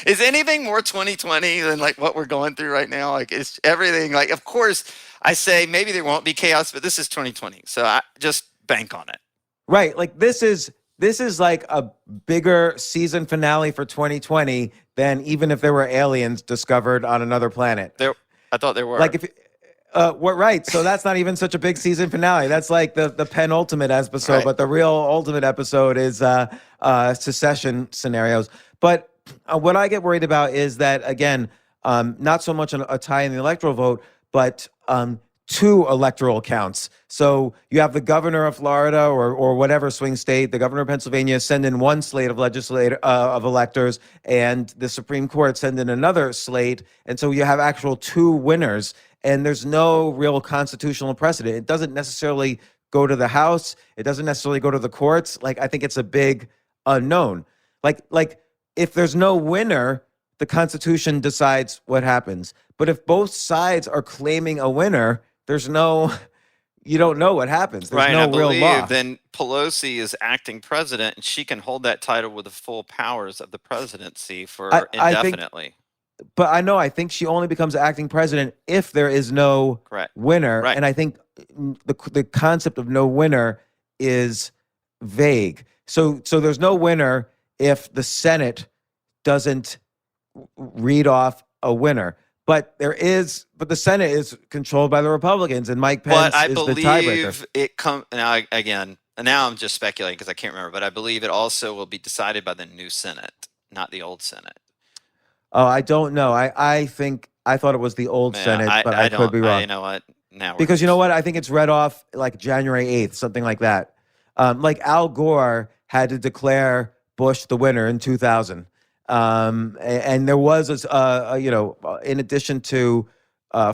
Speaker 5: is anything more 2020 than what we're going through right now? It's everything. Of course, I say maybe there won't be chaos, but this is 2020, so I just bank on it.
Speaker 3: Right, this is like a bigger season finale for 2020 than even if there were aliens discovered on another planet.
Speaker 5: I thought there were.
Speaker 3: Right. So that's not even such a big season finale. That's the penultimate episode, right. But the real ultimate episode is secession scenarios. But what I get worried about is that, again, not so much a tie in the electoral vote, but 2 electoral counts. So you have the governor of Florida or whatever swing state, the governor of Pennsylvania send in one slate of of electors, and the Supreme Court send in another slate. And so you have actual 2 winners, and there's no real constitutional precedent. It doesn't necessarily go to the House. It doesn't necessarily go to the courts. I think it's a big unknown. If there's no winner, the Constitution decides what happens. But if both sides are claiming a winner, you don't know what happens. There's no real law.
Speaker 5: Then Pelosi is acting president, and she can hold that title with the full powers of the presidency for indefinitely.
Speaker 3: I think she only becomes acting president if there is no winner.
Speaker 5: Right.
Speaker 3: And I think the concept of no winner is vague. So there's no winner if the Senate doesn't read off a winner. But the Senate is controlled by the Republicans, and Mike Pence is the tiebreaker.
Speaker 5: Now I'm just speculating because I can't remember, but I believe it also will be decided by the new Senate, not the old Senate.
Speaker 3: Oh, I don't know. I thought it was the old Senate, but I could be wrong.
Speaker 5: You know what? Now we're
Speaker 3: Because you know what? I think it's read off like January 8th, something like that. Like Al Gore had to declare Bush the winner in 2000. And there was, in addition to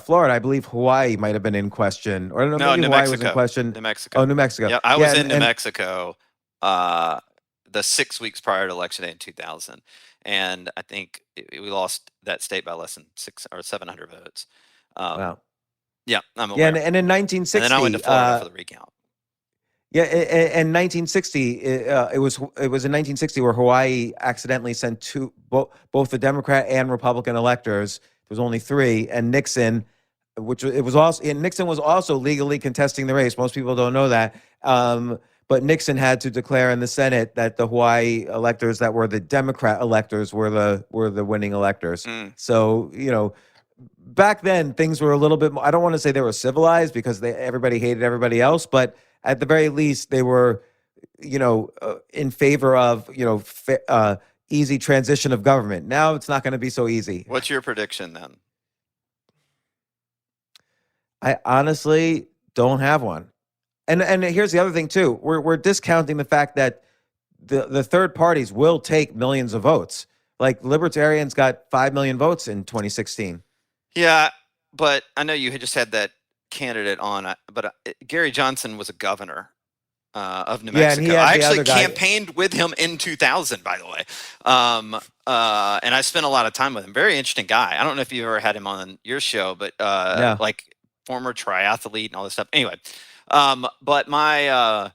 Speaker 3: Florida, I believe Hawaii might have been in question. Or
Speaker 5: No,
Speaker 3: maybe
Speaker 5: New
Speaker 3: Hawaii
Speaker 5: Mexico.
Speaker 3: was in question.
Speaker 5: New Mexico.
Speaker 3: Oh, New Mexico.
Speaker 5: Yeah, I was in New Mexico the 6 weeks prior to Election Day in 2000. And I think we lost that state by less than 600 or 700 votes.
Speaker 3: Wow.
Speaker 5: Yeah, I'm
Speaker 3: Yeah,
Speaker 5: aware.
Speaker 3: and in 1960,
Speaker 5: And then I went to Florida for the recount.
Speaker 3: Yeah, in 1960, it was in 1960 where Hawaii accidentally sent both the Democrat and Republican electors. There was only 3, and Nixon, Nixon was also legally contesting the race. Most people don't know that, but Nixon had to declare in the Senate that the Hawaii electors that were the Democrat electors were the winning electors. So back then things were a little bit more, I don't want to say they were civilized because everybody hated everybody else, but at the very least they were, in favor of, easy transition of government. Now it's not going to be so easy.
Speaker 5: What's your prediction then?
Speaker 3: I honestly don't have one. And here's the other thing too. We're discounting the fact that the third parties will take millions of votes. Like Libertarians got 5 million votes in 2016.
Speaker 5: Yeah, but I know you had just had that candidate on, but Gary Johnson was a governor of New Mexico.
Speaker 3: And he had
Speaker 5: I
Speaker 3: the
Speaker 5: actually
Speaker 3: other guy.
Speaker 5: campaigned with him in 2000, by the way. And I spent a lot of time with him. Very interesting guy. I don't know if you ever had him on your show, but
Speaker 3: No.
Speaker 5: like former triathlete and all this stuff. Anyway, but I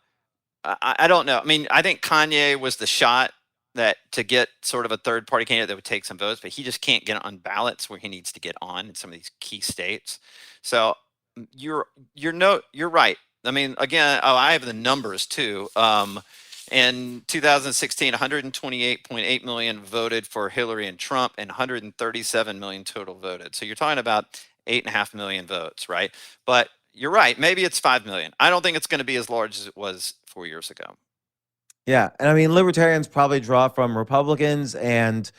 Speaker 5: don't know. I mean, I think Kanye was the shot that to get sort of a third party candidate that would take some votes, but he just can't get on ballots where he needs to get on in some of these key states. So you're right. I mean, again, I have the numbers too. In 2016, 128.8 million voted for Hillary and Trump, and 137 million total voted. So you're talking about 8.5 million votes, right? But you're right. Maybe it's 5 million. I don't think it's going to be as large as it was 4 years ago.
Speaker 3: Yeah, and I mean, Libertarians probably draw from Republicans and,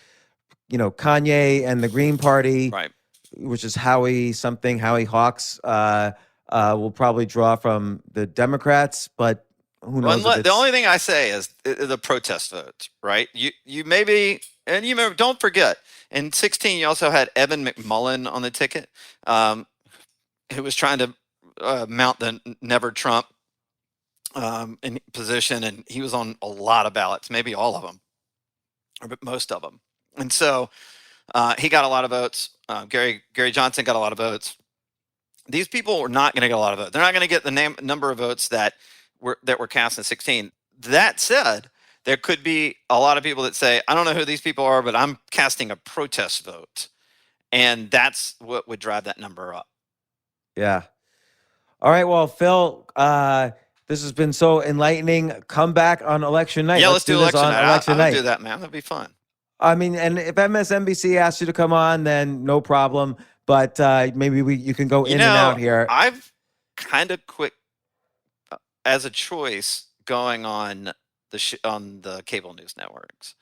Speaker 3: Kanye and the Green Party,
Speaker 5: Right.
Speaker 3: which is Howie Hawks, will probably draw from the Democrats, but who knows?
Speaker 5: The only thing I say is the protest votes, right? You maybe, and you remember, don't forget, in 2016 you also had Evan McMullin on the ticket, who was trying to mount the Never Trump in position, and he was on a lot of ballots, maybe all of them, or most of them, and so he got a lot of votes. Gary Johnson got a lot of votes. These people are not going to get a lot of votes. They're not going to get the number of votes that were cast in 2016. That said, there could be a lot of people that say, I don't know who these people are, but I'm casting a protest vote, and that's what would drive that number up.
Speaker 3: Yeah. All right. Well, Phil, this has been so enlightening. Come back on election night.
Speaker 5: Yeah, let's do
Speaker 3: this
Speaker 5: election
Speaker 3: on
Speaker 5: night.
Speaker 3: election
Speaker 5: I
Speaker 3: night.
Speaker 5: would do that, man. That'd be fun.
Speaker 3: I mean, and if MSNBC asks you to come on, then no problem. But maybe you can go in and out here.
Speaker 5: I've kind of quit as a choice going on the cable news networks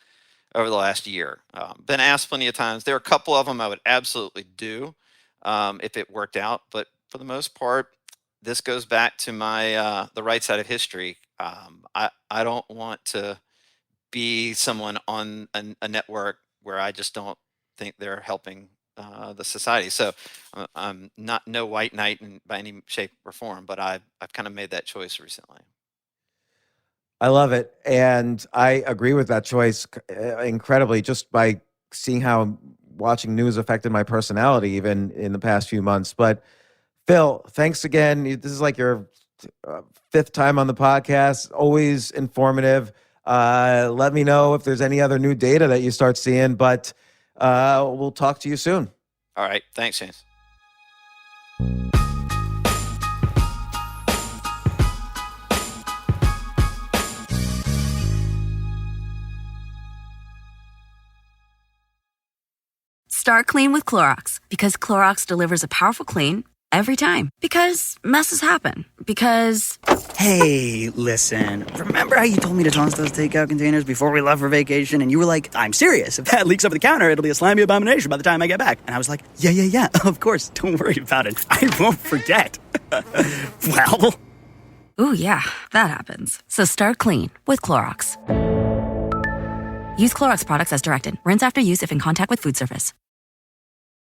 Speaker 5: over the last year. Been asked plenty of times. There are a couple of them I would absolutely do if it worked out, but for the most part, this goes back to my the right side of history. I don't want to be someone on a network where I just don't think they're helping the society. So I'm not no white knight by any shape or form, but I've kind of made that choice recently.
Speaker 3: I love it. And I agree with that choice incredibly, just by seeing how watching news affected my personality even in the past few months. But Phil, thanks again. This is like your 5th time on the podcast. Always informative. Let me know if there's any other new data that you start seeing, but we'll talk to you soon.
Speaker 5: All right. Thanks, James.
Speaker 7: Start clean with Clorox, because Clorox delivers a powerful clean every time. Because messes happen. Because...
Speaker 8: Hey, listen. Remember how you told me to toss those takeout containers before we left for vacation? And you were like, I'm serious. If that leaks over the counter, it'll be a slimy abomination by the time I get back. And I was like, yeah, of course. Don't worry about it. I won't forget. Well,
Speaker 7: Ooh, yeah, that happens. So start clean with Clorox. Use Clorox products as directed. Rinse after use if in contact with food surface.